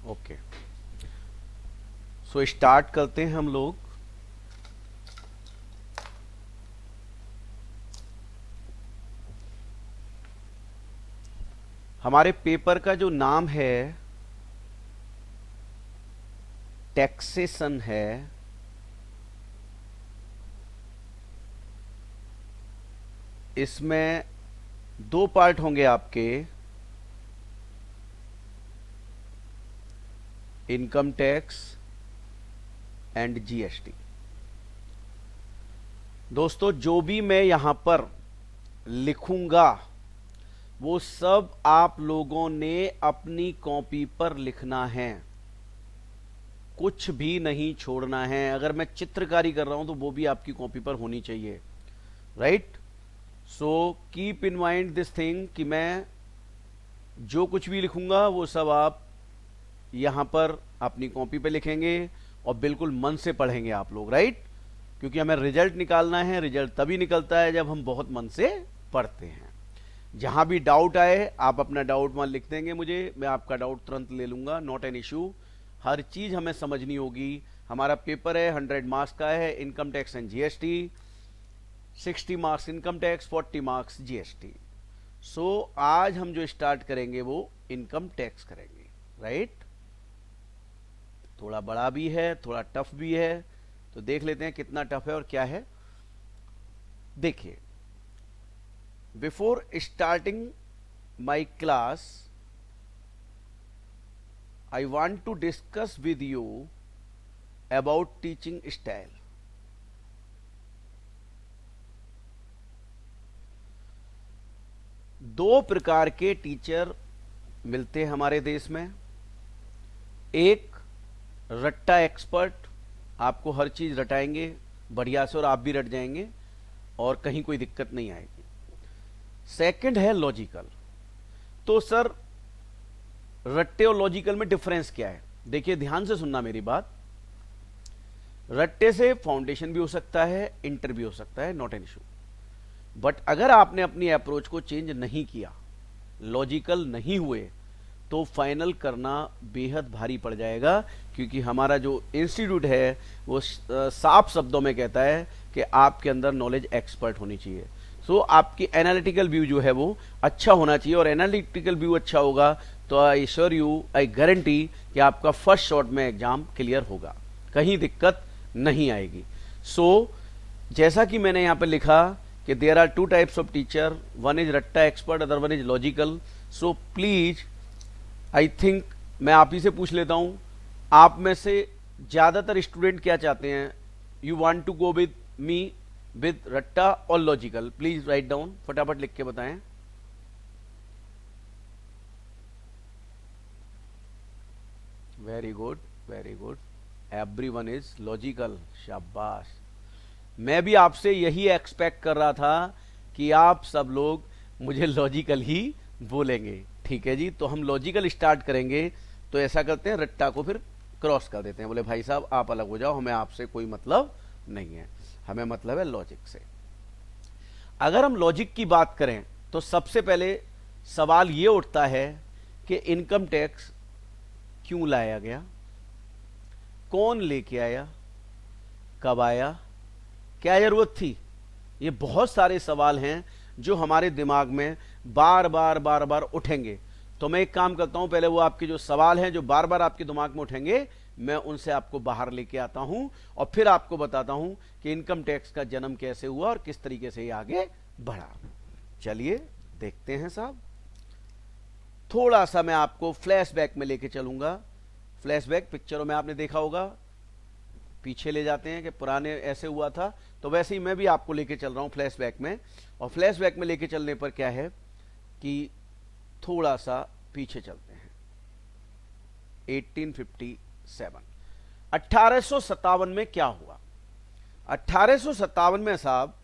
Okay, so start करते हैं हम लोग। हमारे पेपर का जो नाम है टैक्सेशन है। इसमें दो पार्ट होंगे आपके, इनकम टैक्स एंड जीएसटी। दोस्तों, जो भी मैं यहां पर लिखूंगा वो सब आप लोगों ने अपनी कॉपी पर लिखना है, कुछ भी नहीं छोड़ना है। अगर मैं चित्रकारी कर रहा हूं तो वो भी आपकी कॉपी पर होनी चाहिए, right. So keep in mind this thing कि मैं जो कुछ भी लिखूंगा वो सब आप यहां पर अपनी कॉपी पे लिखेंगे और बिल्कुल मन से पढ़ेंगे आप लोग, राइट। क्योंकि हमें रिजल्ट निकालना है। रिजल्ट तभी निकलता है जब हम बहुत मन से पढ़ते हैं। जहां भी डाउट आए आप अपना डाउट वहां लिख देंगे मुझे, मैं आपका डाउट तुरंत ले लूंगा, नॉट एन इशू। हर चीज हमें समझनी होगी। हमारा पेपर है 100 मार्क्स का है, income tax and GST. 60 marks income tax, 40 marks GST. So आज हम जो स्टार्ट करेंगे वो इनकम टैक्स करेंगे, राइट। थोड़ा बड़ा भी है, थोड़ा टफ भी है, तो देख लेते हैं कितना टफ है और क्या है। देखिए, before starting my class I want to discuss with you about teaching style. दो प्रकार के टीचर मिलते हैं हमारे देश में। एक रट्टा एक्सपर्ट, आपको हर चीज रटाएंगे बढ़िया से और आप भी रट जाएंगे और कहीं कोई दिक्कत नहीं आएगी। सेकंड है लॉजिकल। तो सर, रट्टे और लॉजिकल में डिफरेंस क्या है? देखिए, ध्यान से सुनना मेरी बात। रट्टे से फाउंडेशन भी हो सकता है, इंटर भी हो सकता है, नॉट एन इशू। बट अगर आपने अपनी अप्रोच को चेंज नहीं किया, लॉजिकल नहीं हुए, तो फाइनल करना बेहद भारी पड़ जाएगा। क्योंकि हमारा जो इंस्टीट्यूट है वो साफ शब्दों में कहता है कि आपके अंदर नॉलेज एक्सपर्ट होनी चाहिए। सो आपकी एनालिटिकल व्यू जो है वो अच्छा होना चाहिए, और एनालिटिकल व्यू अच्छा होगा तो I sure you, I guarantee कि आपका फर्स्ट शॉट में एग्जाम क्लियर होगा, कहीं दिक्कत नहीं आएगी। सो जैसा कि मैंने यहां पर लिखा कि there are two types of teacher, one is रट्टा expert, other one is logical. So please, I think मैं आप ही से पूछ लेता हूं, आप में से ज्यादातर स्टूडेंट क्या चाहते हैं? You want to go with me with रट्टा और लॉजिकल? प्लीज राइट डाउन, फटाफट लिख के बताएं। Very good, very good. Everyone is logical, शाबाश। मैं भी आपसे यही एक्सपेक्ट कर रहा था कि आप सब लोग मुझे लॉजिकल ही बोलेंगे। ठीक है जी, तो हम लॉजिकल स्टार्ट करेंगे। तो ऐसा करते हैं, रट्टा को फिर क्रॉस कर देते हैं। बोले भाई साहब आप अलग हो जाओ, हमें आपसे कोई मतलब नहीं है, हमें मतलब है लॉजिक से। अगर हम लॉजिक की बात करें तो सबसे पहले सवाल ये उठता है कि इनकम टैक्स क्यों लाया गया, कौन लेके आया, कब आया, क्या जरूरत थी। ये बहुत सारे सवाल हैं जो हमारे दिमाग में बार बार बार बार उठेंगे। तो मैं एक काम करता हूं, पहले वो आपके जो सवाल हैं जो बार बार आपके दिमाग में उठेंगे, मैं उनसे आपको बाहर लेके आता हूं और फिर आपको बताता हूं कि इनकम टैक्स का जन्म कैसे हुआ और किस तरीके से ये आगे बढ़ा। चलिए देखते हैं साहब। थोड़ा सा मैं आपको फ्लैशबैक में लेके चलूंगा। फ्लैशबैक पिक्चरों में आपने देखा होगा, पीछे ले जाते हैं कि पुराने ऐसे हुआ था, तो वैसे ही मैं भी आपको लेके चल रहा हूं फ्लैशबैक में। और फ्लैशबैक में लेके चलने पर क्या है कि थोड़ा सा पीछे चलते हैं। 1857, 1857 में क्या हुआ? 1857 में साहब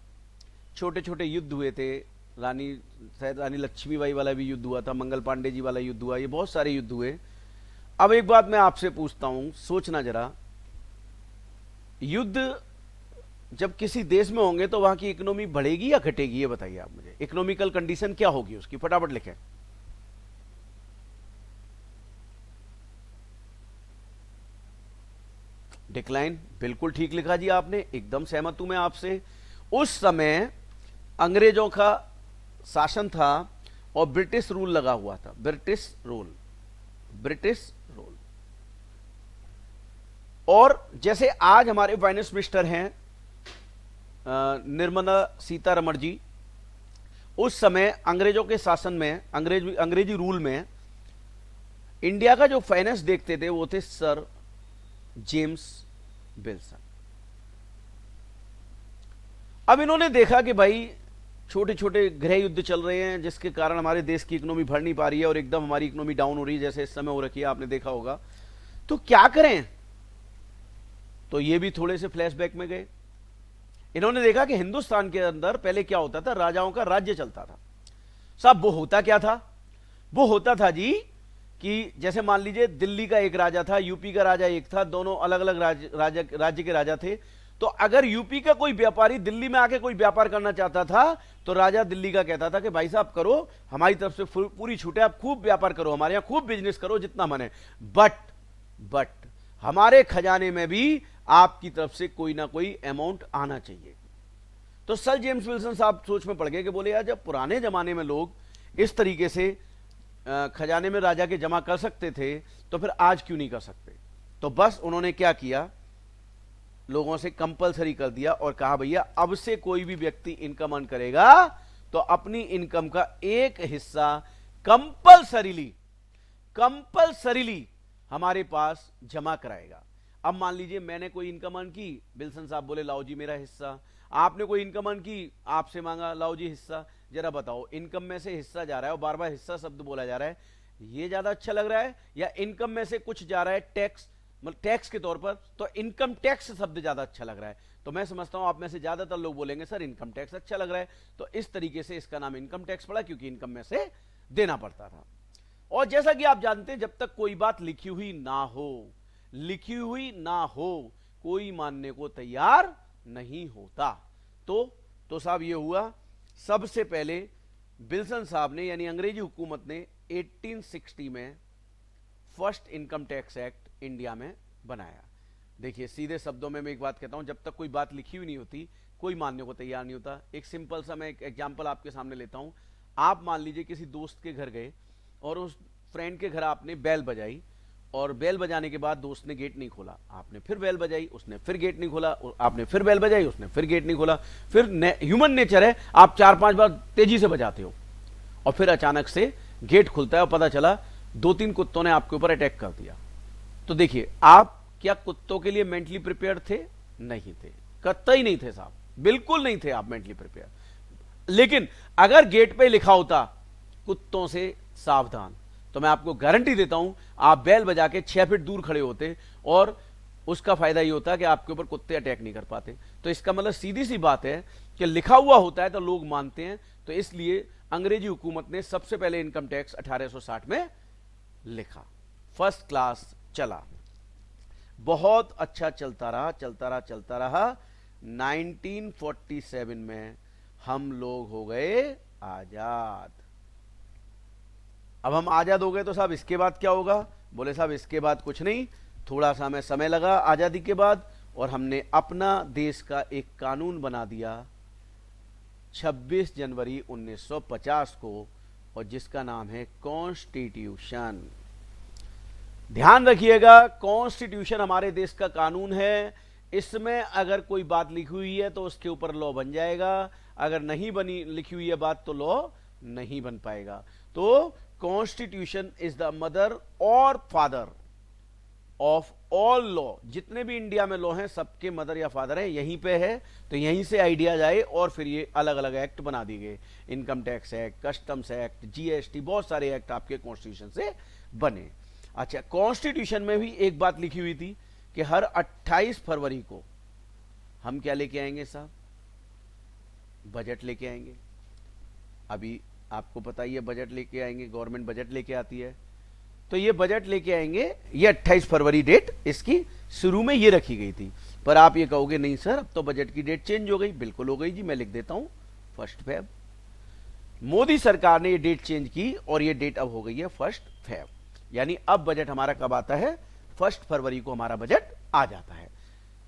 छोटे छोटे युद्ध हुए थे। शायद रानी लक्ष्मीबाई वाला भी युद्ध हुआ था, मंगल पांडे जी वाला युद्ध हुआ, ये बहुत सारे युद्ध हुए। अब एक बात मैं आपसे पूछता हूं, सोचना जरा, युद्ध जब किसी देश में होंगे तो वहां की इकोनॉमी बढ़ेगी या घटेगी? ये बताइए आप मुझे, इकोनॉमिकल कंडीशन क्या होगी उसकी, फटाफट लिखें। डिक्लाइन, बिल्कुल ठीक लिखा जी आपने, एकदम सहमत हूं मैं आपसे। उस समय अंग्रेजों का शासन था और ब्रिटिश रूल लगा हुआ था, ब्रिटिश रूल। और जैसे आज हमारे फाइनेंस मिनिस्टर हैं निर्मला सीतारमण जी, उस समय अंग्रेजों के शासन में, अंग्रेजी रूल में इंडिया का जो फाइनेंस देखते थे वो थे सर जेम्स विल्सन। अब इन्होंने देखा कि भाई छोटे छोटे गृह युद्ध चल रहे हैं जिसके कारण हमारे देश की इकोनॉमी बढ़ नहीं पा रही है और एकदम हमारी इकोनॉमी डाउन हो रही है, जैसे इस समय हो रखी है, आपने देखा होगा। तो क्या करें? तो ये भी थोड़े से फ्लैशबैक में गए। इन्होंने देखा कि हिंदुस्तान के अंदर पहले क्या होता था, राजाओं का राज्य चलता था साहब। वो होता क्या था? वो होता था जी कि जैसे मान लीजिए दिल्ली का एक राजा था, यूपी का राजा एक था, दोनों अलग अलग राज्य के राजा थे। तो अगर यूपी का कोई व्यापारी दिल्ली में आके कोई व्यापार करना चाहता था तो राजा दिल्ली का कहता था कि भाई साहब करो, हमारी तरफ से पूरी छूट है, आप खूब व्यापार करो, हमारे यहां खूब बिजनेस करो जितना मन है, बट हमारे खजाने में भी आपकी तरफ से कोई ना कोई अमाउंट आना चाहिए। तो सर जेम्स विल्सन साहब सोच में पड़ गए कि बोले यार, जब पुराने जमाने में लोग इस तरीके से खजाने में राजा के जमा कर सकते थे तो फिर आज क्यों नहीं कर सकते? तो बस उन्होंने क्या किया, लोगों से कंपलसरी कर दिया और कहा भैया अब से कोई भी व्यक्ति इनकम अर्न करेगा तो अपनी इनकम का एक हिस्सा कंपलसरीली हमारे पास जमा कराएगा। अब मान लीजिए मैंने कोई इनकम अर्न की, विल्सन साहब बोले लाओ जी मेरा हिस्सा। आपने कोई इनकम अर्न की, आपसे मांगा लाओ जी हिस्सा। जरा बताओ, इनकम में से हिस्सा जा रहा है और बार बार हिस्सा शब्द बोला जा रहा है, ये ज्यादा अच्छा लग रहा है या इनकम में से कुछ जा रहा है टैक्स, मतलब टैक्स के तौर पर, तो इनकम टैक्स शब्द ज्यादा अच्छा लग रहा है। तो मैं समझता हूं आप में से ज्यादातर लोग बोलेंगे सर इनकम टैक्स अच्छा लग रहा है, तो इस तरीके से इसका नाम इनकम टैक्स पड़ा क्योंकि इनकम में से देना पड़ता था। और जैसा कि आप जानते हैं, जब तक कोई बात लिखी हुई ना हो कोई मानने को तैयार नहीं होता। तो साहब ये हुआ, सबसे पहले विल्सन साहब ने यानी अंग्रेजी हुकूमत ने 1860 में first income tax act India में बनाया। देखिए सीधे शब्दों में मैं एक बात कहता हूं, जब तक कोई बात लिखी हुई नहीं होती कोई मानने को तैयार नहीं होता। एक सिंपल सा मैं एक एग्जांपल आपके सामने लेता हूं। आप मान लीजिए किसी दोस्त के घर गए और उस फ्रेंड के घर आपने बेल बजाई और बेल बजाने के बाद दोस्त ने गेट नहीं खोला, आपने फिर बेल बजाई, उसने फिर गेट नहीं खोला, आपने फिर बेल बजाई, उसने फिर गेट नहीं खोला। फिर ह्यूमन नेचर है, आप 4-5 बार तेजी से बजाते हो और फिर अचानक से गेट खुलता है और पता चला 2-3 कुत्तों ने आपके ऊपर अटैक कर दिया। तो देखिए, आप क्या कुत्तों के लिए मेंटली प्रिपेयर थे? नहीं थे, कतई नहीं थे साहब, बिल्कुल नहीं थे आप मेंटली प्रिपेयर। लेकिन अगर गेट पे लिखा होता कुत्तों से सावधान, तो मैं आपको गारंटी देता हूं आप बेल बजा के 6 फीट दूर खड़े होते और उसका फायदा ये होता कि आपके ऊपर कुत्ते अटैक नहीं कर पाते। तो इसका मतलब सीधी सी बात है कि लिखा हुआ होता है तो लोग मानते हैं। तो इसलिए अंग्रेजी हुकूमत ने सबसे पहले इनकम टैक्स 1860 में लिखा, फर्स्ट क्लास चला, बहुत अच्छा चलता रहा। 1947 में हम लोग हो गए आजाद। अब हम आजाद हो गए तो साहब इसके बाद क्या होगा? बोले साहब इसके बाद कुछ नहीं, थोड़ा सा हमें समय लगा आजादी के बाद और हमने अपना देश का एक कानून बना दिया 26 जनवरी 1950 को, और जिसका नाम है कॉन्स्टिट्यूशन। ध्यान रखिएगा, कॉन्स्टिट्यूशन हमारे देश का कानून है। इसमें अगर कोई बात लिखी हुई है तो उसके ऊपर लॉ बन जाएगा, अगर नहीं बनी लिखी हुई है बात तो लॉ नहीं बन पाएगा। तो कॉन्स्टिट्यूशन इज द मदर और फादर ऑफ ऑल लॉ। जितने भी इंडिया में लॉ हैं सबके मदर या फादर हैं, यहीं पे है। तो यहीं से आइडिया जाए और फिर ये अलग अलग एक्ट बना दिए गए, income tax act, customs act, GST, बहुत सारे एक्ट आपके कॉन्स्टिट्यूशन से बने। अच्छा, कॉन्स्टिट्यूशन में भी एक बात लिखी हुई थी कि हर 28 फरवरी को हम क्या लेके आएंगे साहब? बजट लेके आएंगे। अभी आपको पता ही है बजट लेके आएंगे, गवर्नमेंट बजट लेके आती है। तो ये बजट लेके आएंगे, ये 28 फरवरी डेट इसकी शुरू में ये रखी गई थी। पर आप ये कहोगे नहीं सर अब तो बजट की डेट चेंज हो गई। बिल्कुल हो गई जी, मैं लिख देता हूं 1 फरवरी। मोदी सरकार ने ये डेट चेंज की और ये डेट अब हो गई है 1 फरवरी। यानी अब बजट हमारा कब आता है? 1 फरवरी को हमारा बजट आ जाता है।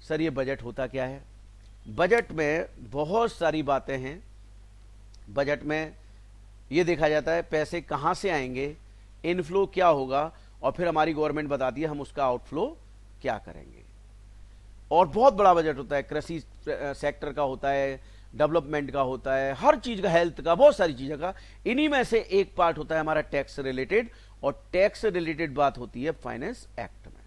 सर ये बजट होता क्या है? बजट में बहुत सारी बातें हैं। बजट में ये देखा जाता है पैसे कहाँ से आएंगे, इनफ्लो क्या होगा, और फिर हमारी गवर्नमेंट बताती है हम उसका आउटफ्लो क्या करेंगे। और बहुत बड़ा बजट होता है, कृषि सेक्टर का होता है, डेवलपमेंट का होता है, हर चीज का, हेल्थ का, बहुत सारी चीजों का। इन्हीं में से एक पार्ट होता है हमारा टैक्स रिलेटेड, और टैक्स रिलेटेड बात होती है फाइनेंस एक्ट में,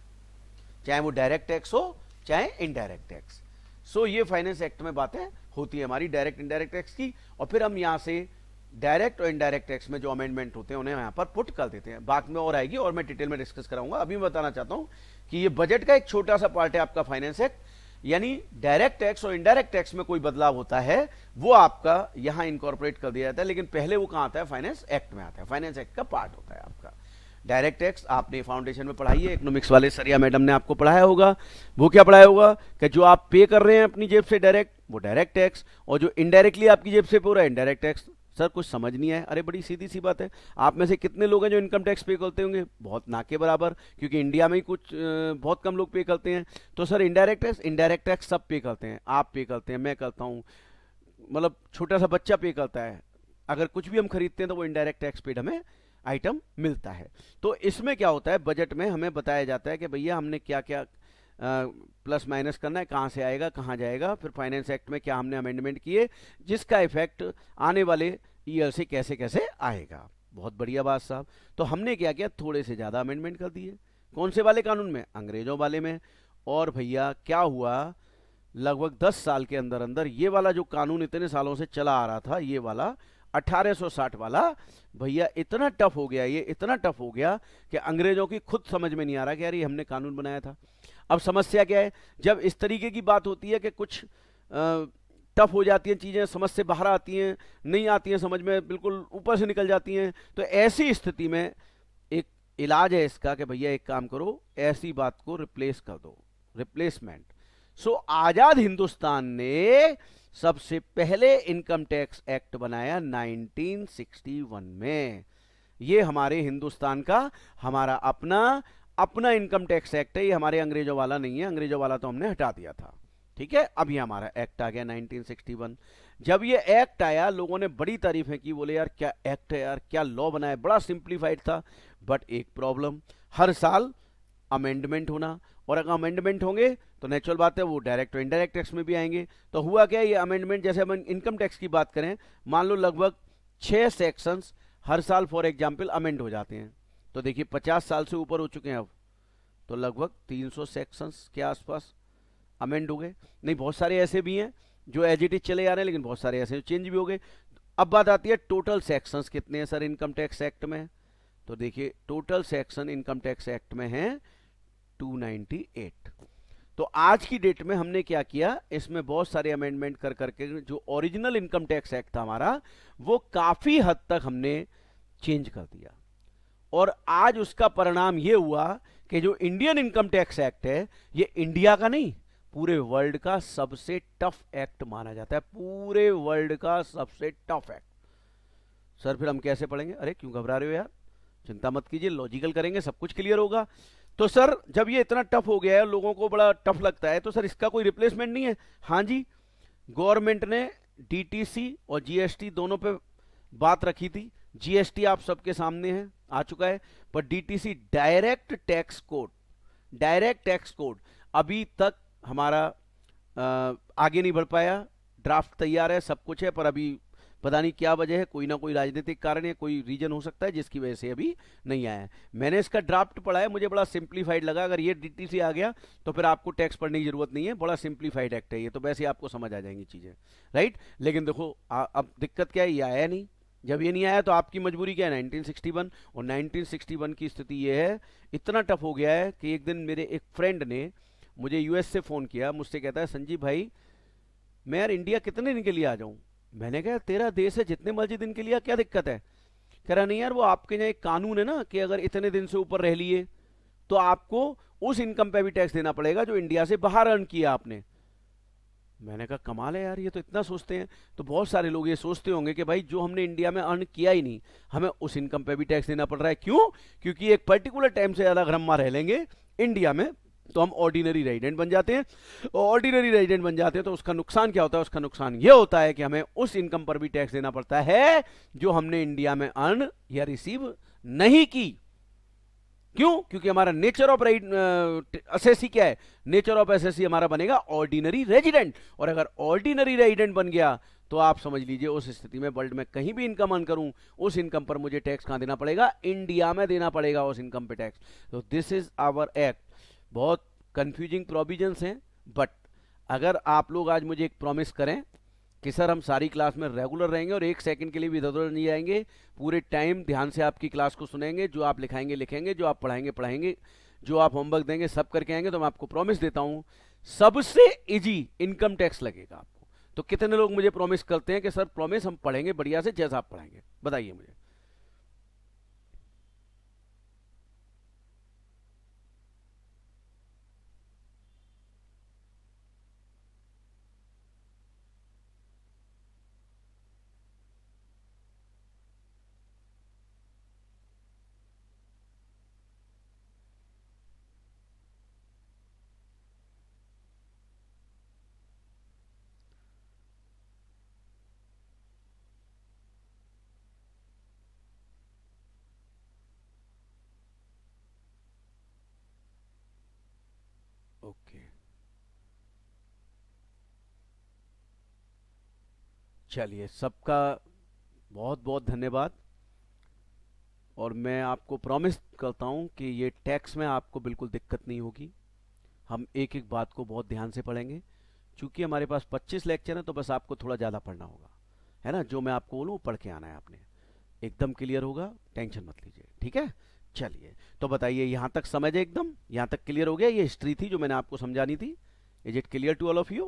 चाहे वो डायरेक्ट टैक्स हो चाहे इनडायरेक्ट टैक्स। सो ये फाइनेंस एक्ट में बातें होती है हमारी डायरेक्ट इनडायरेक्ट टैक्स की, और फिर हम यहां से डायरेक्ट और इनडायरेक्ट टैक्स में जो अमेंडमेंट होते हैं उन्हें यहां पर पुट कर देते हैं। बाद में और आएगी और मैं डिटेल में डिस्कस कराऊंगा। अभी मैं बताना चाहता हूं कि ये बजट का एक छोटा सा पार्ट है आपका फाइनेंस एक्ट, यानी डायरेक्ट टैक्स और इनडायरेक्ट टैक्स में कोई बदलाव होता है वो आपका यहां इनकॉर्पोरेट कर दिया जाता है, लेकिन पहले वो कहां आता है? फाइनेंस एक्ट में आता है। फाइनेंस एक्ट का पार्ट होता है आपका डायरेक्ट टैक्स। आपने फाउंडेशन में पढ़ाई है, इकोनॉमिक्स वाले सरिया मैडम ने आपको पढ़ाया होगा। वो क्या पढ़ाया होगा कि जो आप पे कर रहे हैं अपनी जेब से डायरेक्ट, वो डायरेक्ट टैक्स, और जो इनडायरेक्टली आपकी जेब से पे हो रहा है इनडायरेक्ट टैक्स। सर कुछ समझ नहीं आया? अरे बड़ी सीधी सी बात है। आप में से कितने लोग हैं जो इनकम टैक्स पे करते होंगे? बहुत ना के बराबर, क्योंकि इंडिया में ही कुछ बहुत कम लोग पे करते हैं। तो सर इनडायरेक्ट टैक्स सब पे करते हैं। आप पे करते हैं, मैं करता हूँ, मतलब छोटा सा बच्चा पे करता है। अगर कुछ भी हम खरीदते हैं तो वो इनडायरेक्ट टैक्स पेड हमें आइटम मिलता है। तो इसमें क्या होता है, बजट में हमें बताया जाता है कि भैया हमने क्या क्या प्लस माइनस करना है, कहाँ से आएगा कहाँ जाएगा, फिर फाइनेंस एक्ट में क्या हमने अमेंडमेंट किए जिसका इफेक्ट आने वाले ईयर से कैसे कैसे आएगा। बहुत बढ़िया बात साहब। तो हमने क्या किया, थोड़े से ज़्यादा अमेंडमेंट कर दिए। कौन से वाले कानून में? अंग्रेजों वाले में। और भैया क्या हुआ, लगभग 10 साल के अंदर अंदर ये वाला जो कानून इतने सालों से चला आ रहा था, ये वाला 1860 वाला, भैया इतना टफ हो गया, ये इतना टफ हो गया कि अंग्रेजों की खुद समझ में नहीं आ रहा कि यार ये हमने कानून बनाया था। अब समस्या क्या है, जब इस तरीके की बात होती है कि कुछ टफ हो जाती हैं चीज़ें, समझ से बाहर आती हैं, नहीं आती हैं समझ में, बिल्कुल ऊपर से निकल जाती हैं, तो ऐसी स्थिति में एक इलाज है इसका कि भैया एक काम करो, ऐसी बात को रिप्लेस कर दो, रिप्लेसमेंट। सो आजाद हिंदुस्तान ने सबसे पहले इनकम टैक्स एक्ट बनाया 1961 में। ये हमारे हिंदुस्तान का हमारा अपना इनकम टैक्स एक्ट है, ये हमारे अंग्रेजों वाला नहीं है। अंग्रेजों वाला तो हमने हटा दिया था, ठीक है। अब ये हमारा एक्ट आ गया 1961। जब ये एक्ट आया लोगों ने बड़ी तारीफें की, बोले यार क्या एक्ट है यार, क्या लॉ बनाया, बड़ा सिंप्लीफाइड था। बट एक प्रॉब्लम, हर साल अमेंडमेंट होना, और अगर अमेंडमेंट होंगे तो नेचुरल बात है वो डायरेक्ट और इनडायरेक्ट टैक्स में भी आएंगे। तो हुआ क्या, ये अमेंडमेंट, जैसे हम इनकम टैक्स की बात करें, मान लो लगभग 6 सेक्शंस हर साल फॉर एग्जाम्पल अमेंड हो जाते हैं। तो देखिए 50 साल से ऊपर हो चुके हैं अब, तो लगभग 300 सेक्शंस के आसपास अमेंड हो गए। नहीं, बहुत सारे ऐसे भी हैं जो एज इट इज चले जा रहे हैं, लेकिन बहुत सारे ऐसे चेंज भी हो गए। अब बात आती है टोटल सेक्शंस कितने हैं सर इनकम टैक्स एक्ट में। तो देखिए total section income tax act में है 298। तो आज की डेट में हमने क्या किया, इसमें बहुत सारे अमेंडमेंट कर करके जो ओरिजिनल इनकम टैक्स एक्ट था हमारा, वो काफी हद तक हमने चेंज कर दिया। और आज उसका परिणाम ये हुआ कि जो इंडियन इनकम टैक्स एक्ट है, ये इंडिया का नहीं, पूरे वर्ल्ड का सबसे टफ एक्ट माना जाता है, पूरे वर्ल्ड का सबसे टफ एक्ट। सर फिर हम कैसे पढ़ेंगे? अरे क्यों घबरा रहे हो यार, चिंता मत कीजिए, लॉजिकल करेंगे, सब कुछ क्लियर होगा। तो सर जब ये इतना टफ हो गया है, लोगों को बड़ा टफ लगता है, तो सर इसका कोई रिप्लेसमेंट नहीं है? हाँ जी, गवर्नमेंट ने डीटीसी और जीएसटी दोनों पे बात रखी थी। जीएसटी आप सबके सामने है, आ चुका है, पर डीटीसी डायरेक्ट टैक्स कोड अभी तक हमारा आगे नहीं बढ़ पाया। ड्राफ्ट तैयार है, सब कुछ है, पर अभी पता नहीं क्या वजह है, कोई ना कोई राजनीतिक कारण या कोई रीजन हो सकता है जिसकी वजह से अभी नहीं आया है। मैंने इसका ड्राफ्ट पढ़ा है, मुझे बड़ा सिंप्लीफाइड लगा। अगर ये डीटीसी आ गया तो फिर आपको टैक्स पढ़ने की जरूरत नहीं है, बड़ा सिंप्लीफाइड एक्ट है ये, तो वैसे आपको समझ आ जाएंगी चीजें, राइट। लेकिन देखो अब दिक्कत क्या है, ये आया नहीं। जब ये नहीं आया तो आपकी मजबूरी क्या है, 1961। और 1961 की स्थिति ये है, इतना टफ हो गया है कि एक दिन मेरे एक फ्रेंड ने मुझे यूएस से फोन किया, मुझसे कहता है संजीव भाई मैं यार इंडिया कितने दिन के लिए आ जाऊं। मैंने कहा तेरा देश है, जितने मर्जी दिन के लिए, क्या दिक्कत है? कह रहा नहीं यार, वो आपके यहाँ एक कानून है ना कि अगर इतने दिन से ऊपर रह लिए तो आपको उस इनकम पे भी टैक्स देना पड़ेगा जो इंडिया से बाहर अर्न किया आपने। मैंने कहा कमाल है यार, ये तो इतना सोचते हैं। तो बहुत सारे लोग ये सोचते होंगे कि भाई जो हमने इंडिया में अर्न किया ही नहीं, हमें उस इनकम पे भी टैक्स देना पड़ रहा है। क्यों? क्योंकि एक पर्टिकुलर टाइम से ज्यादा अगर हम रह लेंगे इंडिया में तो हम ऑर्डिनरी रेजिडेंट बन जाते हैं। ऑर्डिनरी रेजिडेंट बन जाते हैं तो उसका नुकसान क्या होता है? उसका नुकसान यह होता है कि हमें उस इनकम पर भी टैक्स देना पड़ता है जो हमने इंडिया में अर्न या रिसीव नहीं की। क्यों? क्योंकि हमारा नेचर ऑफ असेसी क्या है? नेचर ऑफ असेसी हमारा बनेगा ऑर्डिनरी रेजिडेंट। और अगर ऑर्डिनरी रेजिडेंट बन गया तो आप समझ लीजिए उस स्थिति में वर्ल्ड में कहीं भी इनकम अर्न करूं, उस इनकम पर मुझे टैक्स कहां देना पड़ेगा? इंडिया में देना पड़ेगा उस इनकम पे टैक्स। तो दिस इज आवर एक्ट। बहुत कंफ्यूजिंग प्रोविजंस हैं, बट अगर आप लोग आज मुझे एक प्रॉमिस करें कि सर हम सारी क्लास में रेगुलर रहेंगे और एक सेकंड के लिए भी इधर उधर नहीं जाएंगे, पूरे टाइम ध्यान से आपकी क्लास को सुनेंगे, जो आप लिखाएंगे लिखेंगे, जो आप पढ़ाएंगे पढ़ाएंगे, जो आप होमवर्क देंगे सब करके आएंगे, तो मैं आपको प्रॉमिस देता हूं सबसे इजी इनकम टैक्स लगेगा आपको। तो कितने लोग मुझे प्रॉमिस करते हैं कि सर प्रॉमिस हम पढ़ेंगे बढ़िया से जैसा आप पढ़ाएंगे? बताइए मुझे। ओके, चलिए सबका बहुत बहुत धन्यवाद। और मैं आपको प्रॉमिस करता हूं कि ये टैक्स में आपको बिल्कुल दिक्कत नहीं होगी। हम एक एक बात को बहुत ध्यान से पढ़ेंगे। चूंकि हमारे पास 25 लेक्चर हैं तो बस आपको थोड़ा ज़्यादा पढ़ना होगा, है ना? जो मैं आपको बोलूँ पढ़ के आना है आपने। एकदम क्लियर होगा, टेंशन मत लीजिए, ठीक है? चलिए, तो बताइए यहाँ तक समझ है? एकदम यहाँ तक क्लियर हो गया? ये हिस्ट्री थी जो मैंने आपको समझानी थी। Is it clear to all of you?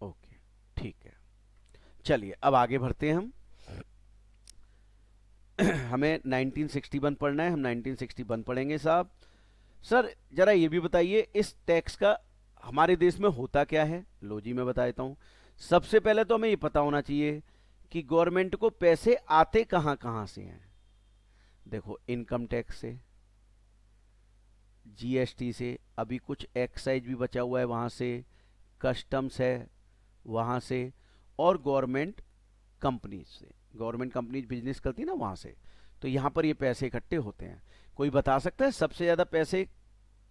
Okay, ठीक है। चलिए अब आगे बढ़ते हैं हम। हमें 1961 पढ़ना है, हम 1961 पढ़ेंगे साहब। सर जरा ये भी बताइए इस टैक्स का हमारे देश में होता क्या है? लो जी मैं बता देता हूँ। सबसे पहले तो हमें ये पता होना चाहिए कि गवर्नमेंट को पैसे आते कहाँ कहाँ से हैं। देखो, इनकम टैक्स से, जीएसटी से, अभी कुछ एक्साइज भी बचा हुआ है वहाँ से, कस्टम्स है वहाँ से, और गवर्नमेंट कंपनीज से। गवर्नमेंट कंपनीज बिजनेस करती है ना वहाँ से। तो यहाँ पर ये पैसे इकट्ठे होते हैं। कोई बता सकता है सबसे ज़्यादा पैसे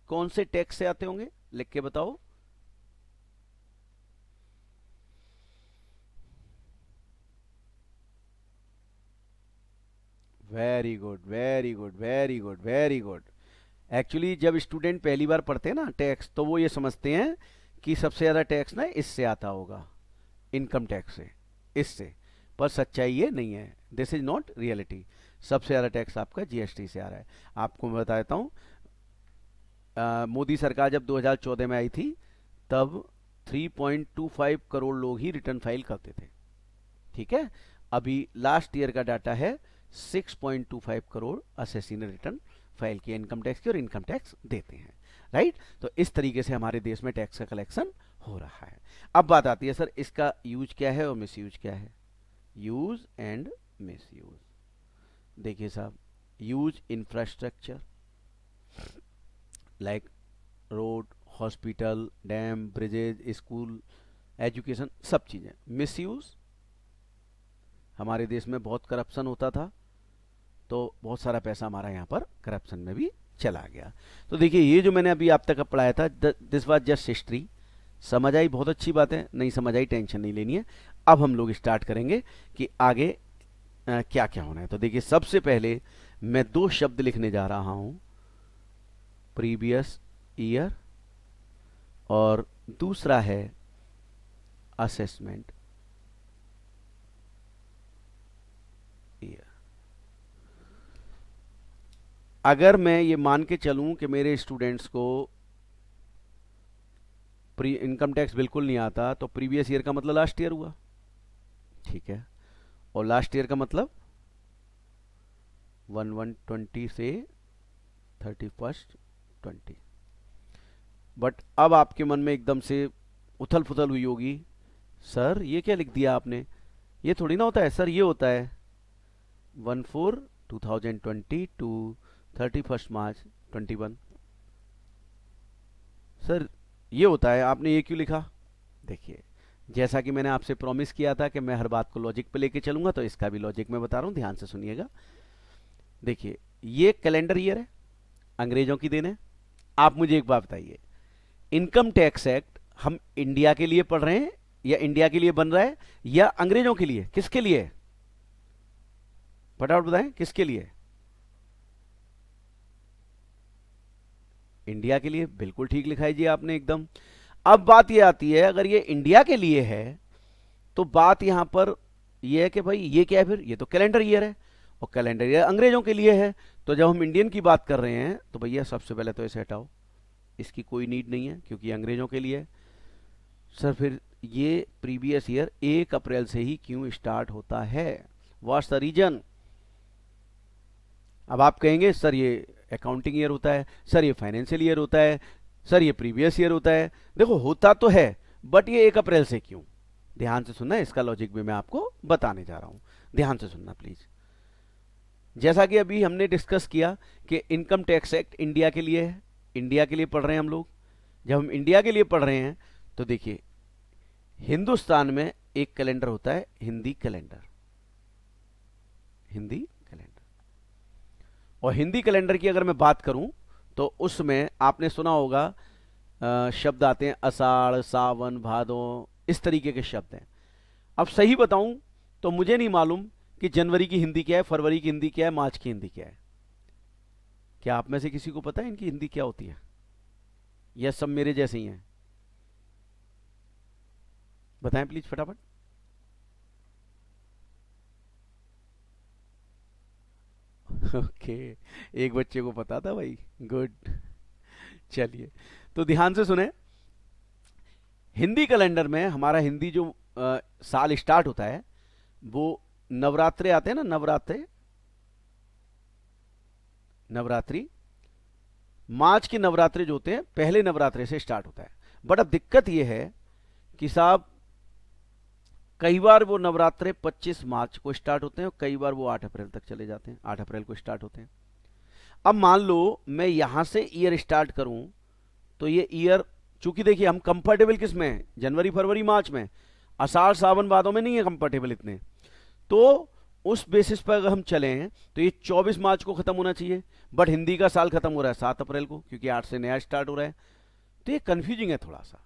कौन से टैक्स से आते होंगे? लिख के बताओ। Very good, very good, very good, very good. Actually जब स्टूडेंट पहली बार पढ़ते हैं ना टैक्स, तो वो ये समझते हैं कि सबसे ज़्यादा टैक्स ना इससे आता होगा, इनकम टैक्स से, इससे। पर सच्चाई ये नहीं है। This is not reality. सबसे ज़्यादा टैक्स आपका जीएसटी से आ रहा है। आपको मैं बता देता हूँ, मोदी सरकार जब 2014 में आई थी तब 3.25 करोड़ लोग ही रिटर्न फाइल करते थे, ठीक है? अभी लास्ट ईयर का डाटा है 6.25 करोड़ असेसी ने रिटर्न फाइल किया इनकम टैक्स की, और इनकम टैक्स देते हैं, राइट? तो इस तरीके से हमारे देश में टैक्स का कलेक्शन हो रहा है। अब बात आती है सर इसका यूज क्या है और मिस यूज क्या है? Use and miss use. देखिए साहब, use infrastructure like road, hospital, dam, bridges, school, education, सब चीज़ें। मिस यूज, हमारे देश में बहुत करप्शन होता था, तो बहुत सारा पैसा हमारा यहाँ पर करप्शन में भी चला गया। तो देखिए, ये जो मैंने अभी आप तक पढ़ाया था, दिस वाज जस्ट हिस्ट्री। समझ आई? बहुत अच्छी बात है। नहीं समझ आई, टेंशन नहीं लेनी है। अब हम लोग स्टार्ट करेंगे कि आगे क्या क्या होना है। तो देखिए, सबसे पहले मैं दो शब्द लिखने जा रहा हूं, प्रीवियस ईयर और दूसरा है असेसमेंट ईयर। अगर मैं ये मान के चलूं कि मेरे स्टूडेंट्स को प्री इनकम टैक्स बिल्कुल नहीं आता, तो प्रीवियस ईयर का मतलब लास्ट ईयर हुआ, ठीक है? और लास्ट ईयर का मतलब 1/1/20 से 31/20। बट अब आपके मन में एकदम से उथल पुथल हुई होगी, सर ये क्या लिख दिया आपने? ये थोड़ी ना होता है सर, ये होता है 1/4/2020 टू 31 मार्च 21। सर ये होता है, आपने ये क्यों लिखा? देखिए, जैसा कि मैंने आपसे प्रॉमिस किया था कि मैं हर बात को लॉजिक पे लेके चलूंगा, तो इसका भी लॉजिक मैं बता रहा हूं, ध्यान से सुनिएगा। देखिए, ये कैलेंडर ईयर है, अंग्रेजों की देन है। आप मुझे एक बात बताइए, इनकम टैक्स एक्ट हम इंडिया के लिए पढ़ रहे हैं, या इंडिया के लिए बन रहा है, या अंग्रेजों के लिए? किसके लिए है? फटाफट बताएं, किसके लिए? इंडिया के लिए। बिल्कुल ठीक लिखा है जी आपने एकदम। अब बात ये आती है, अगर ये इंडिया के लिए है तो बात यहां पर ये है कि भाई ये क्या है, फिर ये तो कैलेंडर ईयर है, और कैलेंडर ईयर अंग्रेजों के लिए है। तो जब हम इंडियन की बात कर रहे हैं तो भैया सबसे पहले तो इसे हटाओ, इसकी कोई नीड नहीं है क्योंकि अंग्रेजों के लिए है। सर फिर ये प्रीवियस ईयर 1 अप्रैल से ही क्यों स्टार्ट होता है? What's the reason? अब आप कहेंगे सर ये अकाउंटिंग ईयर होता है, सर ये फाइनेंशियल ईयर होता है, सर ये प्रीवियस ईयर होता है। देखो होता तो है, बट ये 1 अप्रैल से क्यों? ध्यान से सुनना, इसका लॉजिक भी मैं आपको बताने जा रहा हूं, ध्यान से सुनना प्लीज। जैसा कि अभी हमने डिस्कस किया कि इनकम टैक्स एक्ट इंडिया के लिए है, इंडिया के लिए पढ़ रहे हैं हम लोग। जब हम इंडिया के लिए पढ़ रहे हैं तो देखिए, हिंदुस्तान में एक कैलेंडर होता है, हिंदी कैलेंडर, हिंदी कैलेंडर। और हिंदी कैलेंडर की अगर मैं बात करूं तो उसमें आपने सुना होगा शब्द आते हैं आषाढ़, सावन, भादो, इस तरीके के शब्द हैं। अब सही बताऊं तो मुझे नहीं मालूम कि जनवरी की हिंदी क्या है, फरवरी की हिंदी क्या है, मार्च की हिंदी क्या है। क्या आप में से किसी को पता है इनकी हिंदी क्या होती है, या सब मेरे जैसे ही हैं? बताएं प्लीज फटाफट। ओके, एक बच्चे को पता था भाई, गुड। चलिए, तो ध्यान से सुने। हिंदी कैलेंडर में हमारा हिंदी जो साल स्टार्ट होता है वो नवरात्रे आते हैं ना, नवरात्रे, नवरात्रि, मार्च के नवरात्रे जो होते हैं पहले नवरात्रे से स्टार्ट होता है। बट अब दिक्कत यह है कि साहब कई बार वो नवरात्रे 25 मार्च को स्टार्ट होते हैं और कई बार वो 8 अप्रैल तक चले जाते हैं, 8 अप्रैल को स्टार्ट होते हैं। अब मान लो मैं यहां से ईयर स्टार्ट करूं तो ये ईयर, चूंकि देखिए हम कंफर्टेबल किस में हैं, जनवरी फरवरी मार्च में, आषाढ़ सावन भादों में नहीं है कंफर्टेबल इतने। तो उस बेसिस पर अगर हम चले हैं तो ये 24 मार्च को खत्म होना चाहिए, बट हिंदी का साल खत्म हो रहा है 7 अप्रैल को, क्योंकि 8 से नया स्टार्ट हो रहा है। तो ये कंफ्यूजिंग है थोड़ा सा,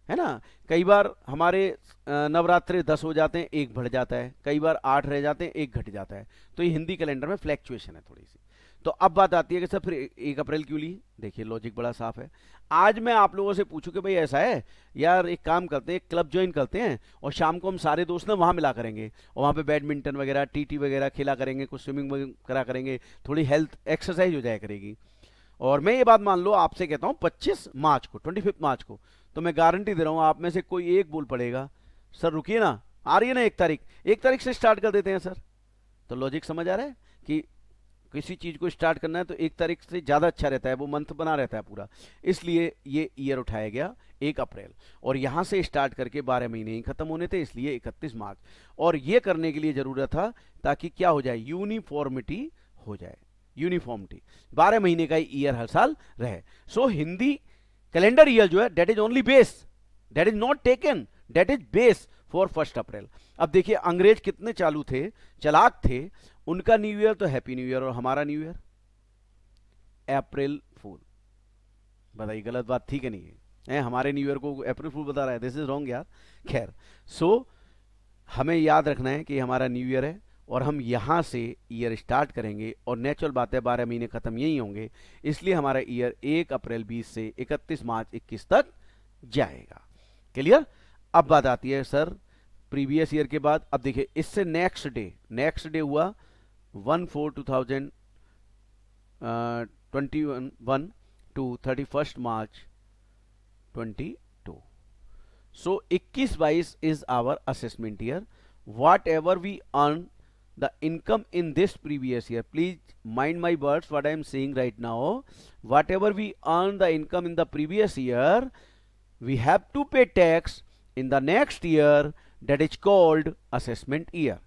है ना। कई बार हमारे नवरात्रे 10 हो जाते हैं, एक बढ़ जाता है, कई बार 8 रह जाते हैं, एक घट जाता है। तो ये हिंदी कैलेंडर में फ्लैक्चुएशन है थोड़ी सी। तो अब बात आती है कि सर फिर 1 अप्रैल क्यों ली? देखिए लॉजिक बड़ा साफ है। आज मैं आप लोगों से पूछूं कि भाई ऐसा है यार, एक काम करते हैं, एक क्लब ज्वाइन करते हैं और शाम को हम सारे दोस्त ना वहां मिला करेंगे और वहां पे बैडमिंटन वगैरह, टीटी वगैरह खेला करेंगे, कुछ स्विमिंग करा करेंगे, थोड़ी हेल्थ एक्सरसाइज हो जाया करेगी। और मैं ये बात मान लो आपसे कहता हूं 25 मार्च को, 25 मार्च को, तो मैं गारंटी दे रहा हूं आप में से कोई एक बोल पड़ेगा सर रुकिए ना, आ रही है ना 1 तारीख, 1 तारीख से स्टार्ट कर देते हैं सर। तो लॉजिक समझ आ रहा है कि किसी चीज को स्टार्ट करना है तो 1 तारीख से ज्यादा अच्छा रहता है, वो मंथ बना रहता है पूरा, इसलिए ये ईयर उठाया गया 1 अप्रैल। और यहां से स्टार्ट करके 12 महीने ही खत्म होने थे, इसलिए 31 मार्च। और ये करने के लिए जरूरत था ताकि क्या हो जाए, यूनिफॉर्मिटी हो जाए, यूनिफॉर्मिटी, 12 महीने का ईयर हर साल रहे। सो हिंदी कैलेंडर ईयर जो है date is only base, date is not taken, date is base for 1 April. अब देखिए अंग्रेज कितने चालू थे, चलाक थे, उनका न्यू ईयर तो हैप्पी न्यू ईयर और हमारा न्यू ईयर अप्रैल फूल। बताइए गलत बात थी कि नहीं है? हमारे न्यू ईयर को अप्रैल फूल बता रहा है, दिस इज रॉन्ग यार। खैर, सो हमें याद रखना है कि हमारा न्यू ईयर है और हम यहां से ईयर स्टार्ट करेंगे और नेचुरल बात है 12 महीने खत्म यही होंगे, इसलिए हमारा ईयर 1 अप्रैल 20 से 31 मार्च 21 तक जाएगा। क्लियर? अब बात आती है सर प्रीवियस ईयर के बाद। अब देखिए इससे नेक्स्ट डे हुआ 1/4/2021 to 31 March 22। So 21-22 is our assessment year. Whatever we earn the income in this previous year, please mind my words what I am saying right now, whatever we earn the income in the previous year, we have to pay tax in the next year, that is called assessment year.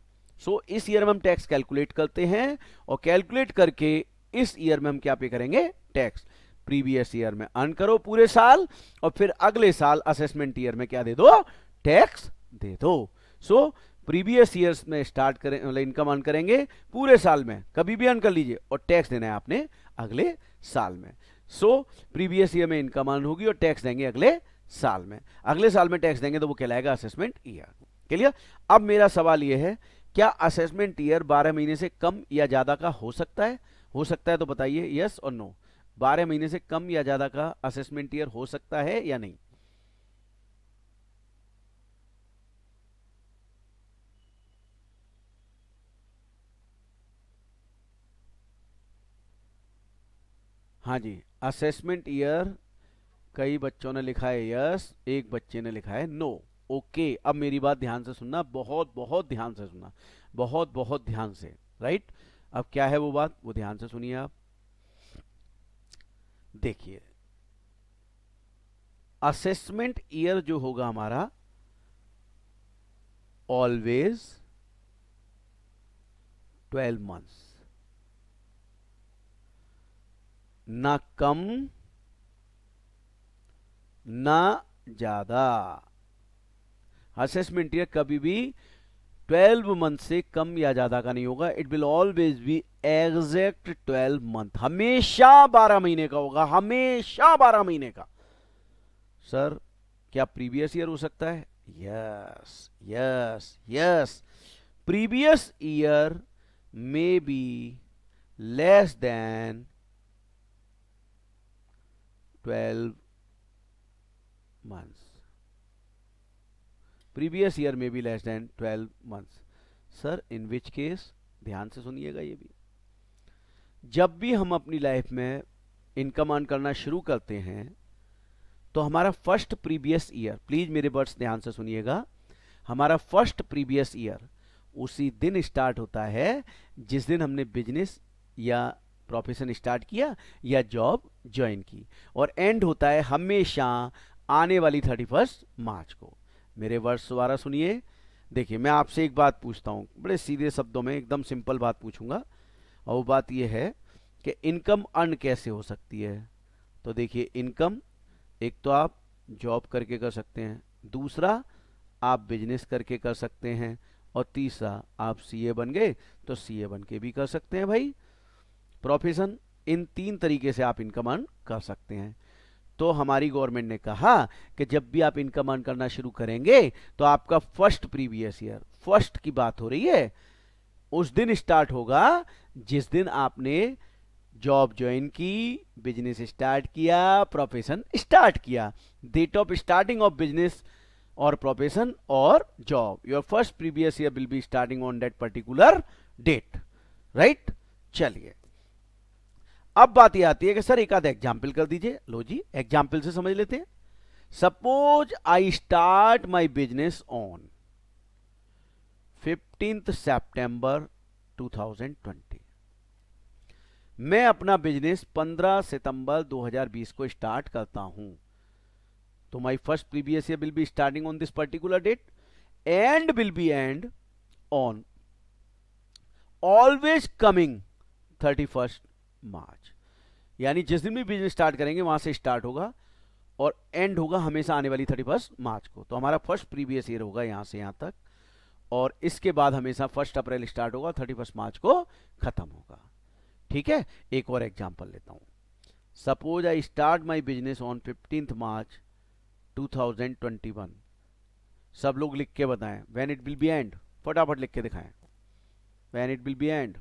So इस year में हम tax calculate करते हैं और calculate करके इस year में हम क्या पे करेंगे, टैक्स। प्रीवियस ईयर में अर्न करो पूरे साल, और फिर अगले साल असेसमेंट ईयर में क्या दे दो, टैक्स दे दो। सो प्रीवियस ईयर्स में स्टार्ट करें, मतलब इनकम अर्न करेंगे पूरे साल में, कभी भी अर्न कर लीजिए, और टैक्स देना है आपने अगले साल में। सो प्रीवियस ईयर में इनकम अर्न होगी और टैक्स देंगे अगले साल में। अगले साल में टैक्स देंगे तो वो कहलाएगा असेसमेंट ईयर। क्लियर? अब मेरा सवाल यह है, क्या असेसमेंट ईयर 12 महीने से कम या ज्यादा का हो सकता है? हो सकता है तो बताइए यस और नो। 12 महीने से कम या ज्यादा का असेसमेंट ईयर हो सकता है या नहीं? हाँ जी, असेसमेंट ईयर कई बच्चों ने लिखा है यस, एक बच्चे ने लिखा है नो। ओके, अब मेरी बात ध्यान से सुनना, बहुत बहुत ध्यान से सुनना, बहुत बहुत ध्यान से। राइट? अब क्या है वो बात, वो ध्यान से सुनिए आप। देखिए, असेसमेंट ईयर जो होगा हमारा, ऑलवेज 12 मंथ्स, ना कम ना ज्यादा। असेसमेंट ईयर कभी भी 12 मंथ से कम या ज्यादा का नहीं होगा। It will always be exact 12 month, हमेशा 12 महीने का होगा, हमेशा 12 महीने का। सर क्या प्रीवियस ईयर हो सकता है? Yes yes yes, previous year may be less than 12 months. Previous year may be less than 12 months. Sir in which case, ध्यान से सुनिएगा ये भी, जब भी हम अपनी लाइफ में इनकम अर्न करना शुरू करते हैं तो हमारा फर्स्ट प्रीवियस ईयर, प्लीज मेरे वर्ड्स ध्यान से सुनिएगा, हमारा फर्स्ट प्रीवियस ईयर उसी दिन स्टार्ट होता है जिस दिन हमने बिजनेस या प्रोफेशन स्टार्ट किया या जॉब ज्वाइन की, और एंड होता है हमेशा आने वाली 31 मार्च को। मेरे वर्ड्स दोबारा सुनिए। देखिए, मैं आपसे एक बात पूछता हूं, बड़े सीधे शब्दों में एकदम सिंपल बात पूछूंगा, और वो बात यह है कि इनकम अर्न कैसे हो सकती है। तो देखिए, इनकम एक तो आप जॉब करके कर सकते हैं, दूसरा आप बिजनेस करके कर सकते हैं, और तीसरा आप सीए बन गए तो सीए बन के भी कर सकते हैं भाई प्रोफेशन। इन 3 तरीके से आप इनकम अर्न कर सकते हैं। तो हमारी गवर्नमेंट ने कहा कि जब भी आप इनकम अर्न करना शुरू करेंगे तो आपका फर्स्ट प्रीवियस ईयर, फर्स्ट की बात हो रही है, उस दिन स्टार्ट होगा जिस दिन आपने जॉब ज्वाइन की, बिजनेस स्टार्ट किया, प्रोफेशन स्टार्ट किया। Date of starting of business और प्रोफेशन और job, your first previous year will be starting on that particular date. Right? चलिए, अब बात यह आती है कि सर एक आध एग्जाम्पल कर दीजिए। लो जी, एग्जाम्पल से समझ लेते हैं। Suppose I start my business on 15 सितंबर 2020। मैं अपना बिजनेस 15 सितंबर 2020 को स्टार्ट करता हूं, तो my first previous year will be starting on this particular date and will be end on always coming 31 March. यानी जिस दिन भी बिजनेस स्टार्ट करेंगे वहां से स्टार्ट होगा और एंड होगा हमेशा आने वाली 31 मार्च को। तो हमारा फर्स्ट प्रीवियस ईयर होगा यहां से यहां तक, और इसके बाद हमेशा 1 अप्रैल स्टार्ट होगा, 31 मार्च को खत्म होगा। ठीक है? एक और एग्जांपल लेता हूं। Suppose I start my business on 15 March 2021। सब लोग लिख के बताएं when it will be end, फटाफट लिख के दिखाएं when it will be end.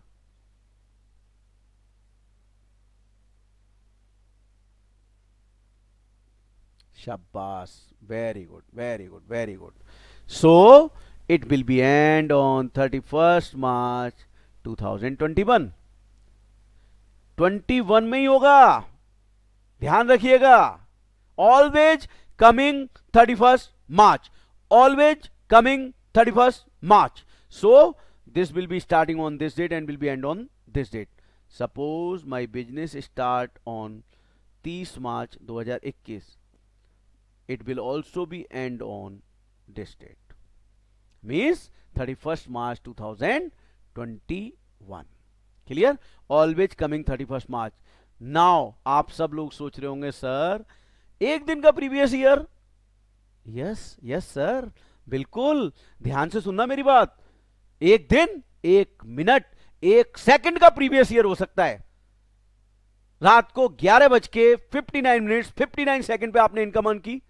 शाबाश, very good very good very good. So it will be end on 31 March 2021। 21 में ही होगा, ध्यान रखिएगा। Always coming 31 March, always coming 31 March. So this will be starting on this date and will be end on this date. Suppose my business start on 30 March 2021. It will also be end on this date. Means 31st March 2021. Clear, always coming 31 March. Now आप सब लोग सोच रहे होंगे sir एक दिन का previous year, yes yes sir, बिल्कुल ध्यान से सुनना मेरी बात, एक दिन, एक मिनट, एक सेकंड का प्रीवियस ईयर हो सकता है। रात को 11:59 59 सेकंड पे आपने इनकम अर्न की,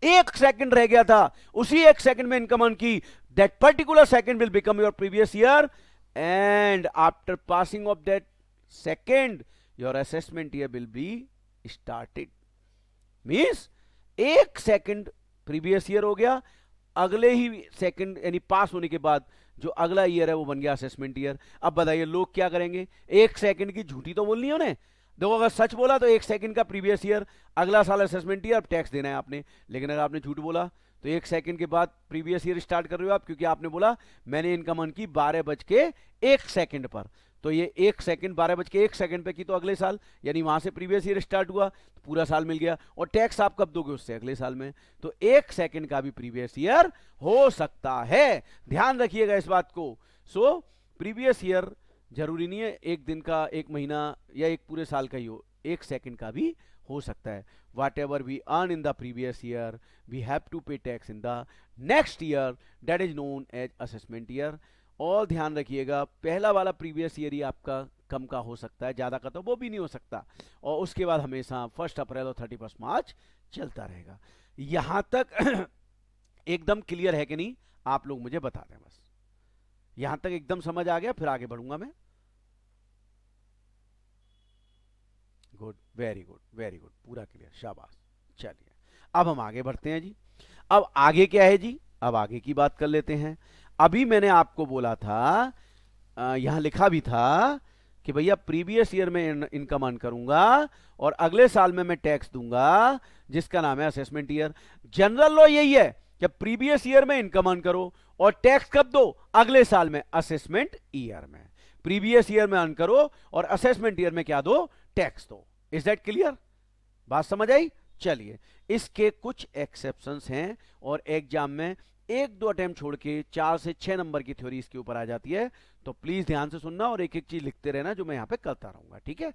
एक सेकंड रह गया था, उसी एक सेकंड में इनकम अर्न की, that particular second will become your previous year, and after passing of that second your assessment year will be started. Means एक सेकंड प्रीवियस ईयर हो गया, अगले ही सेकंड यानी पास होने के बाद जो अगला ईयर है वो बन गया असेसमेंट ईयर। अब बताइए लोग क्या करेंगे, एक सेकंड की झूठी तो बोलनी है उन्हें, देखो अगर सच बोला तो एक सेकंड का प्रीवियस ईयर, अगला साल असेसमेंट ईयर, अब टैक्स देना है आपने। लेकिन अगर आपने झूठ बोला तो एक सेकंड के बाद प्रीवियस ईयर स्टार्ट कर रहे हो आप, क्योंकि आपने बोला मैंने इनकम अर्न की 12:01 पर, तो ये एक सेकंड 12:01 पे की तो अगले साल, यानी वहां से प्रीवियस ईयर स्टार्ट हुआ तो पूरा साल मिल गया, और टैक्स आप कब दोगे उससे, अगले साल में। तो एक सेकंड का भी प्रीवियस ईयर हो सकता है, ध्यान रखिएगा इस बात को। सो प्रीवियस ईयर जरूरी नहीं है एक दिन का, एक महीना या एक पूरे साल का ही हो, एक सेकंड का भी हो सकता है। Whatever we earn in the previous year we have to pay tax in the next year, that is known as assessment year. और ध्यान रखिएगा पहला वाला प्रीवियस ईयर ही आपका कम का हो सकता है, ज्यादा का तो वो भी नहीं हो सकता, और उसके बाद हमेशा 1 अप्रैल और 31 मार्च चलता रहेगा। यहां तक एकदम क्लियर है कि नहीं, आप लोग मुझे बता दें बस, यहां तक एकदम समझ आ गया, फिर आगे बढ़ूंगा मैं। Good, very good very good, पूरा क्लियर, शाबाश। चलिए अब हम आगे बढ़ते हैं जी। अब आगे क्या है जी, अब आगे की बात कर लेते हैं। अभी मैंने आपको बोला था, यहां लिखा भी था कि भैया प्रीवियस ईयर में इनकम अर्न करूंगा और अगले साल में मैं टैक्स दूंगा, जिसका नाम है असेसमेंट ईयर। जनरल लॉ यही है कि प्रीवियस ईयर में इनकम अर्न करो और टैक्स कब दो, अगले साल में, असेसमेंट ईयर में। प्रीवियस ईयर में अर्न करो और असेसमेंट ईयर में क्या दो, टैक्स दो। इज दैट क्लियर, बात समझ आई? चलिए इसके कुछ एक्सेप्शंस हैं, और एग्जाम में एक दो अटेम्प्ट छोड़ के 4 से 6 नंबर की थ्योरी इसके ऊपर आ जाती है, तो प्लीज ध्यान से सुनना और एक एक चीज लिखते रहना जो मैं यहां पे करता रहूंगा, ठीक है?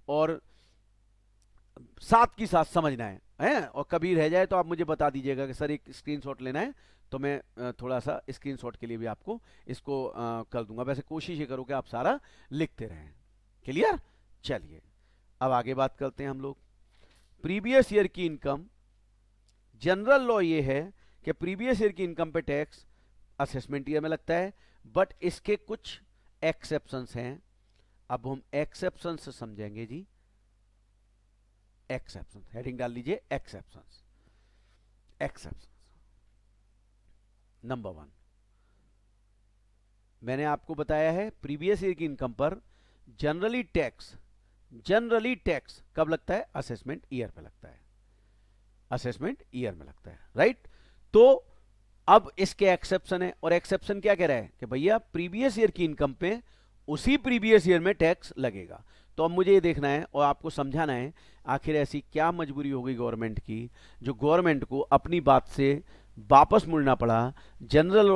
और साथ की साथ समझना है? और कभी रह जाए तो आप मुझे बता दीजिएगा कि सर एक स्क्रीनशॉट लेना है, तो मैं थोड़ा सा स्क्रीनशॉट के लिए भी आपको इसको कर दूंगा। वैसे कोशिश ये करो कि आप सारा लिखते रहें। क्लियर? चलिए अब आगे बात करते हैं हम लोग। प्रीवियस ईयर की इनकम, जनरल लॉ ये है कि प्रीवियस ईयर की इनकम पे टैक्स असेसमेंट ईयर में लगता है, बट इसके कुछ एक्सेप्शंस हैं। अब हम एक्सेप्शंस समझेंगे जी। एक्सेप्शंस, हेडिंग डाल लीजिए एक्सेप्शंस। एक्सेप्शंस नंबर 1, मैंने आपको बताया है प्रीवियस ईयर की इनकम पर जनरली टैक्स कब लगता है, असेसमेंट ईयर पे लगता है, असेसमेंट ईयर में लगता है, राइट? तो अब इसके एक्सेप्शन है, और एक्सेप्शन क्या कह रहा है कि भैया प्रीवियस ईयर की इनकम पे उसी प्रीवियस ईयर में टैक्स लगेगा। तो अब मुझे ये देखना है और आपको समझाना है आखिर ऐसी क्या मजबूरी हो गई गवर्नमेंट की, जो गवर्नमेंट को अपनी बात से वापस मुड़ना पड़ा। जनरल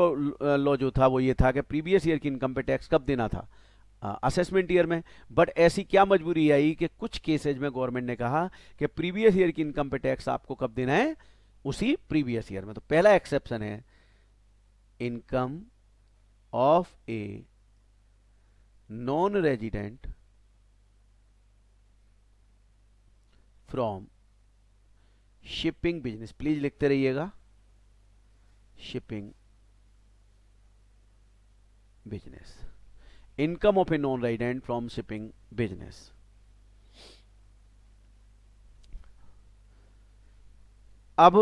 लॉ जो था वो ये था कि प्रीवियस ईयर की इनकम पे टैक्स कब देना था, असेसमेंट ईयर में। बट ऐसी क्या मजबूरी आई कि कुछ केसेज में गवर्नमेंट ने कहा कि प्रीवियस ईयर की इनकम पे टैक्स आपको कब देना है, उसी प्रीवियस ईयर में। तो पहला एक्सेप्शन है income of a non resident from shipping business. Please लिखते रहिएगा, shipping business, income of a non resident from shipping business. अब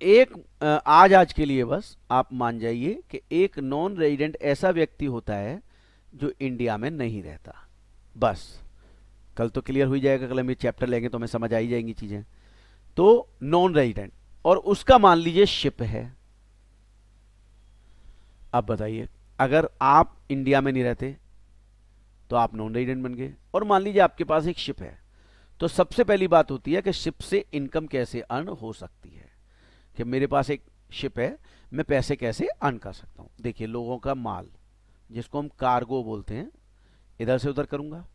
एक आज के लिए बस आप मान जाइए कि एक नॉन रेजिडेंट ऐसा व्यक्ति होता है जो इंडिया में नहीं रहता। बस कल तो क्लियर हो जाएगा, कल हम ये चैप्टर लेंगे तो हमें समझ आ ही जाएंगी चीजें। तो नॉन रेजिडेंट, और उसका मान लीजिए शिप है। अब बताइए अगर आप इंडिया में नहीं रहते तो आप नॉन रेजिडेंट बन गए, और मान लीजिए आपके पास एक शिप है, तो सबसे पहली बात होती है कि शिप से इनकम कैसे अर्न हो सकती है, कि मेरे पास एक शिप है, मैं पैसे कैसे अर्न कर सकता हूं। देखिए लोगों का माल, जिसको हम कार्गो बोलते हैं, इधर से उधर करूंगा,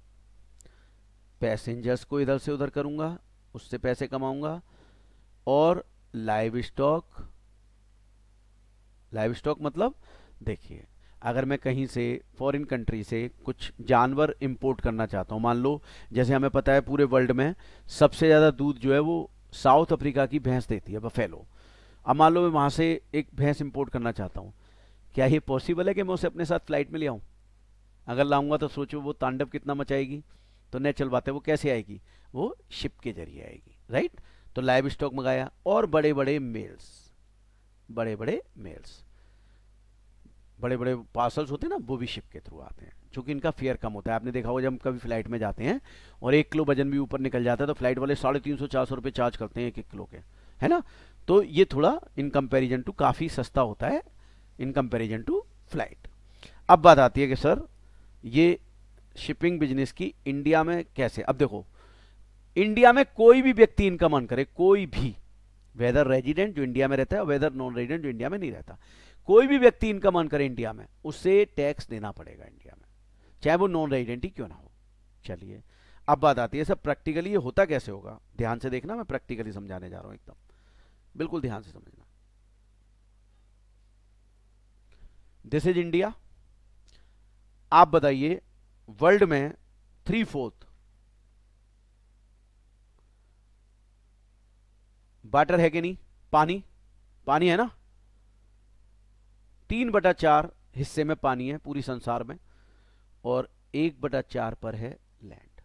पैसेंजर्स को इधर से उधर करूंगा, उससे पैसे कमाऊंगा, और लाइव स्टॉक, लाइव स्टॉक मतलब देखिए, अगर मैं कहीं से फॉरेन कंट्री से कुछ जानवर इंपोर्ट करना चाहता हूं, मान लो जैसे हमें पता है पूरे वर्ल्ड में सबसे ज़्यादा दूध जो है वो साउथ अफ्रीका की भैंस देती है, बफेलो। अब मान लो मैं वहां से एक भैंस इंपोर्ट करना चाहता हूं, क्या ये पॉसिबल है कि मैं उसे अपने साथ फ्लाइट में ले आऊं? अगर लाऊंगा तो सोचो वो तांडव कितना मचाएगी। तो नेचुरल बात है, वो कैसे आएगी? वो शिप के जरिए आएगी, राइट। तो लाइव स्टॉक मंगाया, और बड़े बड़े मेल्स, बड़े बड़े मेल्स, बड़े बड़े पार्सल्स होते हैं ना, वो भी शिप के थ्रू आते हैं, क्योंकि इनका फेयर कम होता है। आपने देखा होगा जब हम कभी फ्लाइट में जाते हैं और 1 किलो वजन भी ऊपर निकल जाता है तो फ्लाइट वाले 350-400 रुपये चार्ज करते हैं 1-1 किलो के, है ना। तो ये थोड़ा इन कंपेरिजन टू काफ़ी सस्ता होता है, इन कंपेरिजन टू फ्लाइट। अब बात आती है कि सर ये शिपिंग बिजनेस की इंडिया में कैसे? अब देखो, इंडिया में कोई भी व्यक्ति इनकम अर्न करे, कोई भी, वेदर रेजिडेंट जो इंडिया में रहता है, वेदर नॉन रेजिडेंट जो इंडिया में नहीं रहता, कोई भी व्यक्ति इनकम अर्न करे इंडिया में, उसे टैक्स देना पड़ेगा इंडिया में, चाहे वो नॉन रेजिडेंट ही क्यों ना हो। चलिए, अब बात आती है सर प्रैक्टिकली ये होता कैसे होगा? ध्यान से देखना, मैं प्रैक्टिकली समझाने जा रहा हूं, एकदम बिल्कुल ध्यान से समझना। This is India. आप बताइए, वर्ल्ड में 3/4 वाटर है कि नहीं? पानी, पानी है ना। 3/4 हिस्से में पानी है पूरी संसार में, और 1/4 पर है लैंड।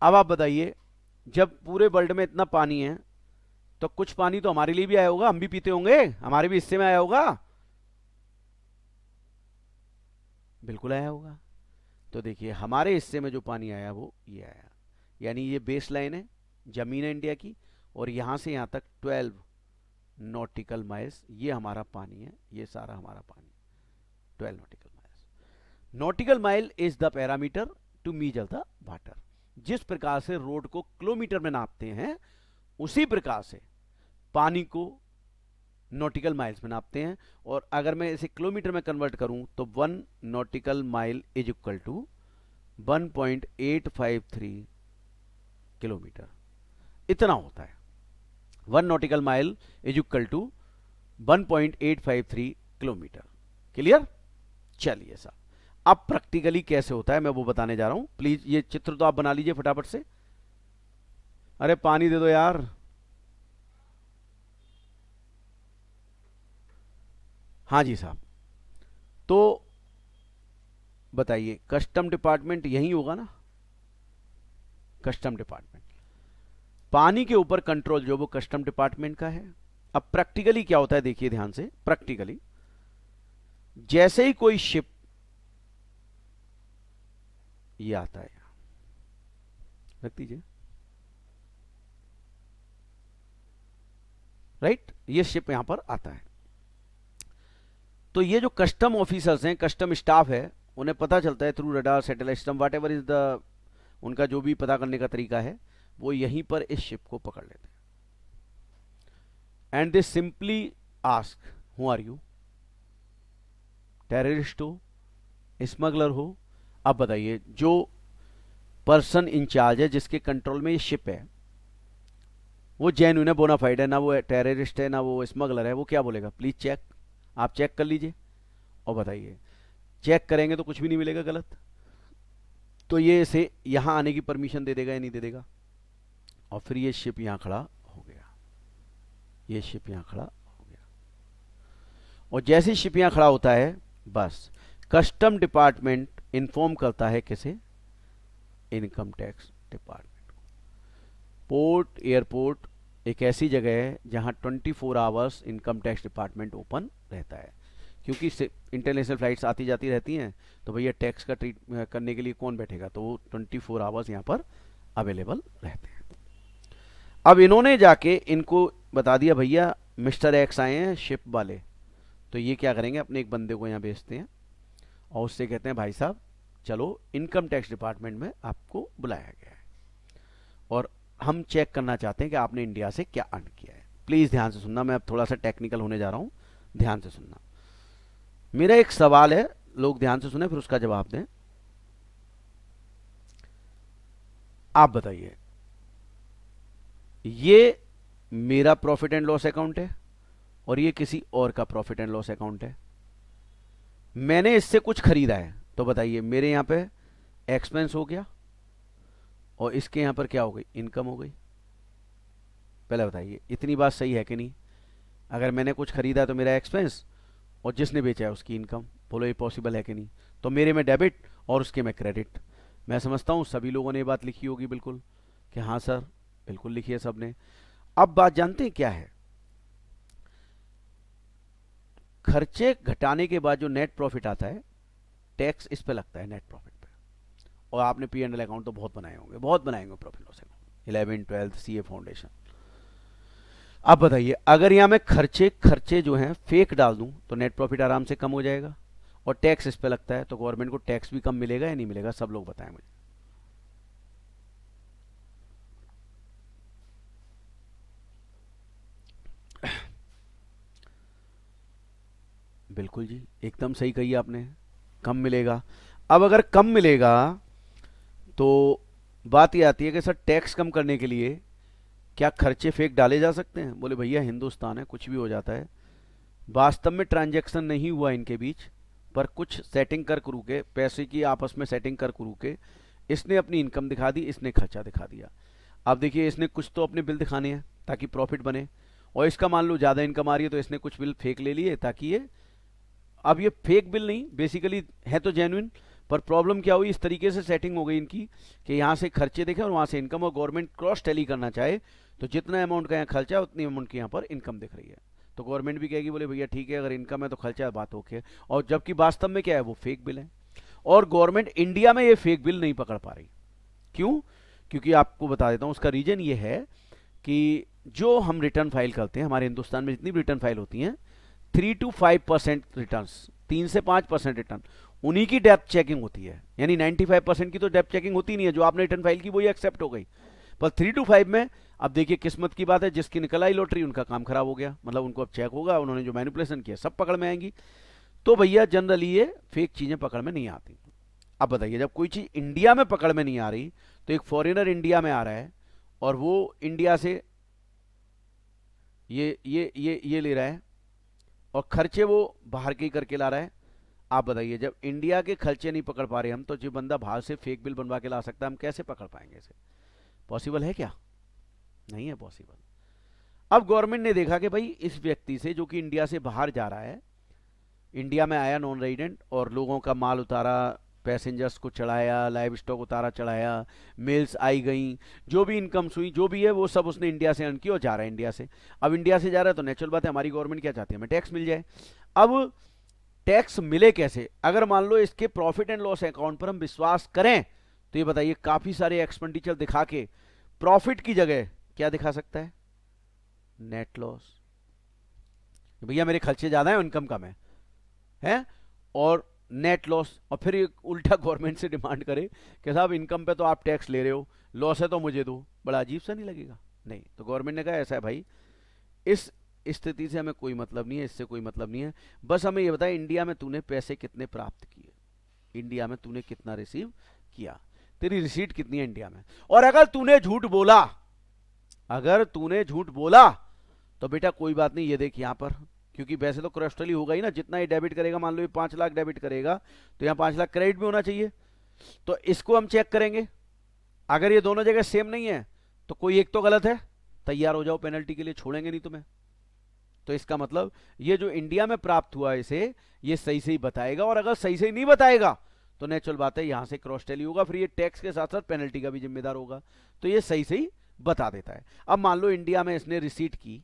अब आप बताइए, जब पूरे वर्ल्ड में इतना पानी है तो कुछ पानी तो हमारे लिए भी आया होगा, हम भी पीते होंगे, हमारे भी हिस्से में आया होगा, बिल्कुल आया होगा। तो देखिए, हमारे हिस्से में जो पानी आया वो ये आया, यानी ये बेस लाइन है, जमीन है इंडिया की, और यहां से यहां तक 12 नॉटिकल माइल्स ये हमारा पानी है, ये सारा हमारा पानी 12 nautical miles. Nautical mile is the parameter to measure the water. जिस प्रकार से रोड को किलोमीटर में नापते हैं, उसी प्रकार से पानी को नॉटिकल माइल्स में नापते हैं। और अगर मैं इसे किलोमीटर में कन्वर्ट करूं तो 1 nautical mile is equal to 1.853 kilometre, इतना होता है। 1 nautical mile is equal to 1.853 kilometre. Clear? चलिए साहब, अब प्रैक्टिकली कैसे होता है मैं वो बताने जा रहा हूं। प्लीज ये चित्र तो आप बना लीजिए फटाफट से। अरे पानी दे दो यार। हाँ जी साहब, तो बताइए, कस्टम डिपार्टमेंट यही होगा ना, कस्टम डिपार्टमेंट, पानी के ऊपर कंट्रोल जो वो कस्टम डिपार्टमेंट का है। अब प्रैक्टिकली क्या होता है देखिए ध्यान से, प्रैक्टिकली जैसे ही कोई शिप, ये आता है, रख दीजिए, राइट, ये शिप यहां पर आता है, तो ये जो कस्टम ऑफिसर्स हैं, कस्टम स्टाफ है, उन्हें पता चलता है through radar, satellite system, what ever is the, उनका जो भी पता करने का तरीका है, वो यहीं पर इस शिप को पकड़ लेते हैं। And they simply ask, who are you? Terrorist हो, स्मगलर हो? अब बताइए, जो पर्सन इंचार्ज है, जिसके कंट्रोल में ये शिप है, वो जेन्युइन है, बोनाफाइड है, ना वो टेररिस्ट है ना वो स्मगलर है, वो क्या बोलेगा? प्लीज चेक, आप चेक कर लीजिए और बताइए। चेक करेंगे तो कुछ भी नहीं मिलेगा गलत, तो ये इसे यहां आने की परमिशन दे देगा या नहीं दे देगा? और फिर ये शिप यहां खड़ा हो गया, ये शिप यहां खड़ा हो गया, और जैसे शिप यहां खड़ा होता है, बस कस्टम डिपार्टमेंट इन्फॉर्म करता है किसे? इनकम टैक्स डिपार्टमेंट को। पोर्ट, एयरपोर्ट एक ऐसी जगह है जहां 24 hours income tax department open रहता है, क्योंकि इंटरनेशनल फ्लाइट्स आती जाती रहती हैं, तो भैया टैक्स का ट्रीट करने के लिए कौन बैठेगा, तो वो 24 आवर्स यहाँ पर अवेलेबल रहते हैं। अब इन्होंने जाके इनको बता दिया, भैया मिस्टर एक्स आए हैं शिप वाले, तो ये क्या करेंगे, अपने एक बंदे को यहाँ भेजते हैं और उससे कहते हैं, भाई साहब चलो इनकम टैक्स डिपार्टमेंट में आपको बुलाया गया है और हम चेक करना चाहते हैं कि आपने इंडिया से क्या अर्न किया है। प्लीज ध्यान से सुनना, मैं अब थोड़ा सा टेक्निकल होने जा रहा हूं, ध्यान से सुनना। मेरा एक सवाल है, लोग ध्यान से सुने फिर उसका जवाब दें। आप बताइए, ये मेरा प्रॉफिट एंड लॉस अकाउंट है और ये किसी और का प्रॉफिट एंड लॉस अकाउंट है। मैंने इससे कुछ खरीदा है, तो बताइए मेरे यहां पे एक्सपेंस हो गया और इसके यहां पर क्या हो गई, इनकम हो गई। पहले बताइए इतनी बात सही है कि नहीं? अगर मैंने कुछ खरीदा तो मेरा एक्सपेंस और जिसने बेचा है उसकी इनकम। बोलो ये पॉसिबल है कि नहीं? तो मेरे में डेबिट और उसके में क्रेडिट। मैं समझता हूं सभी लोगों ने ये बात लिखी होगी बिल्कुल, कि हाँ सर बिल्कुल लिखी है सबने। अब बात जानते हैं क्या है? खर्चे घटाने के बाद जो नेट प्रॉफिट आता है, टैक्स इस पे लगता है, नेट प्रॉफिट पे। और आपने पी एंड एल अकाउंट तो बहुत बनाए होंगे, बहुत बनाए होंगे profit loss account, 11 12 CA foundation. अब बताइए अगर यहां मैं खर्चे खर्चे जो हैं फेक डाल दूं तो नेट प्रॉफिट आराम से कम हो जाएगा और टैक्स इस पे लगता है, तो गवर्नमेंट को टैक्स भी कम मिलेगा या नहीं मिलेगा? सब लोग बताएं मुझे। बिल्कुल जी, एकदम सही कही आपने, कम मिलेगा। अब अगर कम मिलेगा तो बात ये आती है कि सर टैक्स कम करने के लिए क्या खर्चे फेक डाले जा सकते हैं? बोले भैया हिंदुस्तान है, कुछ भी हो जाता है। वास्तव में ट्रांजैक्शन नहीं हुआ इनके बीच, पर कुछ सेटिंग कर करू के, पैसे की आपस में सेटिंग कर करू के इसने अपनी इनकम दिखा दी, इसने खर्चा दिखा दिया। अब देखिए इसने कुछ तो अपने बिल दिखाने हैं ताकि प्रॉफिट बने, और इसका मान लो ज़्यादा इनकम आ रही है तो इसने कुछ बिल फेक ले लिए ताकि ये, अब ये फेक बिल नहीं बेसिकली है तो जेन्युइन, पर प्रॉब्लम क्या हुई, इस तरीके से सेटिंग हो गई इनकी कि यहाँ से खर्चे देखे और वहाँ से इनकम, और गवर्नमेंट क्रॉस टैली करना चाहे तो जितना अमाउंट का यहाँ खर्चा है उतनी अमाउंट की यहाँ पर इनकम दिख रही है। तो गवर्नमेंट भी कहेगी बोले भैया ठीक है, अगर इनकम है तो खर्चा बात ओके। और जबकि वास्तव में क्या है, वो फेक बिल है। और गवर्नमेंट इंडिया में ये फेक बिल नहीं पकड़ पा रही। क्यों? क्योंकि आपको बता देता हूँ उसका रीजन ये है कि जो हम रिटर्न फाइल करते हैं, हमारे हिंदुस्तान में जितनी भी रिटर्न फाइल होती हैं, 3 to 5% रिटर्न, 3 से 5% रिटर्न, उन्हीं की डेप्थ चेकिंग होती है। यानी 95% की तो डेप्थ चेकिंग होती नहीं है, जो आपने रिटर्न फाइल की वही एक्सेप्ट हो गई। पर 3 to 5 में, अब देखिए किस्मत की बात है, जिसकी निकल आई लॉटरी उनका काम खराब हो गया, मतलब उनको अब चेक होगा, उन्होंने जो मैनिपुलेशन किया सब पकड़ में आएंगी। तो भैया जनरली ये फेक चीजें पकड़ में नहीं आती। अब बताइए जब कोई चीज इंडिया में पकड़ में नहीं आ रही, तो एक फॉरेनर इंडिया में आ रहा है और वो इंडिया से ये ले रहा है और खर्चे वो बाहर के ही करके ला रहा है। आप बताइए जब इंडिया के खर्चे नहीं पकड़ पा रहे हम, तो जो बंदा बाहर से फेक बिल बनवा के ला सकता है, हम कैसे पकड़ पाएंगे इसे? पॉसिबल है क्या? नहीं है पॉसिबल। अब गवर्नमेंट ने देखा कि भाई इस व्यक्ति से जो कि इंडिया से बाहर जा रहा है, इंडिया में आया नॉन रेजिडेंट और लोगों का माल उतारा, पैसेंजर्स को चढ़ाया, लाइव स्टॉक उतारा चढ़ाया, मेल्स आई गई, जो भी इनकम्स हुई जो भी है वो सब उसने इंडिया से अर्न की और जा रहा है इंडिया से। अब इंडिया से जा रहा है तो नेचुरल बात है हमारी गवर्नमेंट क्या चाहती है, हमें टैक्स मिल जाए। अब टैक्स मिले कैसे? अगर मान लो इसके प्रॉफिट एंड लॉस अकाउंट पर हम विश्वास करें, तो ये बताइए काफी सारे एक्सपेंडिचर दिखा के प्रॉफिट की जगह क्या दिखा सकता है? Net loss. भैया मेरे खर्चे ज्यादा है, इनकम कम है, और नेट लॉस। और फिर ये उल्टा गवर्नमेंट से डिमांड करे कि साहब इनकम पे तो आप टैक्स ले रहे हो, लॉस है तो मुझे दो। बड़ा अजीब सा नहीं लगेगा? नहीं। तो गवर्नमेंट ने कहा ऐसा है भाई, इस स्थिति से हमें कोई मतलब नहीं है, इससे कोई मतलब नहीं है, बस हमें ये बताया इंडिया में तूने पैसे कितने प्राप्त किए, इंडिया में तूने कितना रिसीव किया, तेरी रिसीट कितनी है इंडिया में। और अगर तूने झूठ बोला, अगर तूने झूठ बोला तो बेटा कोई बात नहीं, ये देख यहां पर, क्योंकि वैसे तो क्रॉस ही होगा ही ना, जितना ये डेबिट करेगा, मान लो ये 5 लाख डेबिट करेगा तो यहाँ 5 लाख क्रेडिट भी होना चाहिए। तो इसको हम चेक करेंगे, अगर ये दोनों जगह सेम नहीं है तो कोई एक तो गलत है, तैयार हो जाओ पेनल्टी के लिए, छोड़ेंगे नहीं तुम्हें। तो इसका मतलब ये जो इंडिया में प्राप्त हुआ इसे, ये सही सही बताएगा, और अगर सही सही नहीं बताएगा तो नेचुरल बात है यहां से क्रॉस टेली होगा, फिर ये टैक्स के साथ साथ पेनल्टी का भी जिम्मेदार होगा। तो ये सही सही बता देता है। अब मान लो इंडिया में इसने रिसीट की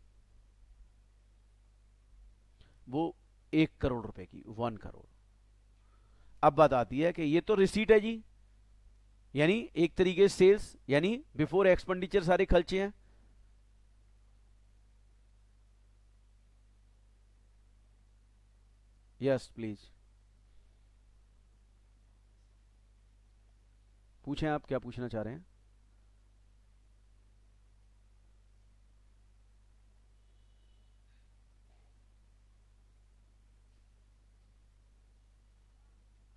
वो 1 करोड़ रुपए की, 1 करोड़। अब बात आती है कि ये तो रिसीट है जी, यानी एक तरीके से सेल्स, यानी बिफोर एक्सपेंडिचर सारे खर्चे हैं। यस प्लीज, पूछें आप क्या पूछना चाह रहे हैं।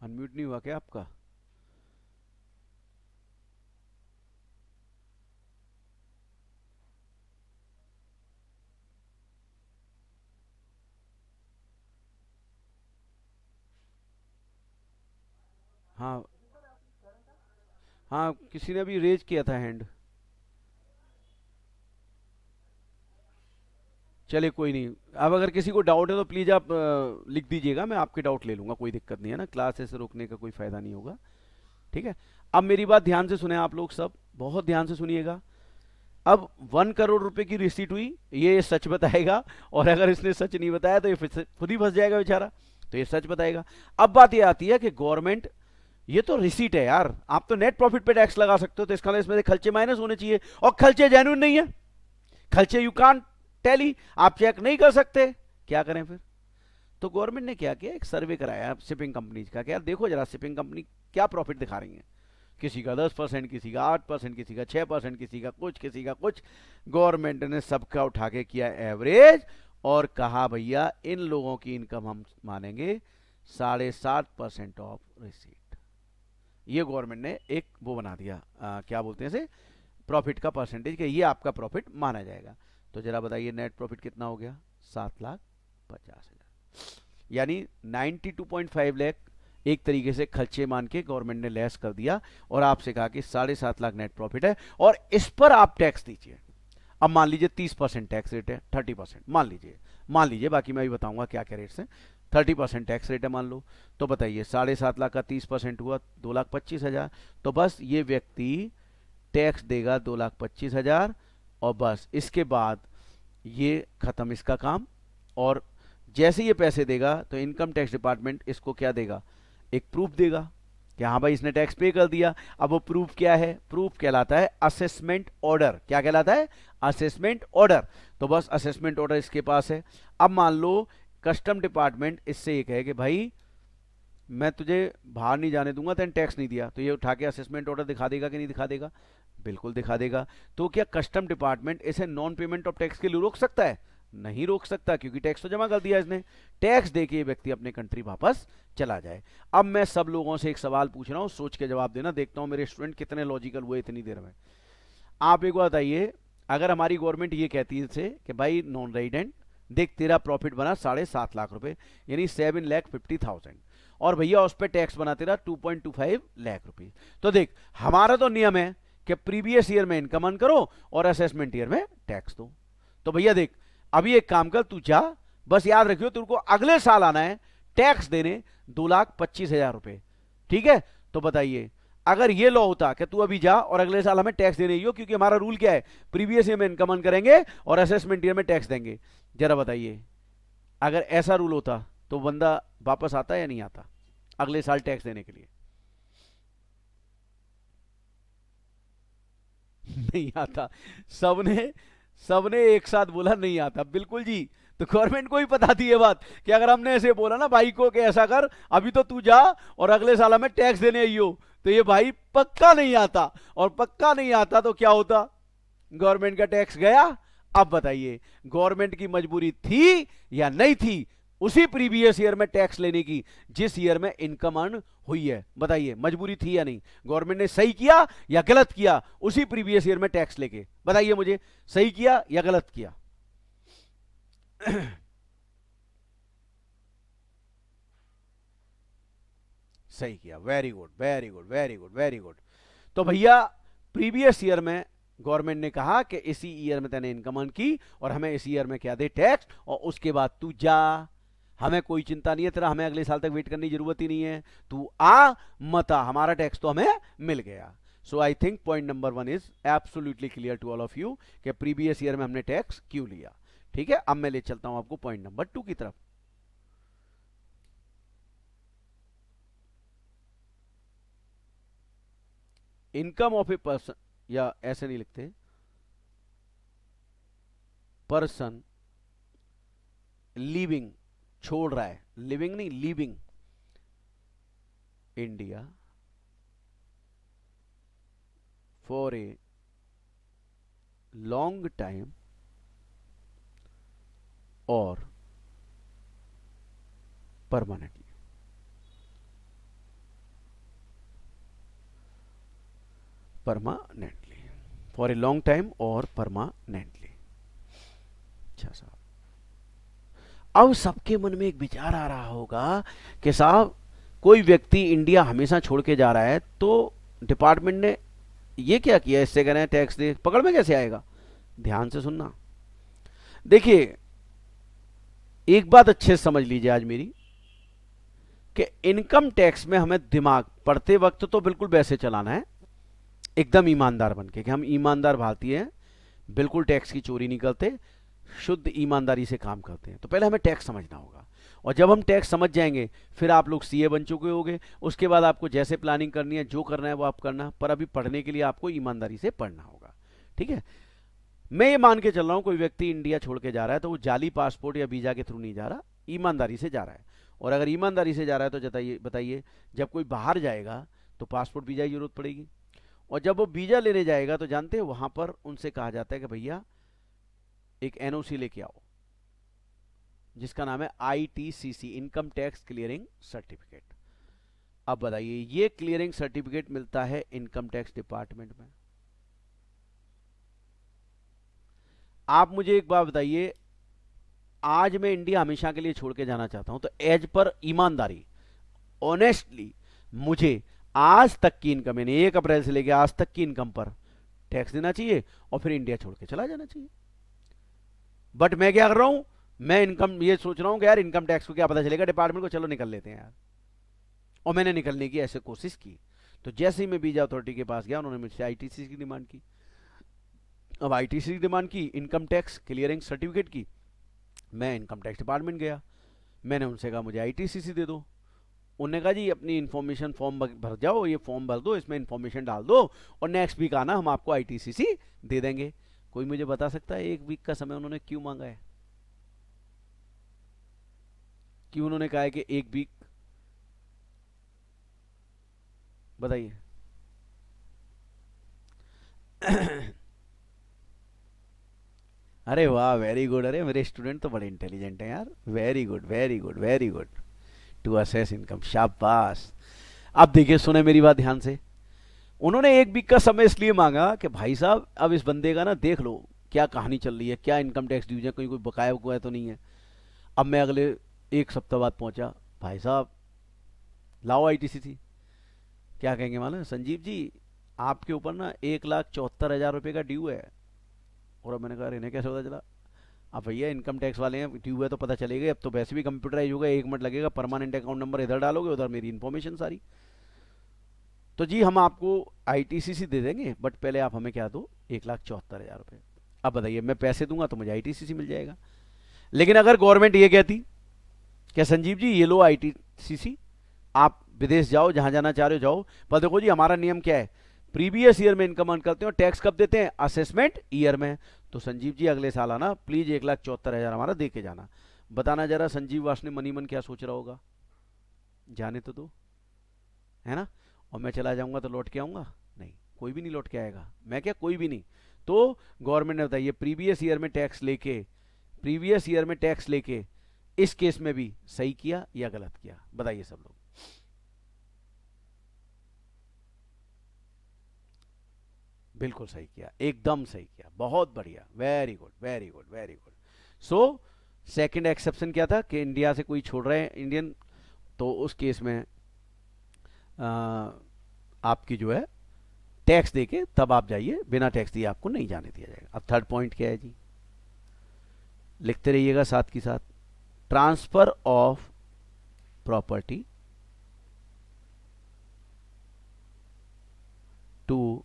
अनम्यूट नहीं हुआ क्या आपका? हाँ हाँ, किसी ने अभी रेज किया था हैंड। चले कोई नहीं। अब अगर किसी को डाउट है तो प्लीज आप लिख दीजिएगा, मैं आपके डाउट ले लूंगा, कोई दिक्कत नहीं है ना, क्लास ऐसे रोकने का कोई फायदा नहीं होगा। ठीक है। अब मेरी बात ध्यान से सुने आप लोग सब, बहुत ध्यान से सुनिएगा। अब 1 करोड़ रुपए की रिसीट हुई, ये सच बताएगा, और अगर इसने सच नहीं बताया तो ये खुद ही फंस जाएगा बेचारा, तो ये सच बताएगा। अब बात ये आती है कि गवर्नमेंट, ये तो रिसीट है यार, आप तो नेट प्रॉफिट पे टैक्स लगा सकते हो, तो इसका मतलब इसमें से खर्चे माइनस होने चाहिए, और खर्चे जेन्युइन नहीं है, खर्चे यू कांट टैली, आप चेक नहीं कर सकते, क्या करें फिर? तो गवर्नमेंट ने क्या किया, एक सर्वे कराया शिपिंग कंपनीज का, क्या देखो जरा शिपिंग कंपनी क्या प्रॉफिट दिखा रही है, किसी का 10%, किसी का 8%, किसी का 6%, किसी का कुछ, किसी का कुछ। गवर्नमेंट ने सबका उठा के किया एवरेज, और कहा भैया इन लोगों की इनकम हम मानेंगे 7.5% ऑफ रिसीट। ये गवर्नमेंट ने एक वो बना दिया, क्या बोलते हैं इसे, प्रॉफिट का परसेंटेज, कि ये आपका प्रॉफिट माना जाएगा। तो जरा बताइए नेट प्रॉफिट कितना हो गया, 7,50,000, यानी 92.5 लाख एक तरीके से खर्चे मान के गवर्नमेंट ने लेस कर दिया, और आपसे कहा कि 7.5 लाख नेट प्रॉफिट है, और इस पर आप टैक्स दीजिए। अब मान लीजिए 30% टैक्स रेट है, 30% मान लीजिए, बाकी मैं भी बताऊंगा क्या क्या रेट्स हैं। 30% टैक्स रेट है मान लो, तो बताइए 7.5 लाख का 30% हुआ 2,25,000, तो बस ये व्यक्ति टैक्स देगा 2,25,000, और बस इसके बाद ये खत्म इसका काम। और जैसे ये पैसे देगा तो इनकम टैक्स डिपार्टमेंट इसको क्या देगा, एक प्रूफ देगा कि हाँ भाई इसने टैक्स पे कर दिया। अब वो प्रूफ क्या है, प्रूफ कहलाता है असेसमेंट ऑर्डर। क्या कहलाता है, असेसमेंट ऑर्डर। तो बस असेसमेंट ऑर्डर इसके पास है। अब मान लो कस्टम डिपार्टमेंट इससे ये कहे कि भाई मैं तुझे बाहर नहीं जाने दूंगा, तेन टैक्स नहीं दिया, तो ये उठा के असेसमेंट ऑर्डर दिखा देगा कि नहीं दिखा देगा, बिल्कुल दिखा देगा। तो क्या कस्टम डिपार्टमेंट इसे नॉन पेमेंट ऑफ टैक्स के लिए रोक सकता है? नहीं रोक सकता, क्योंकि टैक्स तो जमा कर दिया इसने। टैक्स देके ये व्यक्ति अपने कंट्री वापस चला जाए। अब मैं सब लोगों से एक सवाल पूछ रहा हूं, सोच के जवाब देना, देखता हूं मेरे स्टूडेंट कितने लॉजिकल हुए इतनी देर में। आप एक बात बताइए, अगर हमारी गवर्नमेंट ये कहती है से कि भाई नॉन रेजिडेंट देख तेरा प्रॉफिट बना 7.5 लाख रुपए, यानी 7,50,000, और भैया उस पर टैक्स बना तेरा 2.25 लाख रुपए, तो देख हमारा तो नियम है कि प्रीवियस ईयर में इनकम अर्न करो और असेसमेंट ईयर में टैक्स दो। तो भैया देख अभी एक काम कर, तू जा, बस याद रखियो तुमको अगले साल आना है टैक्स देने 2,25,000 रुपए, ठीक है? तो बताइए अगर ये लॉ होता कि तू अभी जा और अगले साल हमें टैक्स देने ही हो, क्योंकि हमारा रूल क्या है, प्रीवियस ईयर में इनकम अर्न करेंगे और असेसमेंट ईयर में टैक्स देंगे, जरा बताइए अगर ऐसा रूल होता तो बंदा वापस आता या नहीं आता अगले साल टैक्स देने के लिए? नहीं आता। सबने सबने एक साथ बोला नहीं आता, बिल्कुल जी। तो गवर्नमेंट को ही पता थी ये बात कि अगर हमने ऐसे बोला ना भाई को कि ऐसा कर अभी तो तू जा और अगले साल हमें टैक्स देने आई हो, तो ये भाई पक्का नहीं आता, और पक्का नहीं आता तो क्या होता, गवर्नमेंट का टैक्स गया। अब बताइए गवर्नमेंट की मजबूरी थी या नहीं थी उसी प्रीवियस ईयर में टैक्स लेने की जिस ईयर में इनकम अर्न हुई है? बताइए मजबूरी थी या नहीं? गवर्नमेंट ने सही किया या गलत किया उसी प्रीवियस ईयर में टैक्स लेके? बताइए मुझे, सही किया या गलत किया? सही किया, very good very good very good very good. तो भैया प्रीवियस ईयर में गवर्नमेंट ने कहा कि इसी ईयर में तूने इनकम अर्न की और हमें इसी ईयर में क्या दे, टैक्स, और उसके बाद तू जा, हमें कोई चिंता नहीं है तेरा, हमें अगले साल तक वेट करने की जरूरत ही नहीं है, तू आ मत आ, हमारा टैक्स तो हमें मिल गया। So I think point number 1 is absolutely clear to all of you कि प्रीवियस ईयर में हमने टैक्स क्यों लिया। ठीक है, अब मैं ले चलता हूं आपको पॉइंट नंबर 2 की तरफ। इनकम ऑफ ए पर्सन, या ऐसे नहीं लिखते, पर्सन लिविंग, छोड़ रहा है, लिविंग नहीं living, India for a long time और permanently. Permanently, for a long time और परमानेंटली। अच्छा साहब, अब सबके मन में एक विचार आ रहा होगा कि साहब कोई व्यक्ति इंडिया हमेशा छोड़ के जा रहा है तो डिपार्टमेंट ने ये क्या किया, इससे कह रहे हैं टैक्स दे, पकड़ में कैसे आएगा? ध्यान से सुनना। देखिए एक बात अच्छे से समझ लीजिए आज मेरी, कि इनकम टैक्स में हमें दिमाग पढ़ते वक्त तो बिल्कुल वैसे चलाना है, एकदम ईमानदार बन के कि हम ईमानदार भारतीय हैं, बिल्कुल टैक्स की चोरी नहीं करते, शुद्ध ईमानदारी से काम करते हैं। तो पहले हमें टैक्स समझना होगा, और जब हम टैक्स समझ जाएंगे फिर आप लोग सीए बन चुके होंगे, उसके बाद आपको जैसे प्लानिंग करनी है, जो करना है वो आप करना, पर अभी पढ़ने के लिए आपको ईमानदारी से पढ़ना होगा। ठीक है, मैं ये मान के चल रहा हूं कोई व्यक्ति इंडिया छोड़ के जा रहा है तो वो जाली पासपोर्ट या वीजा के थ्रू नहीं जा रहा, ईमानदारी से जा रहा है। और अगर ईमानदारी से जा रहा है तो बताइए जब कोई बाहर जाएगा तो पासपोर्ट वीजा की जरूरत पड़ेगी, और जब वो वीजा लेने जाएगा तो जानते हैं वहां पर उनसे कहा जाता है कि भैया एक एनओसी लेके आओ, जिसका नाम है आईटीसीसी, इनकम टैक्स क्लियरिंग सर्टिफिकेट। अब बताइए ये क्लियरिंग सर्टिफिकेट मिलता है इनकम टैक्स डिपार्टमेंट में। आप मुझे एक बात बताइए, आज मैं इंडिया हमेशा के लिए छोड़ के जाना चाहता हूं तो एज पर ईमानदारी, ऑनेस्टली, मुझे आज तक की इनकम, यानी 1 अप्रैल से लेकर आज तक की इनकम पर टैक्स देना चाहिए और फिर इंडिया छोड़ के चला जाना चाहिए। बट मैं क्या कर रहा हूं, मैं इनकम ये सोच रहा हूं कि यार इनकम टैक्स को क्या पता चलेगा डिपार्टमेंट को, चलो निकल लेते हैं यार। और मैंने निकलने की ऐसे कोशिश की, तो जैसे ही मैं वीजा अथॉरिटी के पास गया उन्होंने मुझसे आईटीसी की डिमांड की। अब आईटीसी की डिमांड की, इनकम टैक्स क्लियरिंग सर्टिफिकेट की, मैं इनकम टैक्स डिपार्टमेंट गया, मैंने उनसे कहा मुझे आईटीसीसी दे दो। उन्होंने कहा जी अपनी इन्फॉर्मेशन फॉर्म भर जाओ, ये फॉर्म भर दो, इसमें इन्फॉर्मेशन डाल दो और नेक्स्ट वीक आना, हम आपको आईटीसीसी दे देंगे। कोई मुझे बता सकता है 1 वीक का समय उन्होंने क्यों मांगा है? क्यों उन्होंने कहा है कि 1 वीक? बताइए। अरे वाह, वेरी गुड, अरे मेरे स्टूडेंट तो बड़े इंटेलिजेंट हैं यार, very good very good very good, to assess income, शाबाश। अब देखिए, सुने मेरी बात ध्यान से, उन्होंने 1 वीक का समय इसलिए मांगा कि भाई साहब अब इस बंदे का ना देख लो क्या कहानी चल रही है, क्या इनकम टैक्स ड्यूज है, कोई बकाया हुआ है तो नहीं है। अब मैं अगले 1 सप्ताह बाद पहुंचा, भाई साहब लाओ आईटीसीसी। क्या कहेंगे मालूम है, संजीव जी आपके ऊपर ना 1,74,000 रुपये का ड्यू है। और अब मैंने कहा इन्हें कैसे पता चला? अब भैया इनकम टैक्स वाले हैं, ड्यू है तो पता चलेगा, अब तो वैसे भी कंप्यूटराइज होगा, 1 मिनट लगेगा, परमानेंट अकाउंट नंबर इधर डालोगे उधर मेरी इन्फॉर्मेशन सारी। तो जी हम आपको आईटीसीसी दे देंगे, बट पहले आप हमें क्या दो, 1,74,000 रुपये। अब बताइए मैं पैसे दूंगा तो मुझे आईटीसीसी मिल जाएगा, लेकिन अगर गवर्नमेंट ये कहती क्या संजीव जी ये लो आईटीसीसी, आप विदेश जाओ, जहां जाना चाह रहे हो जाओ, पर देखो जी हमारा नियम क्या है, प्रीवियस ईयर में इनकम अर्न करते हो, टैक्स कब देते हैं, असेसमेंट ईयर में। तो संजीव जी अगले साल आना प्लीज, 1,74,000 हमारा दे के जाना। बताना जरा संजीव वासने मनी मन क्या सोच रहा होगा? जाने तो दो, है ना। और मैं चला जाऊंगा तो लौट के आऊंगा? नहीं, कोई भी नहीं लौट के आएगा। मैं क्या, कोई भी नहीं। तो गवर्नमेंट ने बताइए प्रीवियस ईयर में टैक्स लेके, प्रीवियस ईयर में टैक्स लेके इस केस में भी सही किया या गलत किया? बताइए सब लोग। बिल्कुल सही किया, एकदम सही किया, बहुत बढ़िया, very good very good very good. So second exception क्या था कि इंडिया से कोई छोड़ रहे हैं इंडियन, तो उस केस में आपकी जो है टैक्स देके तब आप जाइए, बिना टैक्स दिए आपको नहीं जाने दिया जाएगा। अब थर्ड पॉइंट क्या है जी, लिखते रहिएगा साथ के साथ, transfer of property to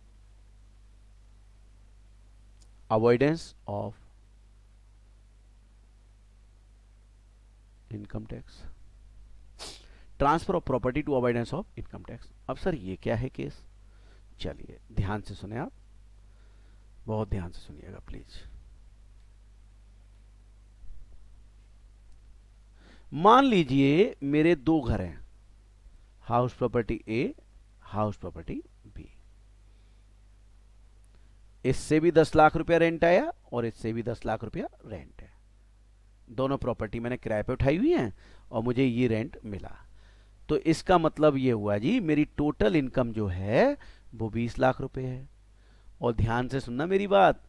avoidance of income tax, transfer of property to avoidance of income tax. अब सर ये क्या है केस? चलिए ध्यान से सुने आप, बहुत ध्यान से सुनिएगा प्लीज। मान लीजिए मेरे 2 घर हैं, हाउस प्रॉपर्टी ए, हाउस प्रॉपर्टी बी। इससे भी 10 लाख रुपया रेंट आया और इससे भी 10 लाख रुपया रेंट है। दोनों प्रॉपर्टी मैंने किराए पे उठाई हुई हैं और मुझे ये रेंट मिला। तो इसका मतलब ये हुआ जी मेरी टोटल इनकम जो है वो 20 लाख रुपए है। और ध्यान से सुनना मेरी बात,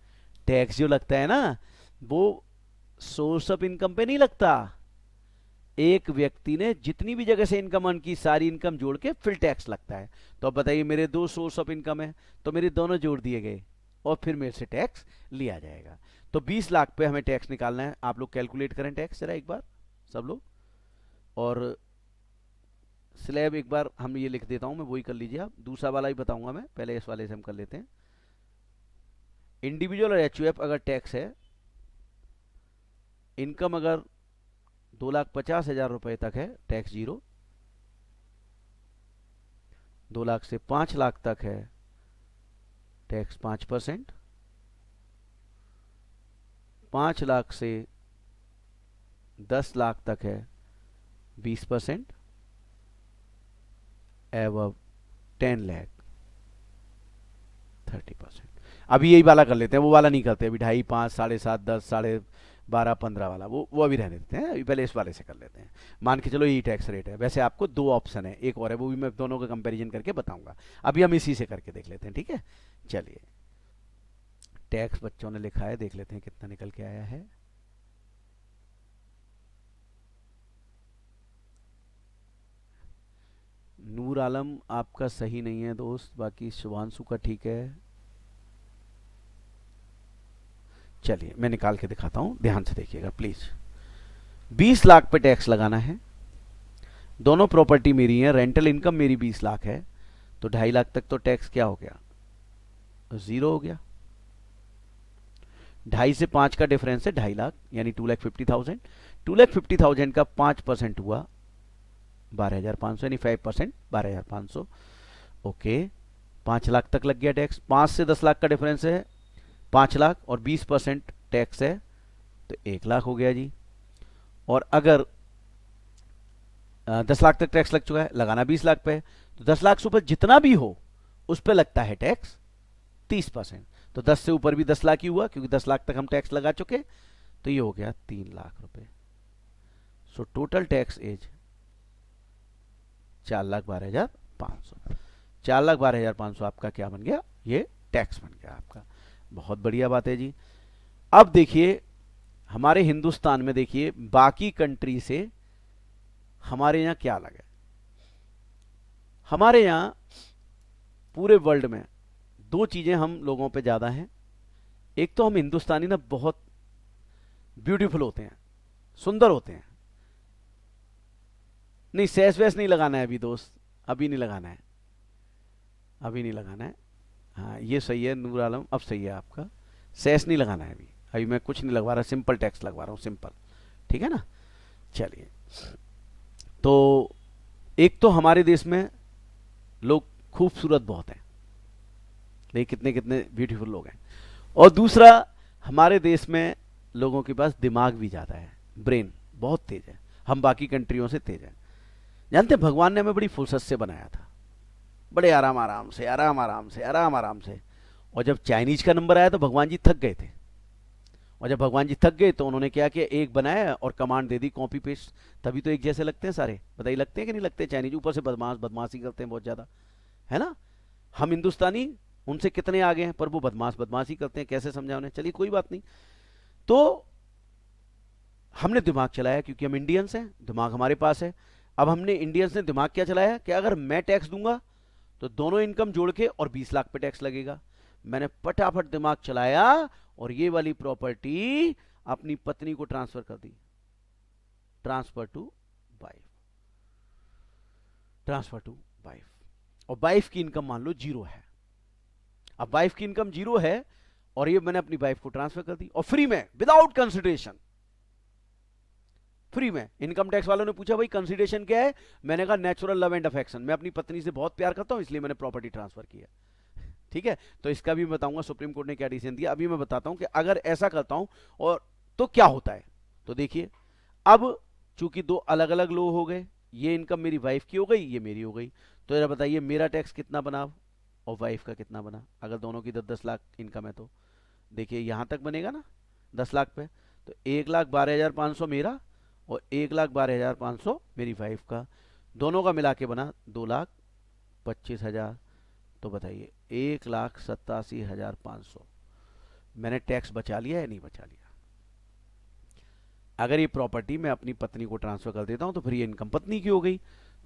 टैक्स जो लगता है ना वो सोर्स ऑफ इनकम पे नहीं लगता, एक व्यक्ति ने जितनी भी जगह से इनकम अर्न की सारी इनकम जोड़ के फिर टैक्स लगता है। तो अब बताइए मेरे दो सोर्स ऑफ इनकम है, तो मेरे दोनों जोड़ दिए गए और फिर मेरे से टैक्स लिया जाएगा। तो 20 लाख पे हमें टैक्स निकालना है। आप लोग कैलकुलेट करें टैक्स जरा एक बार सब लोग, और स्लैब एक बार हम ये लिख देता हूं मैं, वही कर लीजिए आप। दूसरा वाला ही बताऊंगा मैं, पहले इस वाले से हम कर लेते हैं। इंडिविजुअल और एचयूएफ अगर टैक्स है, इनकम अगर 2,50,000 रुपए तक है टैक्स जीरो, 2 लाख से 5 लाख तक है टैक्स 5%, 5 लाख से 10 लाख तक है 20%, एवं 10 लाख 30%। अभी यही वाला कर लेते हैं, वो वाला नहीं करते अभी, 2.5, 5, 7.5, 10, 12.5, 15 वाला, वो अभी रहने देते हैं। अभी पहले इस वाले से कर लेते हैं। मान के चलो यही टैक्स रेट है। वैसे आपको दो ऑप्शन है, एक और है, वो भी मैं दोनों का कंपैरिजन करके बताऊंगा। अभी हम इसी से करके देख लेते हैं, ठीक है। चलिए, टैक्स बच्चों ने लिखा है, देख लेते हैं कितना निकल के आया है। नूर आलम आपका सही नहीं है दोस्त, बाकी शुभांशु का ठीक है। चलिए मैं निकाल के दिखाता हूं, ध्यान से देखिएगा प्लीज। 20 लाख पे टैक्स लगाना है। दोनों प्रॉपर्टी मेरी है, रेंटल इनकम मेरी 20 लाख है, तो 2.5 लाख तक तो टैक्स क्या हो गया, जीरो हो गया। 2.5 से 5 का डिफरेंस है 2.5 लाख, यानी 2,50,000। 2,50,000 का 5% हुआ 12,500, यानी 5%, 12,500। ओके, 5 लाख तक लग गया टैक्स। 5 से 10 लाख का डिफरेंस है 5 लाख, और 20% टैक्स है तो 1 लाख हो गया जी। और अगर 10 लाख तक टैक्स लग चुका है, लगाना 20 लाख पे, तो 10 लाख से ऊपर जितना भी हो उस पर लगता है टैक्स 30%। तो 10 से ऊपर भी 10 लाख ही हुआ, क्योंकि 10 लाख तक हम टैक्स लगा चुके, तो ये हो गया 3 लाख रुपए। So total tax is 4,12,500। 4,12,500 आपका क्या बन गया, ये टैक्स बन गया आपका। बहुत बढ़िया बात है जी। अब देखिए हमारे हिंदुस्तान में, देखिए बाकी कंट्री से हमारे यहां क्या अलग है। हमारे यहां पूरे वर्ल्ड में दो चीजें हम लोगों पे ज्यादा हैं। एक तो हम हिंदुस्तानी ना बहुत ब्यूटीफुल होते हैं, सुंदर होते हैं। नहीं, सैस वैस नहीं लगाना है अभी दोस्त, अभी नहीं लगाना है, अभी नहीं लगाना है। हाँ ये सही है नूर आलम, अब सही है आपका। सैस नहीं लगाना है अभी, अभी मैं कुछ नहीं लगवा रहा, सिंपल टैक्स लगवा रहा हूँ, सिंपल, ठीक है ना। चलिए, तो एक तो हमारे देश में लोग खूबसूरत बहुत हैं, लेकिन कितने कितने ब्यूटीफुल लोग हैं। और दूसरा, हमारे देश में लोगों के पास दिमाग भी ज़्यादा है, ब्रेन बहुत तेज है, हम बाकी कंट्रियों से तेज हैं। जानते हैं भगवान ने हमें बड़ी फुर्सत से बनाया था, बड़े आराम आराम से, आराम आराम से, आराम आराम से। और जब चाइनीज का नंबर आया तो भगवान जी थक गए थे। और जब भगवान जी थक गए तो उन्होंने क्या किया, एक बनाया और कमांड दे दी कॉपी पेस्ट। तभी तो एक जैसे लगते हैं सारे, बताइए लगते हैं कि नहीं लगते। चाइनीज ऊपर से बदमाशी करते हैं बहुत ज्यादा, है ना। हम हिंदुस्तानी उनसे कितने आगे हैं, पर वो बदमाशी करते हैं, कैसे समझा उन्हें। चलिए कोई बात नहीं। तो हमने दिमाग चलाया, क्योंकि हम इंडियंस हैं, दिमाग हमारे पास है। अब हमने इंडियंस ने दिमाग क्या चलाया कि अगर मैं टैक्स दूंगा तो दोनों इनकम जोड़ के और 20 लाख पे टैक्स लगेगा। मैंने फटाफट दिमाग चलाया और ये वाली प्रॉपर्टी अपनी पत्नी को ट्रांसफर कर दी। Transfer to wife, transfer to wife. और वाइफ की इनकम मान लो जीरो है। अब वाइफ की इनकम जीरो है और ये मैंने अपनी वाइफ को ट्रांसफर कर दी, और फ्री में, विदाउट कंसिडरेशन, फ्री में। इनकम टैक्स वालों ने पूछा भाई कंसिडरेशन क्या है, मैंने कहा नेचुरल लव एंड अफेक्शन, मैं अपनी पत्नी से बहुत प्यार करता हूं इसलिए मैंने प्रॉपर्टी ट्रांसफर किया। ठीक है, तो इसका भी बताऊंगा सुप्रीम कोर्ट ने क्या डिसीजन दिया। अभी मैं बताता हूं कि अगर ऐसा करता हूं और तो क्या होता है। तो देखिए, अब चूंकि दो अलग अलग लोग हो गए, ये इनकम मेरी वाइफ की हो गई, ये मेरी हो गई, तो जरा बताइए मेरा टैक्स कितना बना और वाइफ का कितना बना। अगर दोनों की 10-10 लाख इनकम है तो देखिए यहां तक बनेगा ना 10 लाख पे, तो 1,12,500 मेरा और 1,12,500 मेरी वाइफ का, दोनों का मिला के बना 2,25,000। तो बताइए 1,87,500 मैंने टैक्स बचा लिया या नहीं बचा लिया। अगर ये प्रॉपर्टी मैं अपनी पत्नी को ट्रांसफर कर देता हूं तो फिर ये इनकम पत्नी की हो गई,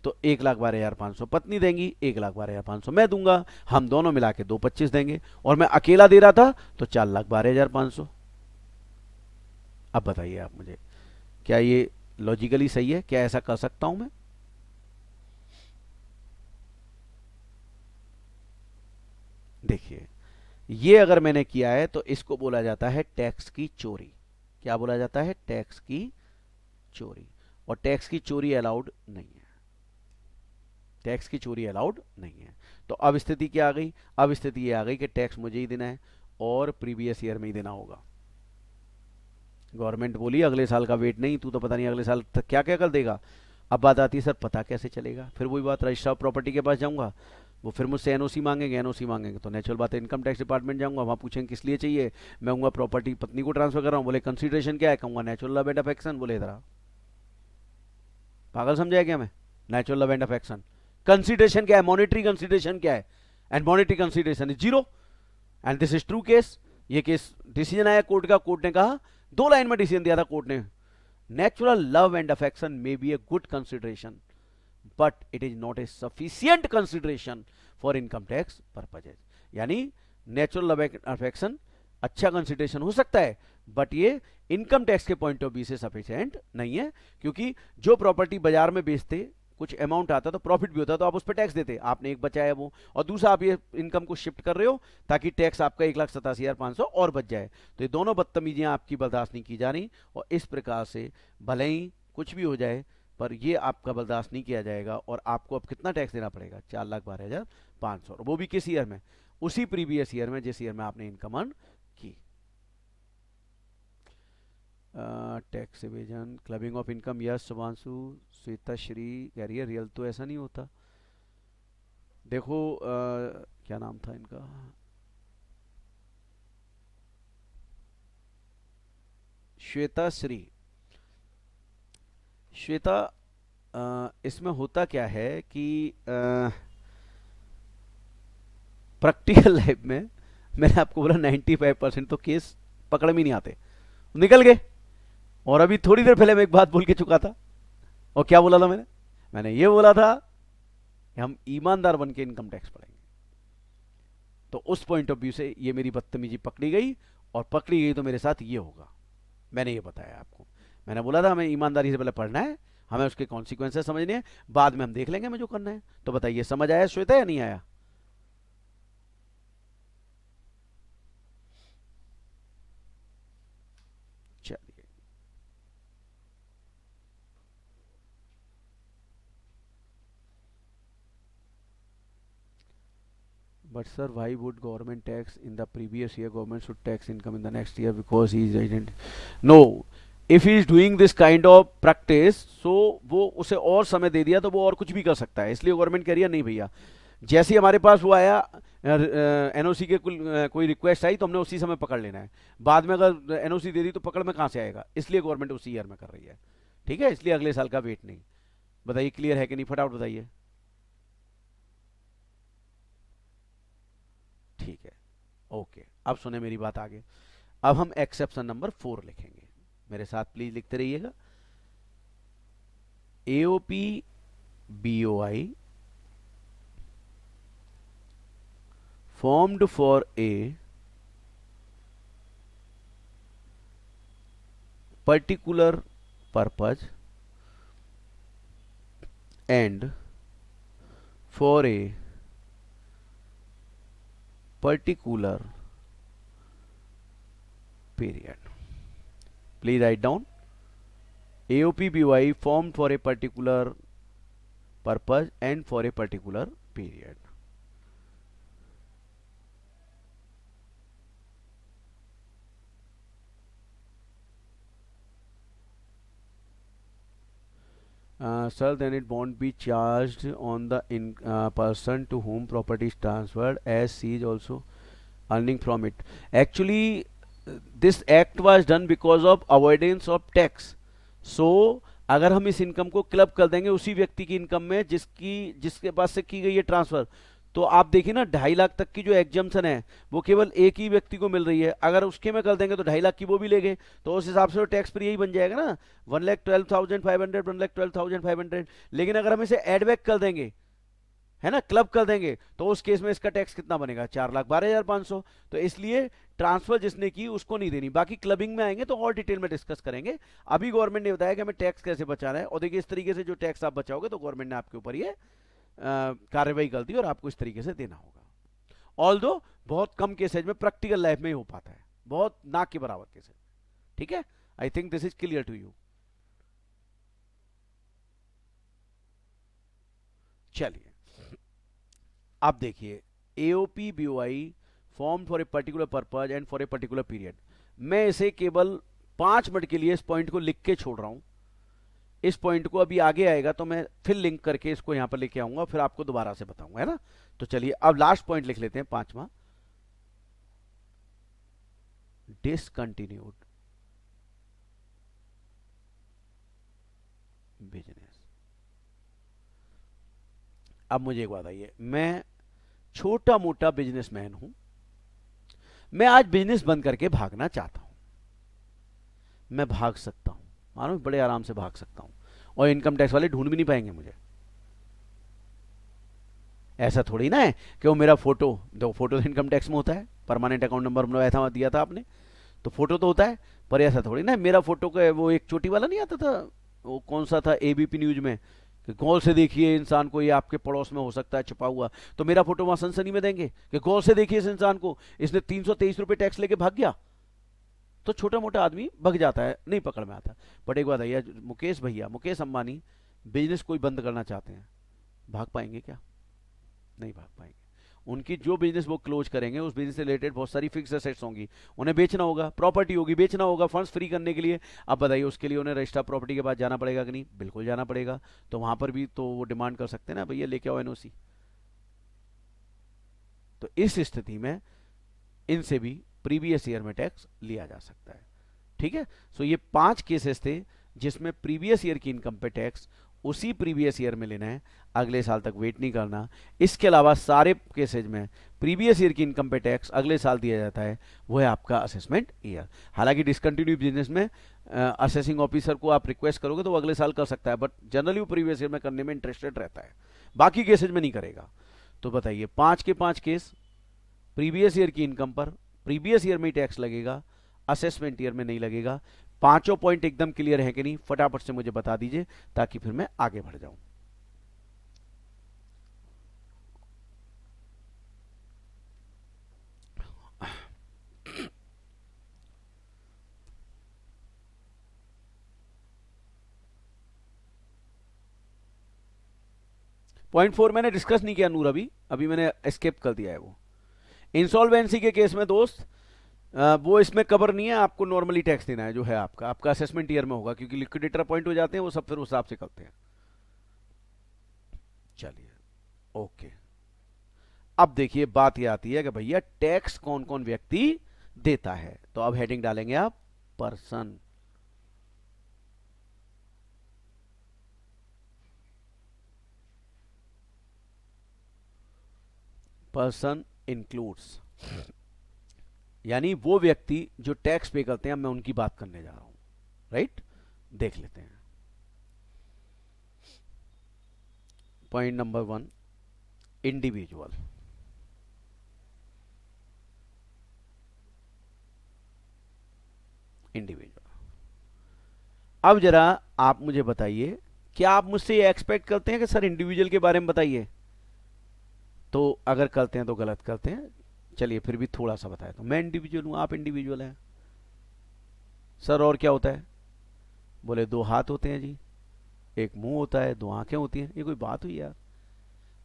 तो 1,12,500 पत्नी देंगी, 1,12,500 मैं दूंगा, हम दोनों मिला के 2,25 देंगे, और मैं अकेला दे रहा था तो 4,12,500। अब बताइए आप मुझे, क्या ये लॉजिकली सही है? क्या ऐसा कर सकता हूं मैं? देखिए, ये अगर मैंने किया है तो इसको बोला जाता है टैक्स की चोरी। क्या बोला जाता है? टैक्स की चोरी। और टैक्स की चोरी अलाउड नहीं है, टैक्स की चोरी अलाउड नहीं है। तो अब स्थिति क्या आ गई? अब स्थिति ये आ गई कि टैक्स मुझे ही देना है और प्रीवियस ईयर में ही देना होगा। गवर्नमेंट बोली अगले साल का वेट नहीं, तू तो पता नहीं अगले साल तक क्या क्या कर देगा। अब बात आती है सर पता कैसे चलेगा? फिर वही बात, रजिस्टर ऑफ प्रॉपर्टी के पास जाऊंगा, वो फिर मुझसे एनओसी मांगेंगे, एनओसी मांगेंगे तो नेचुरल बात है इनकम टैक्स डिपार्टमेंट जाऊंगा, वहाँ पूछेंगे किस लिए चाहिए, मैं कहूँगा प्रॉपर्टी पत्नी को ट्रांसफर कर रहा हूँ, बोले कंसिडरेशन क्या है, कहूँगा नेचुरल लव एंड अफेक्शन, बोले इधर पागल समझाया क्या मैं? Natural love and affection, consideration क्या है, मॉनिटरी कंसिडरेशन क्या है, and monetary consideration is zero, and this is true case. ये केस डिसीजन आया कोर्ट का, कोर्ट ने कहा, 2 लाइन में डिसीजन दिया था कोर्ट ने, natural love and affection may be a good consideration but it is not a sufficient consideration for income tax purposes. यानी नेचुरल लव एंड अफेक्शन अच्छा कंसिडरेशन हो सकता है बट ये इनकम टैक्स के पॉइंट ऑफ व्यू से sufficient नहीं है, क्योंकि जो प्रॉपर्टी बाजार में बेचते कुछ अमाउंट आता तो प्रॉफिट भी होता तो आप उस पर टैक्स देते, आपने एक बचाया वो, और दूसरा आप ये इनकम को शिफ्ट कर रहे हो ताकि टैक्स आपका 1,87,500 और बच जाए। तो ये दोनों बदतमीजियां आपकी बर्दाश्त नहीं की जा रही, और इस प्रकार से भले ही कुछ भी हो जाए पर ये आपका बर्दाश्त नहीं किया जाएगा, और आपको अब कितना टैक्स देना पड़ेगा? 4,12,500, वो भी किस ईयर में? उसी प्रीवियस ईयर में जिस ईयर में आपने इनकम अर्न की। Tax evasion, clubbing of income, yes Shubhanshu, Shweta Shri कह रही है रियल तो ऐसा नहीं होता। देखो क्या नाम था इनका, श्वेता श्री। श्वेता, इसमें होता क्या है कि प्रैक्टिकल लाइफ में मैंने आपको बोला 95% तो केस पकड़ में नहीं आते, निकल गए। और अभी थोड़ी देर पहले मैं एक बात बोल के चुका था, और क्या बोला था मैंने? मैंने ये बोला था कि हम ईमानदार बन के इनकम टैक्स पढ़ेंगे। तो उस पॉइंट ऑफ व्यू से ये मेरी बदतमीजी पकड़ी गई, और पकड़ी गई तो मेरे साथ ये होगा। मैंने ये बताया आपको, मैंने बोला था हमें ईमानदारी से पहले पढ़ना है, हमें उसके कॉन्सिक्वेंसेस समझने हैं, बाद में हम देख लेंगे हमें जो करना है। तो बताइए समझ आया श्वेता या नहीं आया? चलिए, but sir why would government tax in the previous year, government should tax income in the next year because he is agent? No, if he is doing this kind of practice, so वो उसे और समय दे दिया तो वो और कुछ भी कर सकता है, इसलिए गवर्नमेंट कह रही है नहीं भैया, जैसे ही हमारे पास वो आया एनओसी के कोई रिक्वेस्ट आई तो हमने उसी समय पकड़ लेना है, बाद में अगर एनओसी दे दी तो पकड़ में कहाँ से आएगा, इसलिए गवर्नमेंट उसी ईयर में कर रही है। ठीक है, इसलिए अगले साल का वेट नहीं। बताइए क्लियर है कि नहीं, फटाफट बताइए। ठीक है, ओके, अब सुने मेरी बात आगे। अब हम एक्सेप्शन नंबर 4 लिखेंगे, मेरे साथ प्लीज लिखते रहिएगा। AOP BOI formed for a particular purpose and for a particular period. Please write down. AOPBY formed for a particular purpose and for a particular period. Sir, then it won't be charged on the person to whom property is transferred, as she is also earning from it. Actually, this act was done because of avoidance of tax. So अगर हम इस income को club कर देंगे उसी व्यक्ति की income में जिसके पास से की गई है ट्रांसफर, तो आप देखिए ना, 2.5 लाख तक की जो एग्जम्पशन है वो केवल एक ही व्यक्ति को मिल रही है। अगर उसके में कर देंगे तो 2.5 लाख की वो भी लेंगे, तो उस हिसाब से तो टैक्स पर यही बन जाएगा ना, 1,12,500, 1,12,500। लेकिन अगर हम इसे एडबैक कर देंगे, है ना, क्लब कर देंगे, तो उस केस में इसका टैक्स कितना बनेगा, 4,12,500। तो इसलिए ट्रांसफर जिसने की उसको नहीं देनी। बाकी क्लबिंग में आएंगे तो और डिटेल में डिस्कस करेंगे। अभी गवर्नमेंट ने बताया कि हमें टैक्स कैसे बचाना है, और देखिए इस तरीके से जो टैक्स आप बचाओगे तो गवर्नमेंट ने आपके ऊपर ये कार्रवाई कर दी और आपको इस तरीके से देना होगा। ऑल दो बहुत कम केसेज में प्रैक्टिकल लाइफ में ही हो पाता है, बहुत ना के बराबर केसेज। ठीक है, I think this is clear to you. चलिए अब देखिए, AOP BOI form for a particular purpose and for a particular period. मैं इसे केवल 5 मिनट के लिए इस पॉइंट को लिख के छोड़ रहा हूं। इस पॉइंट को अभी आगे आएगा तो मैं फिर लिंक करके इसको यहां पर लेके आऊंगा, फिर आपको दोबारा से बताऊंगा, है ना। तो चलिए अब लास्ट पॉइंट लिख लेते हैं, 5वां, डिसकंटिन्यूड बिजनेस। अब मुझे एक बात आइए, मैं छोटा मोटा बिजनेसमैन हूं, मैं आज बिजनेस बंद करके भागना चाहता हूं। मैं भाग सकता हूं, मानो बड़े आराम से भाग सकता हूं, और इनकम टैक्स वाले ढूंढ भी नहीं पाएंगे मुझे। ऐसा थोड़ी ना है कि वो मेरा फोटो, देखो फोटो तो इनकम टैक्स में होता है, परमानेंट अकाउंट नंबर बनवाया था, दिया था आपने, तो फोटो तो होता है। पर ऐसा थोड़ी ना है मेरा फोटो का, वो एक चोटी वाला नहीं आता था, वो कौन सा था, एबीपी न्यूज में, कि गौर से देखिए इंसान को, ये आपके पड़ोस में हो सकता है छुपा हुआ, तो मेरा फोटो वहां सनसनी में देंगे कि गौर से देखिए इस इंसान को, इसने 323 रुपए टैक्स लेके भाग गया। तो छोटा मोटा आदमी भग जाता है, नहीं पकड़ में आता। बट एक बात भैया, मुकेश भैया, मुकेश अंबानी बिजनेस कोई बंद करना चाहते हैं, भाग पाएंगे क्या? नहीं भाग पाएंगे। उनकी जो बिजनेस वो क्लोज करेंगे, उस बिजनेस से रिलेटेड बहुत सारी फिक्स एसेट्स होंगी, उन्हें बेचना होगा, प्रॉपर्टी होगी, बेचना होगा फंड्स फ्री करने के लिए। अब बताइए उसके लिए उन्हें रजिस्टर प्रॉपर्टी के पास जाना पड़ेगा कि नहीं? बिल्कुल जाना पड़ेगा। तो वहां पर भी तो वो डिमांड कर सकते हैं ना, भैया लेके आओ एनओसी। तो इस स्थिति में इनसे भी प्रीवियस ईयर में टैक्स लिया जा सकता है। ठीक है, सो ये 5 केसेस थे जिसमें प्रीवियस ईयर की इनकम पे टैक्स उसी प्रीवियस ईयर में लेना है, अगले साल तक वेट नहीं करना। इसके अलावा सारे केसेज में प्रीवियस ईयर की इनकम पे टैक्स अगले साल दिया जाता है, वो है आपका असेसमेंट ईयर। हालांकि डिसकंटिन्यू बिजनेस में असेसिंग ऑफिसर को आप रिक्वेस्ट करोगे तो वो अगले साल कर सकता है, बट जनरली वो प्रीवियस ईयर में करने में इंटरेस्टेड रहता है, बाकी केसेज में नहीं करेगा। तो बताइए 5 के 5 केस प्रीवियस ईयर की इनकम पर प्रीवियस ईयर में ही टैक्स लगेगा, असेसमेंट ईयर में नहीं लगेगा। पांचों पॉइंट एकदम क्लियर है कि नहीं? फटाफट से मुझे बता दीजिए ताकि फिर मैं आगे बढ़ जाऊं। पॉइंट 4 मैंने डिस्कस नहीं किया नूर, अभी अभी मैंने एस्केप कर दिया है वो। इंसॉल्वेंसी के केस में दोस्त वो इसमें कवर नहीं है, आपको नॉर्मली टैक्स देना है जो है आपका, आपका असेसमेंट ईयर में होगा, क्योंकि लिक्विडेटर अपॉइंट हो जाते हैं, वो सब फिर उस हिसाब से करते हैं। चलिए ओके, अब देखिए बात ये आती है कि भैया टैक्स कौन कौन व्यक्ति देता है। तो अब हेडिंग डालेंगे आप, पर्सन। पर्सन इंक्लूड्स, यानी वो व्यक्ति जो टैक्स पे करते हैं, मैं उनकी बात करने जा रहा हूं। राइट, देख लेते हैं। Point number 1, individual. इंडिविजुअल, अब जरा आप मुझे बताइए, क्या आप मुझसे ये एक्सपेक्ट करते हैं कि सर इंडिविजुअल के बारे में बताइए? तो अगर करते हैं तो गलत करते हैं। चलिए फिर भी थोड़ा सा बताया, तो मैं इंडिविजुअल हूं, आप इंडिविजुअल हैं। सर और क्या होता है? बोले 2 हाथ होते हैं जी, एक मुंह होता है, 2 आंखें होती हैं। ये कोई बात हुई यार?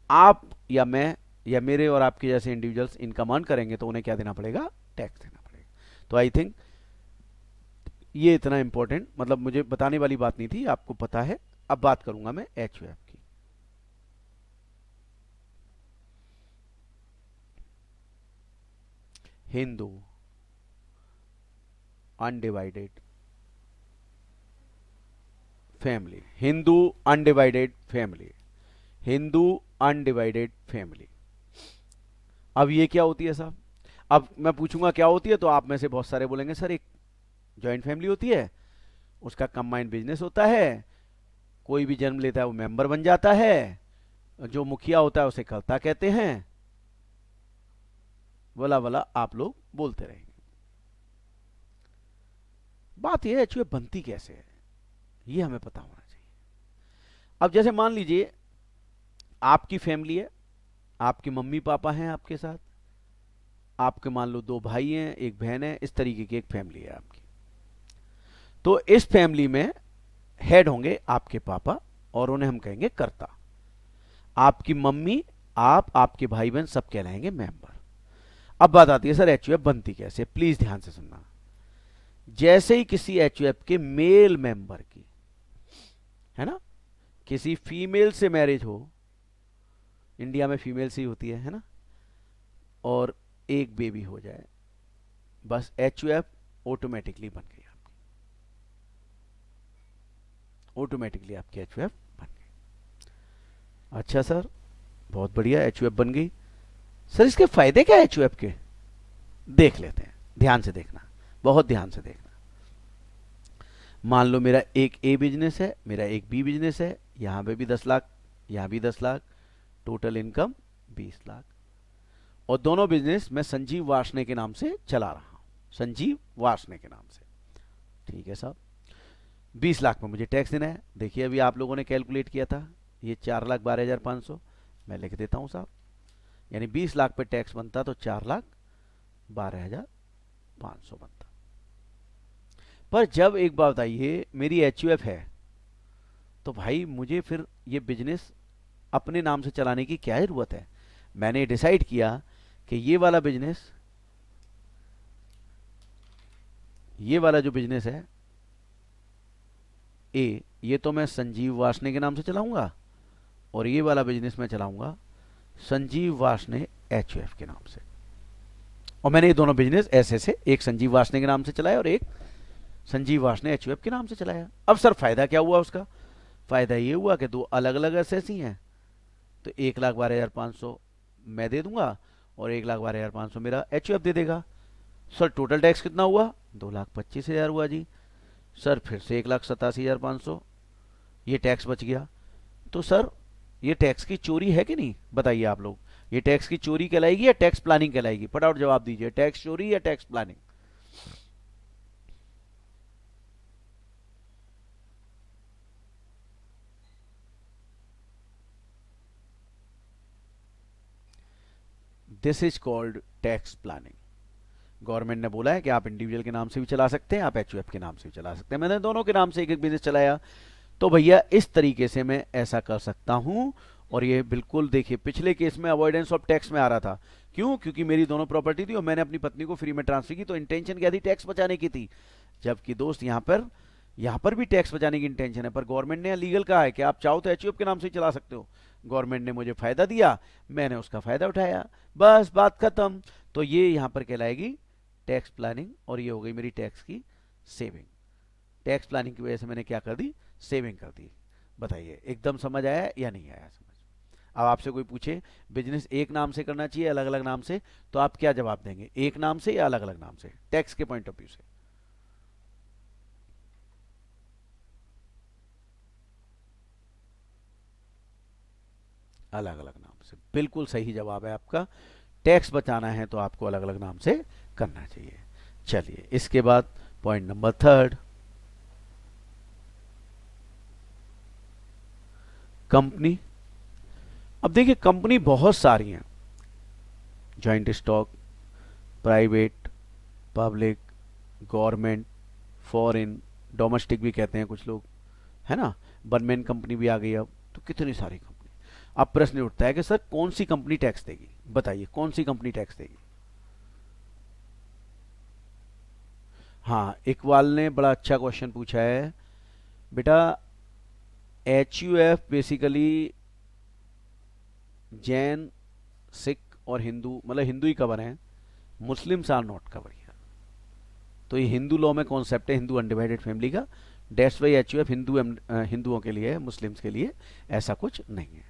आप या मैं या मेरे और आपके जैसे इंडिविजुअल्स इनकम अर्न करेंगे तो उन्हें क्या देना पड़ेगा? टैक्स देना पड़ेगा। तो आई थिंक ये इतना इंपॉर्टेंट, मतलब मुझे बताने वाली बात नहीं थी, आपको पता है। अब बात करूंगा मैं एच वेब की। Hindu undivided family, Hindu undivided family, Hindu undivided family. अब ये क्या होती है साहब? अब मैं पूछूंगा क्या होती है, तो आप में से बहुत सारे बोलेंगे सर एक जॉइंट फैमिली होती है, उसका कंबाइंड बिजनेस होता है, कोई भी जन्म लेता है वो मेंबर बन जाता है, जो मुखिया होता है उसे कर्ता कहते हैं, बोला बोला आप लोग बोलते रहेंगे। बात यह है एचयूएफ बनती कैसे है, ये हमें पता होना चाहिए। अब जैसे मान लीजिए आपकी फैमिली है, आपके मम्मी पापा हैं आपके साथ, आपके मान लो 2 भाई हैं, एक बहन है, इस तरीके की एक फैमिली है आपकी। तो इस फैमिली में हेड होंगे आपके पापा, और उन्हें हम कहेंगे कर्ता। आपकी मम्मी, आप, आपके भाई बहन सब कहलाएंगे मेंबर। अब बात आती है सर एचयूएफ बनती कैसे, प्लीज ध्यान से सुनना। जैसे ही किसी एचयूएफ के मेल मेंबर की, है ना, किसी फीमेल से मैरिज हो, इंडिया में फीमेल से ही होती है ना, और एक बेबी हो जाए, बस एचयूएफ ऑटोमेटिकली बन गई आपकी, ऑटोमेटिकली आपकी एचयूएफ बन गई। अच्छा सर, बहुत बढ़िया, एचयूएफ बन गई। सर इसके फायदे क्या है एचयूएफ के, देख लेते हैं, ध्यान से देखना, बहुत ध्यान से देखना। मान लो मेरा एक ए बिजनेस है, मेरा एक बी बिजनेस है, यहां पे भी 10 लाख, यहां भी 10 लाख, टोटल इनकम 20 लाख, और दोनों बिजनेस मैं संजीव वार्ष्णेय के नाम से चला रहा हूं, संजीव वार्ष्णेय के नाम से। ठीक है साहब, 20 लाख में मुझे टैक्स देना है। देखिए अभी आप लोगों ने कैलकुलेट किया था, ये 4,12,500 मैं लिख देता हूं साहब, यानी 20 लाख पे टैक्स बनता तो 4,12,500 बनता। पर जब एक बात बताइए मेरी एचयूएफ है, तो भाई मुझे फिर ये बिजनेस अपने नाम से चलाने की क्या जरूरत है। मैंने डिसाइड किया कि ये वाला बिजनेस, ये वाला जो बिजनेस है ए, ये तो मैं संजीव वार्ष्णेय के नाम से चलाऊंगा, और ये वाला बिजनेस मैं चलाऊंगा संजीव वार्ष्णेय एचयूएफ के नाम से। और मैंने ये दोनों बिजनेस ऐसे से, एक संजीव वार्ष्णेय के नाम से चलाया और एक संजीव वार्ष्णेय एचयूएफ के नाम से चलाया। अब सर फायदा क्या हुआ उसका? फायदा ये हुआ कि 2 अलग अलग एसएस ही हैं, तो 1,12,500 मैं दे दूंगा और 1,12,500 मेरा एचयूएफ दे देगा। सर टोटल टैक्स कितना हुआ? 2,25,000 हुआ जी। सर फिर से 1,87,500 ये टैक्स बच गया। तो सर ये टैक्स की चोरी है कि नहीं, बताइए आप लोग, ये टैक्स की चोरी कहलाएगी या टैक्स प्लानिंग कहलाएगी? फटाफट जवाब दीजिए, टैक्स चोरी या tax planning? This is called tax planning. Government ने बोला है कि आप इंडिविजुअल के नाम से भी चला सकते हैं, आप एचयूएफ के नाम से भी चला सकते हैं। मैंने दोनों के नाम से एक एक बिजनेस चलाया, तो भैया इस तरीके से मैं ऐसा कर सकता हूं। और ये बिल्कुल देखिए पिछले केस में अवॉइडेंस ऑफ टैक्स में आ रहा था, क्यों? क्योंकि मेरी दोनों प्रॉपर्टी थी और मैंने अपनी पत्नी को फ्री में ट्रांसफर की, तो इंटेंशन क्या थी? टैक्स बचाने की थी। जबकि दोस्त यहाँ पर भी टैक्स बचाने की इंटेंशन है, पर गवर्नमेंट ने लीगल कहा है कि आप चाहो तो एचयूएफ के नाम से ही चला सकते हो। गवर्नमेंट ने मुझे फायदा दिया, मैंने उसका फायदा उठाया, बस बात खत्म। तो ये यहाँ पर कहलाएगी टैक्स प्लानिंग, और ये हो गई मेरी टैक्स की सेविंग। टैक्स प्लानिंग की वजह से मैंने क्या कर दी? सेविंग कर दी। बताइए एकदम समझ आया या नहीं आया समझ? अब आपसे कोई पूछे बिजनेस एक नाम से करना चाहिए अलग अलग नाम से, तो आप क्या जवाब देंगे? एक नाम से या अलग अलग नाम से, टैक्स के पॉइंट ऑफ व्यू से? अलग अलग नाम से, बिल्कुल सही जवाब है आपका। टैक्स बचाना है तो आपको अलग अलग नाम से करना चाहिए। चलिए इसके बाद पॉइंट नंबर 3, कंपनी। अब देखिए कंपनी बहुत सारी हैं, joint stock, private, public, government, foreign, domestic भी कहते हैं कुछ लोग, है ना, वन मैन कंपनी भी आ गई अब, तो कितनी सारी कंपनी। अब प्रश्न उठता है कि सर कौन सी कंपनी टैक्स देगी? बताइए कौन सी कंपनी टैक्स देगी? हाँ, इकबाल ने बड़ा अच्छा क्वेश्चन पूछा है बेटा। एचयूएफ बेसिकली जैन, सिख और हिंदू, मतलब हिंदू ही कवर हैं, Muslims are not cover here. तो ये हिंदू लॉ में कॉन्सेप्ट है हिंदू अनडिवाइडेड फैमिली का, डेट्स वाई एचयूएफ हिंदुओं के लिए है, मुस्लिम्स के लिए ऐसा कुछ नहीं है।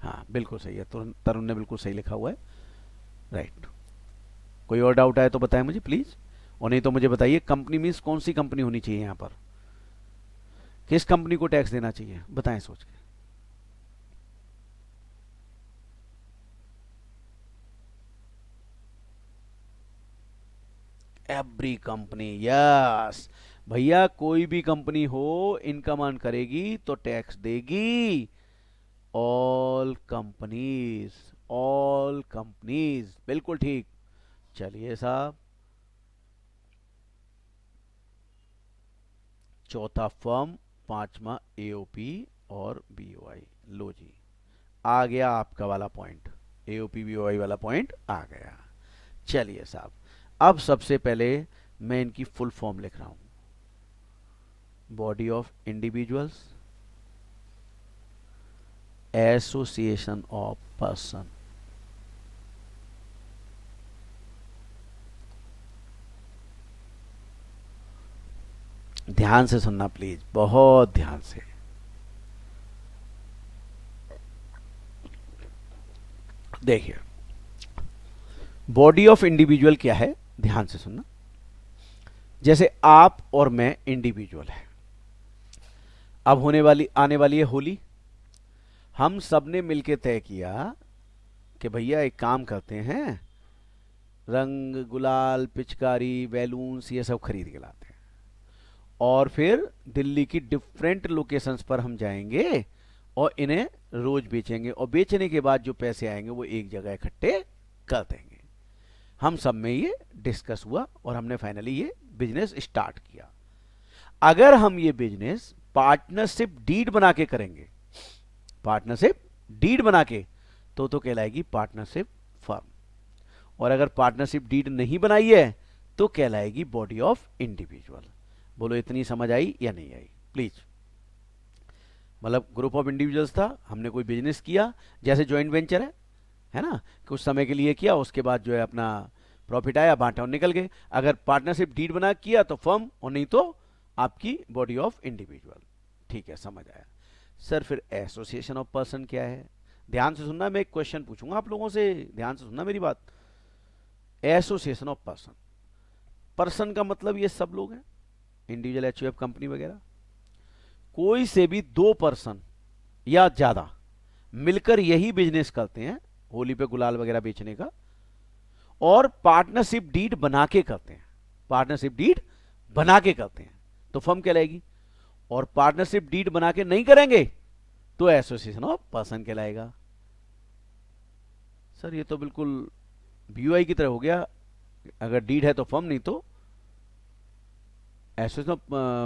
हाँ बिल्कुल सही है, तरुण तरुण ने बिल्कुल सही लिखा हुआ है, राइट। कोई और डाउट आए तो बताएं मुझे प्लीज, और नहीं तो मुझे बताइए कंपनी मीन्स कौन सी कंपनी होनी चाहिए यहाँ पर, किस कंपनी को टैक्स देना चाहिए, बताएं सोच के। एवरी कंपनी, यस भैया, कोई भी कंपनी हो इनकम अर्न करेगी तो टैक्स देगी। ऑल कंपनीज, ऑल कंपनीज, बिल्कुल ठीक। चलिए साहब, चौथा फर्म, पांचवा एओपी और बीओआई। लो जी, आ गया आपका वाला पॉइंट, एओपी बीओआई वाला पॉइंट आ गया। चलिए साहब, अब सबसे पहले मैं इनकी फुल फॉर्म लिख रहा हूं। Body of individuals, association of person. ध्यान से सुनना प्लीज, बहुत ध्यान से। देखिए, बॉडी ऑफ इंडिविजुअल क्या है, ध्यान से सुनना। जैसे आप और मैं इंडिविजुअल है, अब आने वाली है होली। हम सब ने मिलकर तय किया कि भैया एक काम करते हैं, रंग गुलाल पिचकारी बैलून्स ये सब खरीद के लाते हैं, और फिर दिल्ली की डिफरेंट लोकेशंस पर हम जाएंगे और इन्हें रोज बेचेंगे, और बेचने के बाद जो पैसे आएंगे वो एक जगह इकट्ठे कर देंगे। हम सब में ये डिस्कस हुआ और हमने फाइनली ये बिजनेस स्टार्ट किया। अगर हम ये बिजनेस पार्टनरशिप डीड बना के करेंगे, पार्टनरशिप डीड बना के, तो कहलाएगी पार्टनरशिप फर्म। और अगर पार्टनरशिप डीड नहीं बनाई है तो कहलाएगी बॉडी ऑफ इंडिविजुअल। बोलो इतनी समझ आई या नहीं आई प्लीज। मतलब ग्रुप ऑफ इंडिविजुअल्स था, हमने कोई बिजनेस किया, जैसे जॉइंट वेंचर है ना, कुछ समय के लिए किया, उसके बाद जो है अपना प्रॉफिट आया, बांटा और निकल गए। अगर पार्टनरशिप डीड बना किया तो फर्म, और नहीं तो आपकी बॉडी ऑफ इंडिविजुअल। ठीक है, समझ आया। सर फिर एसोसिएशन ऑफ पर्सन क्या है? ध्यान से सुनना, मैं एक क्वेश्चन पूछूंगा आप लोगों से, ध्यान से सुनना मेरी बात। एसोसिएशन ऑफ पर्सन, पर्सन का मतलब ये सब लोग हैं, इंडिविजुअल, एचयूएफ कंपनी वगैरह। कोई से भी दो पर्सन या ज्यादा मिलकर यही बिजनेस करते हैं, होली पे गुलाल वगैरह बेचने का, और पार्टनरशिप डीड बना के करते हैं, पार्टनरशिप डीड बना के करते हैं तो फर्म कहलाएगी। और पार्टनरशिप डीड बना के नहीं करेंगे तो एसोसिएशन ऑफ पर्सन कहलाएगा। सर ये तो बिल्कुल बीओआई की तरह हो गया, अगर डीड है तो फर्म, नहीं तो एसोसिएशन ऑफ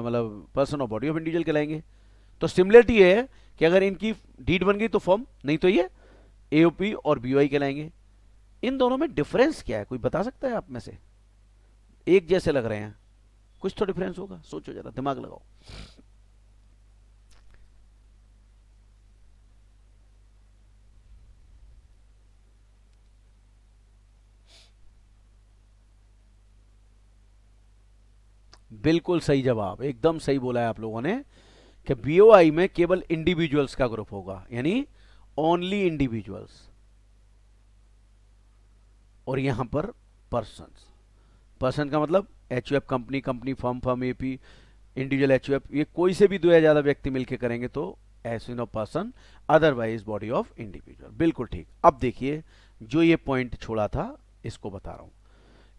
मतलब पर्सन और बॉडी ऑफ इंडिविजुअल कहलाएंगे। तो सिमिलरिटी ये है कि अगर इनकी डीड बन गई तो फर्म, नहीं तो ये एओपी और बीओआई कहलाएंगे। इन दोनों में डिफरेंस क्या है, कोई बता सकता है आप में से? एक जैसे लग रहे हैं, कुछ तो डिफरेंस होगा, सोचो जरा, दिमाग लगाओ। बिल्कुल सही जवाब, एकदम सही बोला है आप लोगों ने कि बीओआई में केवल इंडिविजुअल्स का ग्रुप होगा, यानी ओनली इंडिविजुअल्स, और यहां पर पर्सन्स। पर्सन का मतलब HUF company, company firm, firm AP, individual HUF, ये कोई से भी दो या ज्यादा व्यक्ति मिलकर करेंगे तो association of person, otherwise body of individual. बिल्कुल ठीक। अब देखिए, जो ये पॉइंट छोड़ा था इसको बता रहा हूं,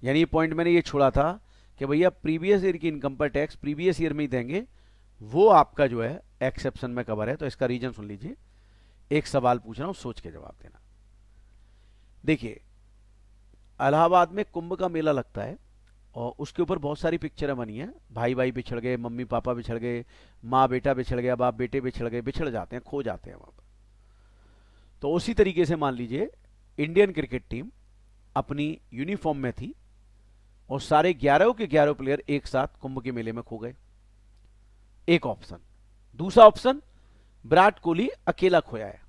यानी ये पॉइंट मैंने ये छोड़ा था कि भैया प्रीवियस ईयर की इनकम पर टैक्स प्रीवियस ईयर में ही देंगे, वो आपका जो है एक्सेप्शन में कवर है। तो इसका रीजन सुन लीजिए, एक सवाल पूछ रहा हूं, सोच के जवाब देना। देखिए, इलाहाबाद में कुंभ का मेला लगता है और उसके ऊपर बहुत सारी पिक्चरें बनी हैं, भाई भाई बिछड़ गए, मम्मी पापा बिछड़ गए, माँ बेटा बिछड़ गया, बाप बेटे बिछड़ गए, बिछड़ जाते हैं, खो जाते हैं वहां पर। तो उसी तरीके से मान लीजिए इंडियन क्रिकेट टीम अपनी यूनिफॉर्म में थी और सारे 11 के 11 प्लेयर एक साथ कुंभ के मेले में खो गए, एक ऑप्शन। दूसरा ऑप्शन, विराट कोहली अकेला खोया है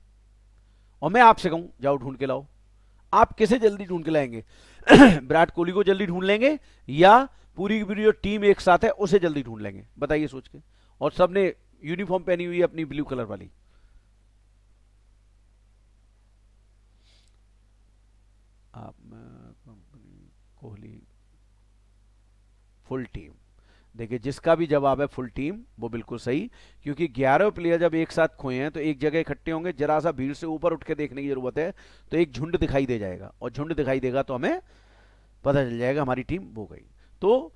और मैं आपसे कहूं जाओ ढूंढ के लाओ, आप किसे जल्दी ढूंढ के लाएंगे? विराट कोहली को जल्दी ढूंढ लेंगे या पूरी की पूरी जो टीम एक साथ है उसे जल्दी ढूंढ लेंगे? बताइए सोच के। और सबने यूनिफॉर्म पहनी हुई है अपनी ब्लू कलर वाली। Kohli full team. देखिए जिसका भी जवाब है फुल टीम वो बिल्कुल सही, क्योंकि 11 प्लेयर जब एक साथ खोए हैं तो एक जगह इकट्ठे होंगे, जरा सा भीड़ से ऊपर उठ के देखने की जरूरत है, तो एक झुंड दिखाई दे जाएगा, और झुंड दिखाई देगा तो हमें पता चल जाएगा हमारी टीम वो गई। तो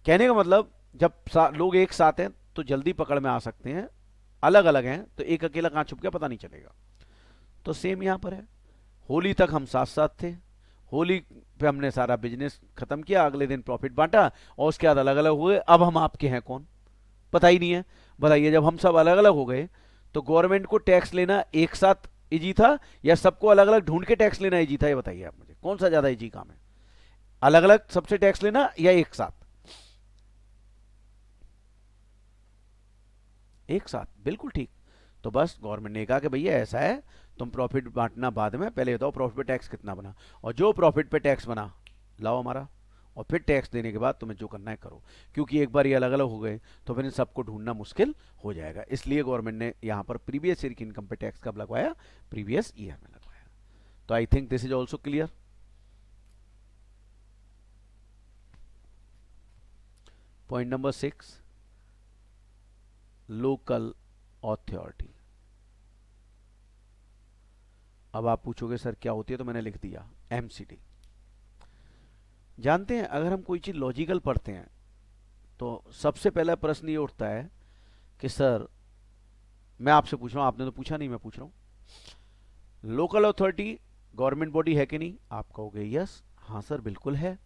कहने का मतलब जब लोग एक साथ हैं तो जल्दी पकड़ में आ सकते हैं, अलग अलग हैं तो एक अकेला कहां छुप गया पता नहीं चलेगा। तो सेम यहां पर है, होली तक हम साथ साथ थे, होली पे हमने सारा बिजनेस खत्म किया, अगले दिन प्रॉफिट बांटा और उसके बाद अलग अलग हुए, अब हम आपके हैं कौन पता ही नहीं है। बताइए जब हम सब अलग अलग हो गए तो गवर्नमेंट को टैक्स लेना एक साथ इजी था या सबको अलग अलग ढूंढ के टैक्स लेना इजी था, ये बताइए आप मुझे कौन सा ज्यादा इजी काम है, अलग अलग सबसे टैक्स लेना या एक साथ? एक साथ, बिल्कुल ठीक। तो बस गवर्नमेंट ने कहा कि भैया ऐसा है, तुम प्रॉफिट बांटना बाद में, पहले बताओ प्रॉफिट पे टैक्स कितना बना, और जो प्रॉफिट पे टैक्स बना लाओ हमारा, और फिर टैक्स देने के बाद तुम्हें जो करना है करो, क्योंकि एक बार ये अलग अलग हो गए तो फिर इन सबको ढूंढना मुश्किल हो जाएगा। इसलिए गवर्नमेंट ने यहां पर प्रीवियस ईयर की इनकम पे टैक्स कब लगवाया, प्रीवियस ईयर में लगवाया। तो आई think this is also clear. Point number 6, local authority. अब आप पूछोगे सर क्या होती है, तो मैंने लिख दिया एमसीडी। जानते हैं अगर हम कोई चीज लॉजिकल पढ़ते हैं तो सबसे पहला प्रश्न ये उठता है कि सर, मैं आपसे पूछ रहा हूं, आपने तो पूछा नहीं, मैं पूछ रहा हूं, लोकल अथॉरिटी गवर्नमेंट बॉडी है कि नहीं? आप कहोगे यस, हाँ सर बिल्कुल है।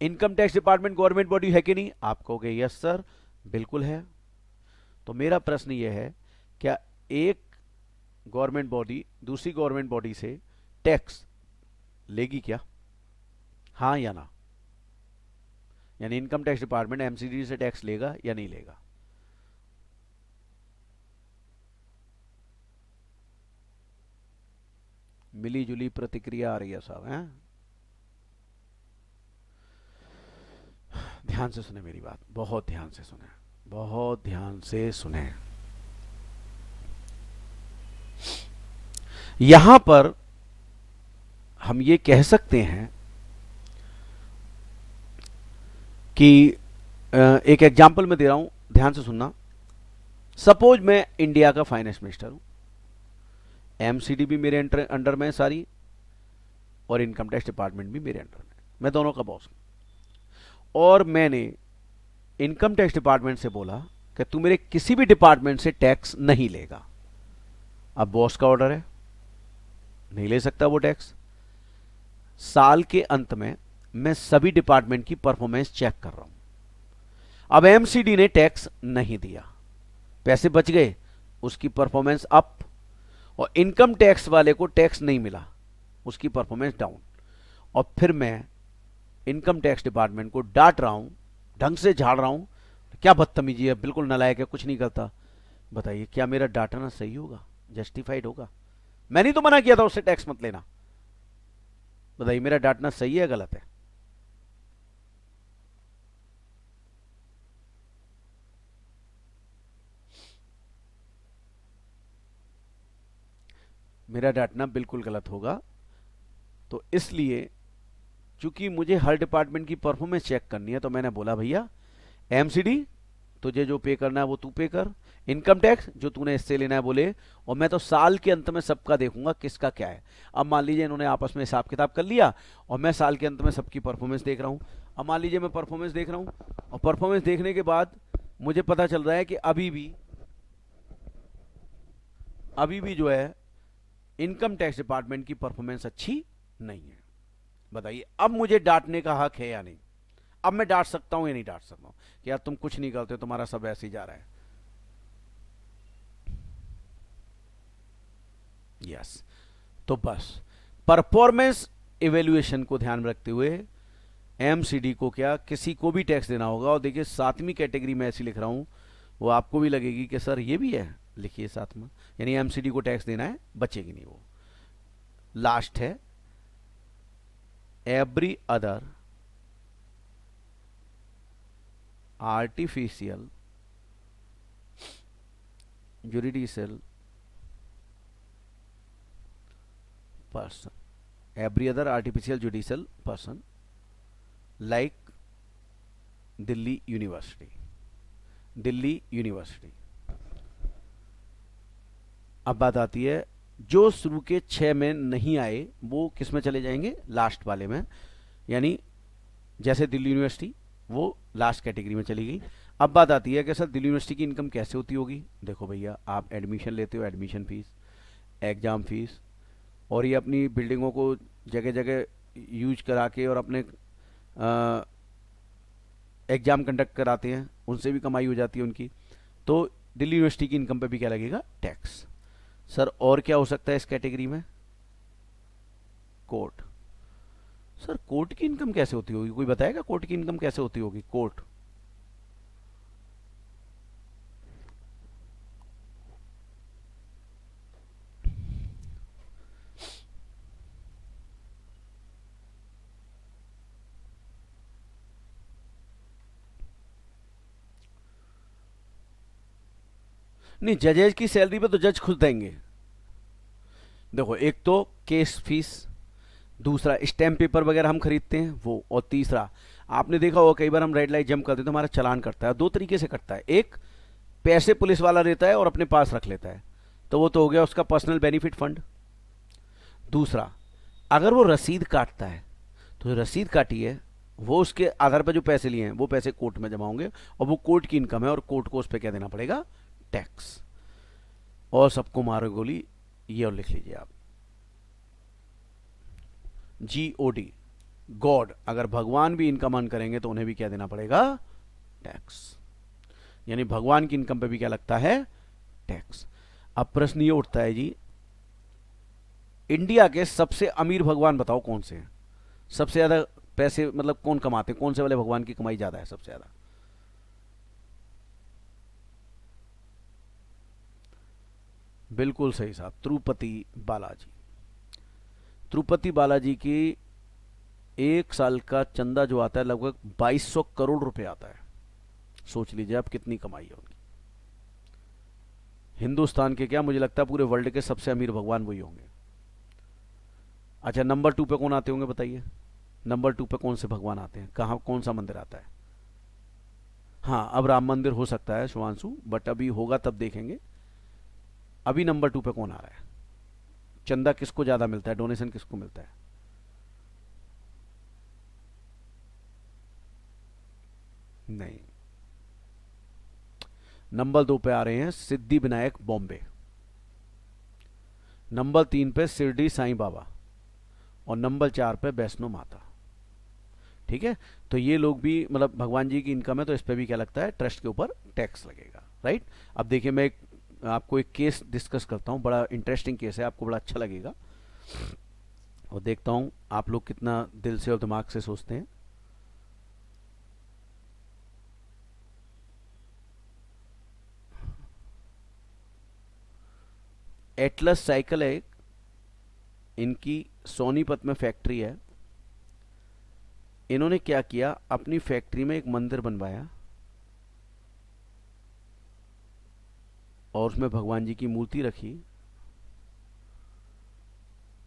Income tax department government body है कि नहीं? आप कहोगे यस सर बिल्कुल है। तो मेरा प्रश्न यह है, क्या एक गवर्नमेंट बॉडी दूसरी गवर्नमेंट बॉडी से टैक्स लेगी क्या, हाँ या ना? यानी इनकम टैक्स डिपार्टमेंट एमसीडी से टैक्स लेगा या नहीं लेगा? मिली जुली प्रतिक्रिया आ रही है साहब, हैं? ध्यान से सुने मेरी बात, बहुत ध्यान से सुने, बहुत ध्यान से सुने। यहां पर हम ये कह सकते हैं कि एक एग्जाम्पल मैं दे रहा हूं, ध्यान से सुनना। सपोज मैं इंडिया का फाइनेंस मिनिस्टर हूं, एमसीडी भी मेरे अंडर में है सारी, और इनकम टैक्स डिपार्टमेंट भी मेरे अंडर में, मैं दोनों का बॉस हूं। और मैंने इनकम टैक्स डिपार्टमेंट से बोला कि तू मेरे किसी भी डिपार्टमेंट से टैक्स नहीं लेगा। अब बॉस का ऑर्डर है, नहीं ले सकता वो टैक्स। साल के अंत में मैं सभी डिपार्टमेंट की परफॉर्मेंस चेक कर रहा हूं। अब एमसीडी ने टैक्स नहीं दिया, पैसे बच गए, उसकी परफॉर्मेंस अप, और इनकम टैक्स वाले को टैक्स नहीं मिला, उसकी परफॉर्मेंस डाउन। और फिर मैं इनकम टैक्स डिपार्टमेंट को डांट रहा हूं, ढंग से झाड़ रहा हूं, क्या बदतमीजी है, बिल्कुल नालायक है, कुछ नहीं करता। बताइए क्या मेरा डांटना सही होगा, जस्टिफाइड होगा? मैंने तो मना किया था उससे टैक्स मत लेना। बताइए मेरा डांटना सही है गलत है? मेरा डांटना बिल्कुल गलत होगा। तो इसलिए चूंकि मुझे हर डिपार्टमेंट की परफॉर्मेंस चेक करनी है, तो मैंने बोला भैया एमसीडी तुझे जो पे करना है वो तू पे कर, इनकम टैक्स जो तूने इससे लेना है बोले, और मैं तो साल के अंत में सबका देखूंगा किसका क्या है। अब मान लीजिए इन्होंने आपस में हिसाब किताब कर लिया और मैं साल के अंत में सबकी परफॉर्मेंस देख रहा हूं। अब मान लीजिए मैं परफॉर्मेंस देख रहा हूं और परफॉर्मेंस देखने के बाद मुझे पता चल रहा है कि अभी भी जो है इनकम टैक्स डिपार्टमेंट की परफॉर्मेंस अच्छी नहीं है। बताइए अब मुझे डांटने का हक है या नहीं? अब मैं डांट सकता हूं या नहीं डांट सकता हूं कि यार तुम कुछ नहीं करते, तुम्हारा सब ऐसे ही जा रहा है? यस। तो बस परफॉर्मेंस इवेल्युएशन को ध्यान में रखते हुए एमसीडी को क्या किसी को भी टैक्स देना होगा। और देखिए 7वीं कैटेगरी में ऐसी लिख रहा हूं, वो आपको भी लगेगी कि सर ये भी है, लिखिए 7वां, यानी एमसीडी को टैक्स देना है, बचेगी नहीं वो। लास्ट है every other artificial judicial person, every other artificial judicial person like Delhi university, Delhi university. अब बात आती है जो शुरू के 6 में नहीं आए वो किस में चले जाएंगे, लास्ट वाले में, यानी जैसे दिल्ली यूनिवर्सिटी वो लास्ट कैटेगरी में चली गई। अब बात आती है कि सर दिल्ली यूनिवर्सिटी की इनकम कैसे होती होगी। देखो भैया, आप एडमिशन लेते हो, एडमिशन फीस, एग्जाम फीस, और ये अपनी बिल्डिंगों को जगह जगह यूज करा के और अपने एग्जाम कंडक्ट कराते हैं, उनसे भी कमाई हो जाती है उनकी। तो दिल्ली यूनिवर्सिटी की इनकम पे भी क्या लगेगा, टैक्स। सर और क्या हो सकता है इस कैटेगरी में, कोर्ट। सर कोर्ट की इनकम कैसे होती होगी, कोई बताएगा कोर्ट की इनकम कैसे होती होगी, कोर्ट। नहीं, जजेज की सैलरी पे तो जज खुद देंगे। देखो, एक तो केस फीस, दूसरा स्टैम्प पेपर वगैरह हम खरीदते हैं वो, और तीसरा आपने देखा होगा कई बार हम रेड लाइट जंप करते हैं तो हमारा चालान कटता है। दो तरीके से कटता है, एक पैसे पुलिस वाला देता है और अपने पास रख लेता है, तो वो तो हो गया उसका पर्सनल बेनिफिट फंड। दूसरा, अगर वो रसीद काटता है तो जो रसीद काटी है वो उसके आधार पर जो पैसे लिए हैं वो पैसे कोर्ट में जमा होंगे, और वो कोर्ट की इनकम है, और कोर्ट को उस पर क्या देना पड़ेगा, टैक्स। और सबको मारो गोली, ये और लिख लीजिए आप, GOD, गॉड। अगर भगवान भी इनकम अर्न करेंगे तो उन्हें भी क्या देना पड़ेगा, टैक्स। यानी भगवान की इनकम पे भी क्या लगता है, टैक्स। अब प्रश्न ये उठता है जी, इंडिया के सबसे अमीर भगवान बताओ कौन से हैं, सबसे ज्यादा पैसे मतलब कौन कमाते हैं, कौन से वाले भगवान की कमाई ज्यादा है सबसे ज्यादा। बिल्कुल सही साहब, तिरुपति बालाजी। तिरुपति बालाजी की एक साल का चंदा जो आता है लगभग 2200 करोड़ रुपए आता है। सोच लीजिए आप कितनी कमाई है उनकी। हिंदुस्तान के क्या, मुझे लगता है पूरे वर्ल्ड के सबसे अमीर भगवान वही होंगे। अच्छा, नंबर 2 पे कौन आते होंगे बताइए, नंबर 2 पे कौन से भगवान आते हैं, कहाँ कौन सा मंदिर आता है। हाँ, अब राम मंदिर हो सकता है शुभांशु, बट अभी होगा तब देखेंगे। अभी नंबर 2 पे कौन आ रहा है, चंदा किसको ज्यादा मिलता है, डोनेशन किसको मिलता है। नहीं, नंबर 2 पे आ रहे हैं सिद्धि विनायक बॉम्बे, नंबर 3 पे शिरडी साईं बाबा, और नंबर 4 पे वैष्णो माता। ठीक है, तो ये लोग भी मतलब भगवान जी की इनकम है, तो इस पे भी क्या लगता है, ट्रस्ट के ऊपर टैक्स लगेगा, राइट। अब देखिए, मैं आपको एक केस डिस्कस करता हूँ, बड़ा इंटरेस्टिंग केस है, आपको बड़ा अच्छा लगेगा, और देखता हूँ आप लोग कितना दिल से और दिमाग से सोचते हैं। एटलस साइकिल है, इनकी सोनीपत में फैक्ट्री है। इन्होंने क्या किया, अपनी फैक्ट्री में एक मंदिर बनवाया और उसमें भगवान जी की मूर्ति रखी।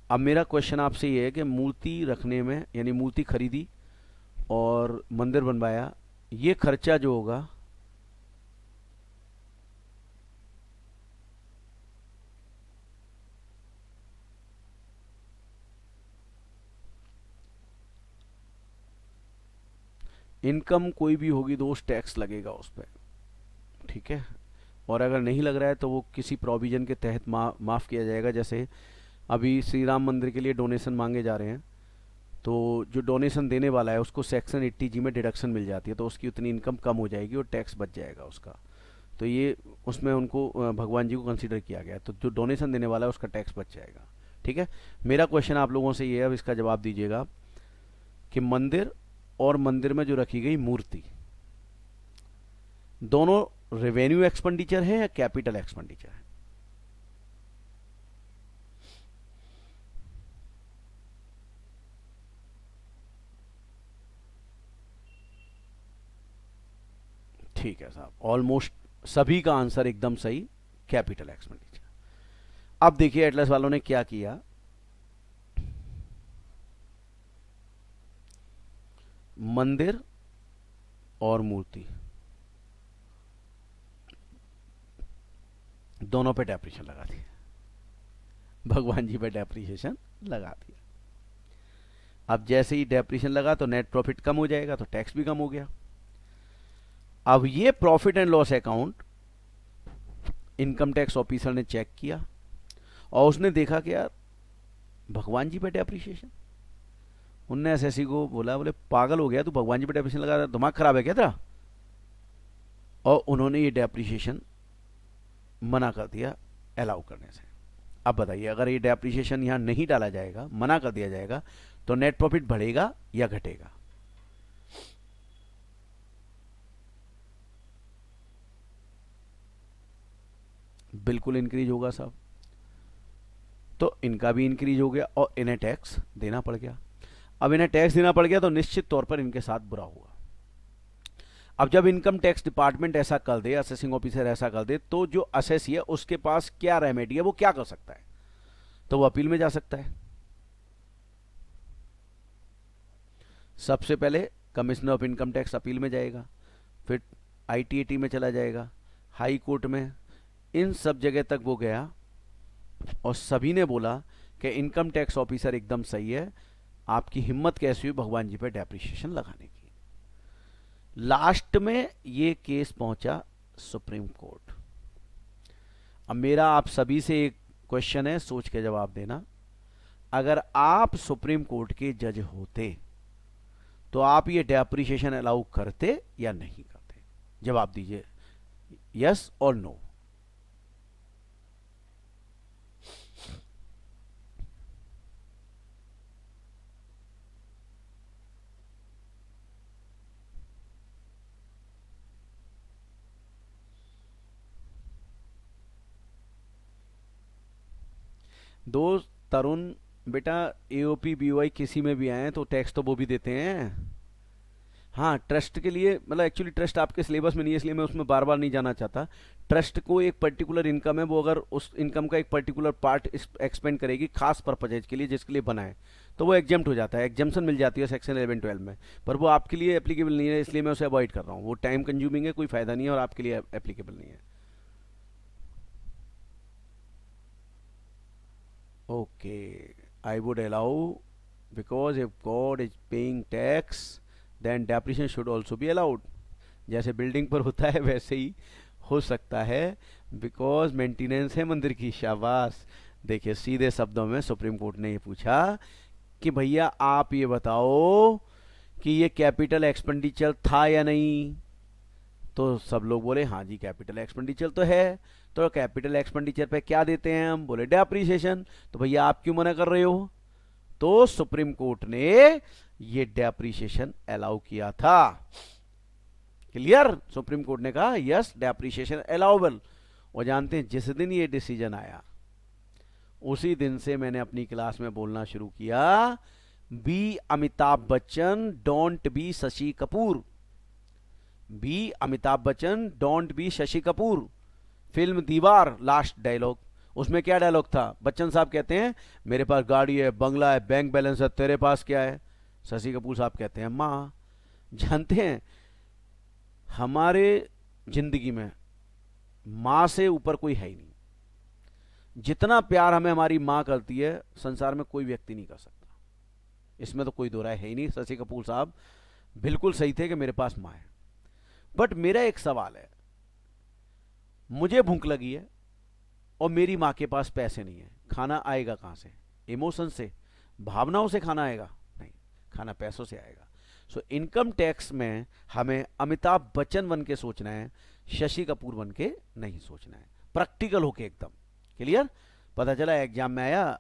अब मेरा क्वेश्चन आपसे ये है कि मूर्ति रखने में, यानी मूर्ति खरीदी और मंदिर बनवाया, ये खर्चा जो होगा, इनकम कोई भी होगी तो उस टैक्स लगेगा उस पर, ठीक है। और अगर नहीं लग रहा है तो वो किसी प्रोविजन के तहत माफ़ किया जाएगा। जैसे अभी श्री राम मंदिर के लिए डोनेशन मांगे जा रहे हैं, तो जो डोनेशन देने वाला है उसको सेक्शन 80G में डिडक्शन मिल जाती है, तो उसकी उतनी इनकम कम हो जाएगी और टैक्स बच जाएगा उसका। तो ये उसमें उनको भगवान जी को कंसीडर किया गया है, तो जो डोनेशन देने वाला है उसका टैक्स बच जाएगा, ठीक है। मेरा क्वेश्चन आप लोगों से ये है, अब इसका जवाब दीजिएगा आप, कि मंदिर और मंदिर में जो रखी गई मूर्ति, दोनों रेवेन्यू एक्सपेंडिचर है या कैपिटल एक्सपेंडिचर है। ठीक है साहब, ऑलमोस्ट सभी का आंसर एकदम सही, कैपिटल एक्सपेंडिचर। अब देखिए एटलस वालों ने क्या किया, मंदिर और मूर्ति दोनों पे डेप्रिसिएशन लगा दिया, भगवान जी पे डेप्रिसिएशन लगा दिया। अब जैसे ही डेप्रिसिएशन लगा तो नेट प्रॉफिट कम हो जाएगा, तो टैक्स भी कम हो गया। अब ये profit and loss account income tax officer ने चेक किया और उसने देखा कि यार भगवान जी पे डेप्रिसिएशन। उनने एसएससी को बोला, बोले पागल हो गया तू, भगवान जी पे डेप्रिसिएशन लगा रहा, दिमाग खराब है क्या तेरा? और उन्होंने ये डेप्रिसिएशन मना कर दिया अलाउ करने से। अब बताइए, अगर ये डेप्रिसिएशन यहां नहीं डाला जाएगा, मना कर दिया जाएगा, तो नेट प्रॉफिट बढ़ेगा या घटेगा? बिल्कुल इंक्रीज होगा साहब। तो इनका भी इंक्रीज हो गया और इन्हें टैक्स देना पड़ गया। अब इन्हें टैक्स देना पड़ गया तो निश्चित तौर पर इनके साथ बुरा हुआ। अब जब इनकम टैक्स डिपार्टमेंट ऐसा कर दे, असेसिंग ऑफिसर ऐसा कर दे, तो जो असेसी है उसके पास क्या रेमेडी है, वो क्या कर सकता है? तो वो अपील में जा सकता है। सबसे पहले commissioner of income tax appeal में जाएगा, फिर आईटीएटी में चला जाएगा, हाई कोर्ट में, इन सब जगह तक वो गया और सभी ने बोला कि इनकम टैक्स ऑफिसर एकदम सही है, आपकी हिम्मत कैसी हुई भगवान जी पे डेप्रिसिएशन लगाने की। लास्ट में ये केस पहुंचा सुप्रीम कोर्ट। अब मेरा आप सभी से एक क्वेश्चन है, सोच के जवाब देना। अगर आप सुप्रीम कोर्ट के जज होते तो आप ये डेप्रिसिएशन अलाउ करते या नहीं करते? जवाब दीजिए, यस और नो। दो तरुण बेटा, एओपी बीओआई किसी में भी आए तो टैक्स तो वो भी देते हैं। हाँ, ट्रस्ट के लिए, मतलब एक्चुअली ट्रस्ट आपके सिलेबस में नहीं है, इसलिए मैं उसमें बार बार नहीं जाना चाहता। ट्रस्ट को एक पर्टिकुलर इनकम है, वो अगर उस इनकम का एक पर्टिकुलर पार्ट एक्सपेंड करेगी खास पर्पजेज के लिए जिसके लिए बना है, तो वो एग्जेम्प्ट हो जाता है, एग्जेम्पशन मिल जाती है सेक्शन 11-12 में। पर वो आपके लिए एप्लीकेबल नहीं है, इसलिए मैं उसे अवॉइड कर रहा हूँ। वो टाइम कंज्यूमिंग है, कोई फायदा नहीं है और आपके लिए एप्लीकेबल नहीं है। Okay, I would allow, because if God is paying tax, then depreciation should also be allowed. जैसे बिल्डिंग पर होता है वैसे ही हो सकता है, बिकॉज मेंटेनेंस है मंदिर की। शाबाश। देखिए, सीधे शब्दों में सुप्रीम कोर्ट ने ये पूछा कि भैया आप ये बताओ कि ये कैपिटल एक्सपेंडिचर था या नहीं? तो सब लोग बोले हाँ जी कैपिटल एक्सपेंडिचर तो है। तो कैपिटल एक्सपेंडिचर पे क्या देते हैं हम? बोले डेप्रिसिएशन। तो भैया आप क्यों मना कर रहे हो? तो सुप्रीम कोर्ट ने ये डेप्रिसिएशन अलाउ किया था। क्लियर? सुप्रीम कोर्ट ने कहा यस, डेप्रिसिएशन अलाउबल। और जानते हैं जिस दिन ये डिसीजन आया उसी दिन से मैंने अपनी क्लास में बोलना शुरू किया, be Amitabh Bachchan, don't be Shashi Kapoor. Be Amitabh Bachchan, don't be Shashi Kapoor. Film Deewar, last dialogue, उसमें क्या डायलॉग था? बच्चन साहब कहते हैं मेरे पास गाड़ी है, बंगला है, बैंक बैलेंस है, तेरे पास क्या है? शशि कपूर साहब कहते हैं माँ। जानते हैं हमारे जिंदगी में माँ से ऊपर कोई है ही नहीं। जितना प्यार हमें हमारी माँ करती है संसार में कोई व्यक्ति नहीं कर सकता। इसमें तो कोई दो राय है ही नहीं। शशि कपूर साहब बिल्कुल सही थे कि मेरे पास माँ है। बट मेरा एक सवाल है, मुझे भूख लगी है और मेरी माँ के पास पैसे नहीं है, खाना आएगा कहां से? इमोशन से, भावनाओं से खाना आएगा? नहीं, खाना पैसों से आएगा। सो इनकम टैक्स में हमें अमिताभ बच्चन बन के सोचना है, शशि कपूर बन के नहीं सोचना है, प्रैक्टिकल होके एकदम। क्लियर? पता चला एग्जाम में आया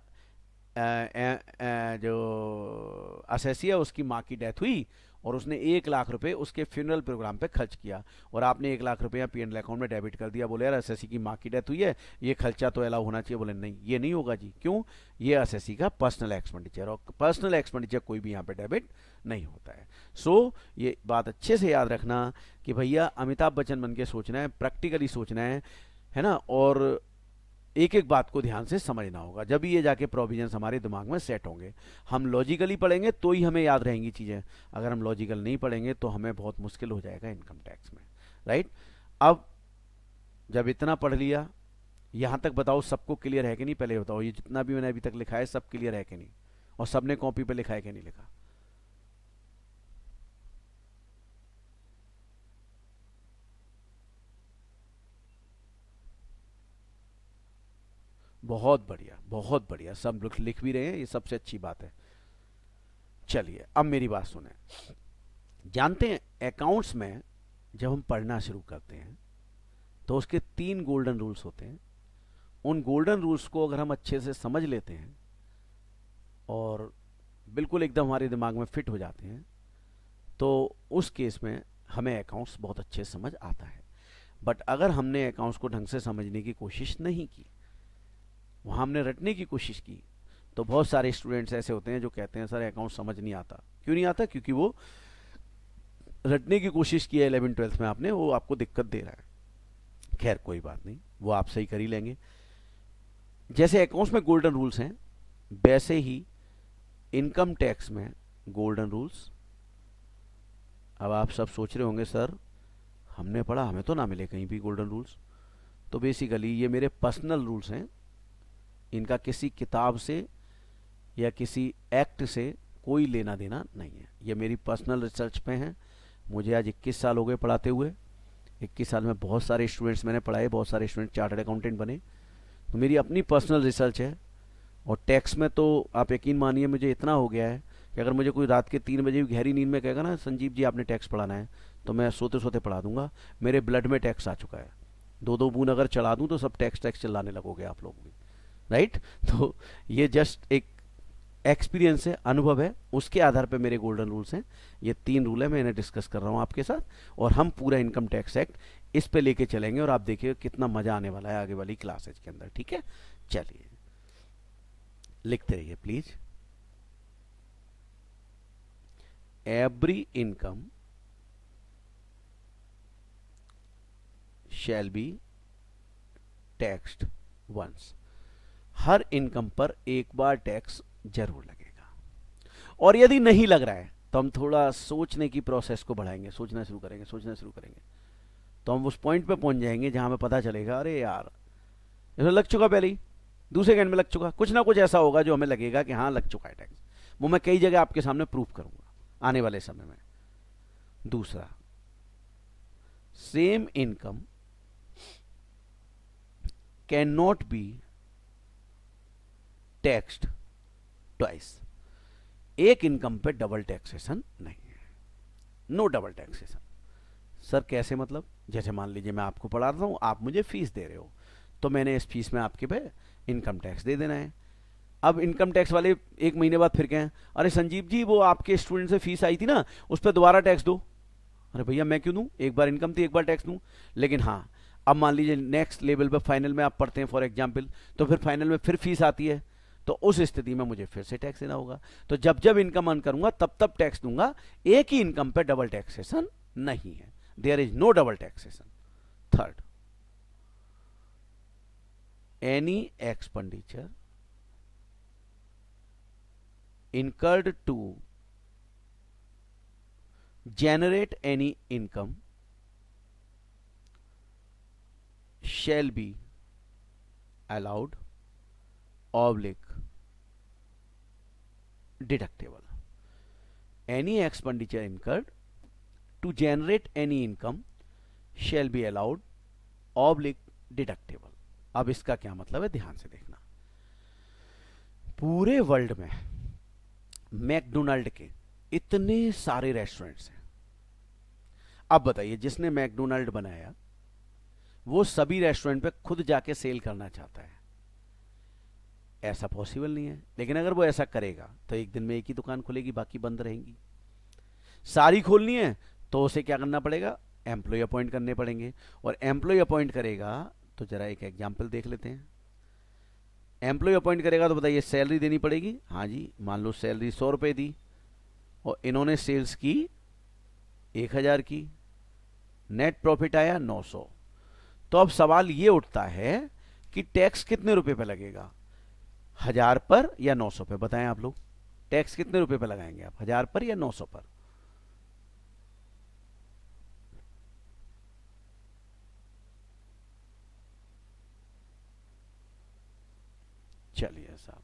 जो असेसी है उसकी माँ की डेथ हुई और उसने 1 लाख रुपए उसके फ्यूनरल प्रोग्राम पे खर्च किया और आपने 1 लाख रुपया पीएनएल अकाउंट में डेबिट कर दिया। बोले यार एसएससी की माँ की डेथ हुई है, ये खर्चा तो अलाउ होना चाहिए। बोले नहीं, ये नहीं होगा जी। क्यों? ये एसएससी का पर्सनल एक्सपेंडिचर और पर्सनल एक्सपेंडिचर कोई भी यहाँ पे डेबिट नहीं होता है। सो ये बात अच्छे से याद रखना कि भैया अमिताभ बच्चन बन के सोचना है, प्रैक्टिकली सोचना है ना। और एक एक बात को ध्यान से समझना होगा, जब ये जाके प्रोविजंस हमारे दिमाग में सेट होंगे। हम लॉजिकली पढ़ेंगे तो ही हमें याद रहेंगी चीज़ें, अगर हम लॉजिकल नहीं पढ़ेंगे तो हमें बहुत मुश्किल हो जाएगा इनकम टैक्स में, राइट। अब जब इतना पढ़ लिया, यहाँ तक बताओ सबको क्लियर है कि नहीं? पहले बताओ, ये जितना भी मैंने अभी तक लिखा है सब क्लियर है कि नहीं, और सबने कॉपी पे लिखा है कि नहीं लिखा? बहुत बढ़िया, बहुत बढ़िया, सब लोग लिख भी रहे हैं, ये सबसे अच्छी बात है। चलिए अब मेरी बात सुने। जानते हैं अकाउंट्स में जब हम पढ़ना शुरू करते हैं तो उसके 3 गोल्डन रूल्स होते हैं। उन गोल्डन रूल्स को अगर हम अच्छे से समझ लेते हैं और बिल्कुल एकदम हमारे दिमाग में फिट हो जाते हैं तो उस केस में हमें अकाउंट्स बहुत अच्छे से समझ आता है। बट अगर हमने अकाउंट्स को ढंग से समझने की कोशिश नहीं की, वहाँ हमने रटने की कोशिश की, तो बहुत सारे स्टूडेंट्स ऐसे होते हैं जो कहते हैं सर अकाउंट समझ नहीं आता। क्यों नहीं आता? क्योंकि वो रटने की कोशिश की है 11th-12th में आपने, वो आपको दिक्कत दे रहा है। खैर कोई बात नहीं, वो आप सही कर ही लेंगे। जैसे अकाउंट्स में गोल्डन रूल्स हैं, वैसे ही इनकम टैक्स में गोल्डन रूल्स। अब आप सब सोच रहे होंगे सर हमने पढ़ा, हमें तो ना मिले कहीं भी गोल्डन रूल्स। तो बेसिकली ये मेरे पर्सनल रूल्स हैं, इनका किसी किताब से या किसी एक्ट से कोई लेना देना नहीं है। ये मेरी पर्सनल रिसर्च पे हैं। मुझे आज 21 साल हो गए पढ़ाते हुए। 21 साल में बहुत सारे स्टूडेंट्स मैंने पढ़ाए, बहुत सारे स्टूडेंट चार्टर्ड अकाउंटेंट बने। तो मेरी अपनी पर्सनल रिसर्च है। और टैक्स में तो आप यकीन मानिए मुझे इतना हो गया है कि अगर मुझे कोई रात के 3 बजे गहरी नींद में कहेगा ना संजीव जी आपने टैक्स पढ़ाना है, तो मैं सोते सोते पढ़ा दूंगा। मेरे ब्लड में टैक्स आ चुका है। 2-2 बूंद अगर चढ़ा दूं तो सब टैक्स टैक्स चिल्लाने लगोगे आप लोग भी, राइट। तो ये जस्ट एक एक्सपीरियंस है, अनुभव है, उसके आधार पे मेरे गोल्डन रूल्स हैं। ये 3 रूल है, मैं इन्हें डिस्कस कर रहा हूँ आपके साथ, और हम पूरा इनकम टैक्स एक्ट इस पे लेके चलेंगे और आप देखिए कितना मजा आने वाला है आगे वाली क्लासेज के अंदर, ठीक है। चलिए लिखते रहिए please. Every income shall be taxed once. हर इनकम पर एक बार टैक्स जरूर लगेगा। और यदि नहीं लग रहा है तो हम थोड़ा सोचने की प्रोसेस को बढ़ाएंगे, सोचना शुरू करेंगे, सोचना शुरू करेंगे, तो हम उस पॉइंट पे पहुंच जाएंगे जहां हमें पता चलेगा अरे यार इसमें लग चुका, पहले ही दूसरे कैंड में लग चुका। कुछ ना कुछ ऐसा होगा जो हमें लगेगा कि हाँ लग चुका है टैक्स। वो मैं कई जगह आपके सामने प्रूफ करूंगा आने वाले समय में। दूसरा, same income can not be taxed twice. एक इनकम पे डबल टैक्सेशन नहीं है, नो डबल टैक्सेशन। सर कैसे? मतलब जैसे मान लीजिए मैं आपको पढ़ा रहा हूं, आप मुझे फीस दे रहे हो, तो मैंने इस फीस में आपके पे इनकम टैक्स दे देना है। अब इनकम टैक्स वाले 1 महीने बाद फिर कहें अरे संजीव जी वो आपके स्टूडेंट से फीस आई थी ना, उस पर दोबारा टैक्स दो। अरे भैया मैं क्यों दूं? एक बार इनकम थी एक बार टैक्स दूं। लेकिन हाँ, अब मान लीजिए नेक्स्ट लेवल पे फाइनल में आप पढ़ते हैं फॉर एग्जाम्पल, तो फिर फाइनल में फिर फीस आती है, तो उस स्थिति में मुझे फिर से टैक्स देना होगा। तो जब जब इनकम अर्न करूंगा तब तब टैक्स दूंगा। एक ही इनकम पे डबल टैक्सेशन नहीं है, there is no double taxation. Third, any expenditure incurred to generate any income shall be allowed oblique deductible. Any expenditure incurred to generate any income shall be allowed oblique deductible. अब इसका क्या मतलब है ध्यान से देखना। पूरे वर्ल्ड में मैकडोनाल्ड के इतने सारे रेस्टोरेंट्स हैं। अब बताइए जिसने मैकडोनाल्ड बनाया वो सभी रेस्टोरेंट पे खुद जाके सेल करना चाहता है? ऐसा पॉसिबल नहीं है। लेकिन अगर वो ऐसा करेगा तो एक दिन में एक ही दुकान खुलेगी, बाकी बंद रहेंगी। सारी खोलनी है तो उसे क्या करना पड़ेगा? एम्प्लॉय अपॉइंट करने पड़ेंगे। और एम्प्लॉय अपॉइंट करेगा तो जरा एक एग्जाम्पल देख लेते हैं। एम्प्लॉय अपॉइंट करेगा तो बताइए सैलरी देनी पड़ेगी। हाँ जी, मान लो सैलरी 100 रुपए दी और इन्होंने सेल्स की 1000 की, नेट प्रॉफिट आया 900। तो अब सवाल ये उठता है कि टैक्स कितने रुपए पे लगेगा, 1000 पर या 900 पे, बताएं आप लोग। टैक्स कितने रुपए पे लगाएंगे आप, 1000 पर या 900 पर? चलिए साहब,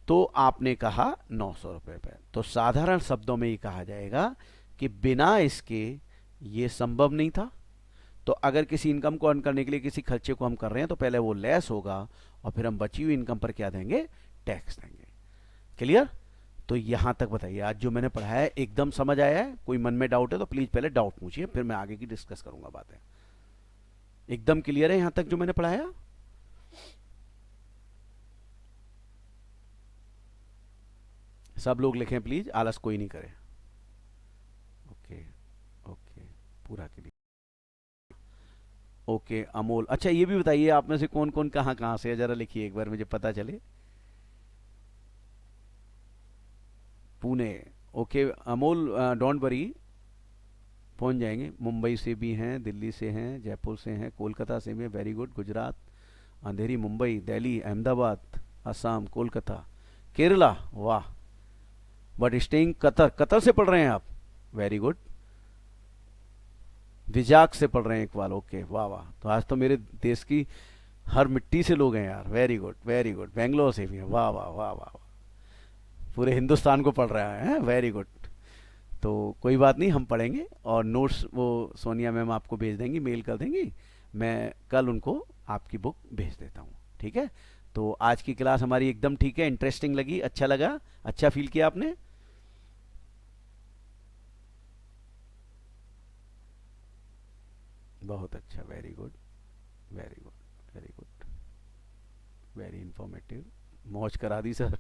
तो आपने कहा 900 रुपए पे, तो साधारण शब्दों में ये कहा जाएगा कि बिना इसके ये संभव नहीं था। तो अगर किसी इनकम को अर्न करने के लिए किसी खर्चे को हम कर रहे हैं तो पहले वो लेस होगा और फिर हम बची हुई इनकम पर क्या देंगे, टैक्स देंगे। क्लियर? तो यहां तक बताइए, आज जो मैंने पढ़ाया है एकदम समझ आया है? कोई मन में डाउट है तो प्लीज पहले डाउट पूछिए, फिर मैं आगे की डिस्कस करूंगा बातें। एकदम क्लियर है यहां तक जो मैंने पढ़ाया? सब लोग लिखें प्लीज, आलस कोई नहीं करे। ओके, ओके, पूरा क्लियर। ओके अमोल, अच्छा ये भी बताइए आप में से कौन कौन कहाँ कहाँ से है, जरा लिखिए एक बार मुझे पता चले। Pune, okay Amol, don't worry, पहुंच जाएंगे। मुंबई से भी हैं, दिल्ली से हैं, जयपुर से हैं, कोलकाता से भी हैं, वेरी गुड। गुजरात, अंधेरी, मुंबई, दिल्ली, अहमदाबाद, असम, कोलकाता, केरला, वाह। बट स्टेइंग कतर, कतर से पढ़ रहे हैं आप, वेरी गुड। विजाक से पढ़ रहे हैं इकबाल, ओके, वाह वाह। तो आज तो मेरे देश की हर मिट्टी से लोग हैं यार, very good very good. Bangalore से भी हैं, वाह वाह वाह वाह। पूरे हिंदुस्तान को पढ़ रहा है, वेरी गुड। तो कोई बात नहीं, हम पढ़ेंगे और नोट्स वो सोनिया मैम आपको भेज देंगी, मेल कर देंगी। मैं कल उनको आपकी बुक भेज देता हूँ, ठीक है? तो आज की क्लास हमारी एकदम ठीक है, इंटरेस्टिंग लगी, अच्छा लगा, अच्छा फील किया आपने? बहुत अच्छा, very good very good very good, very informative. मौज करा दी सर।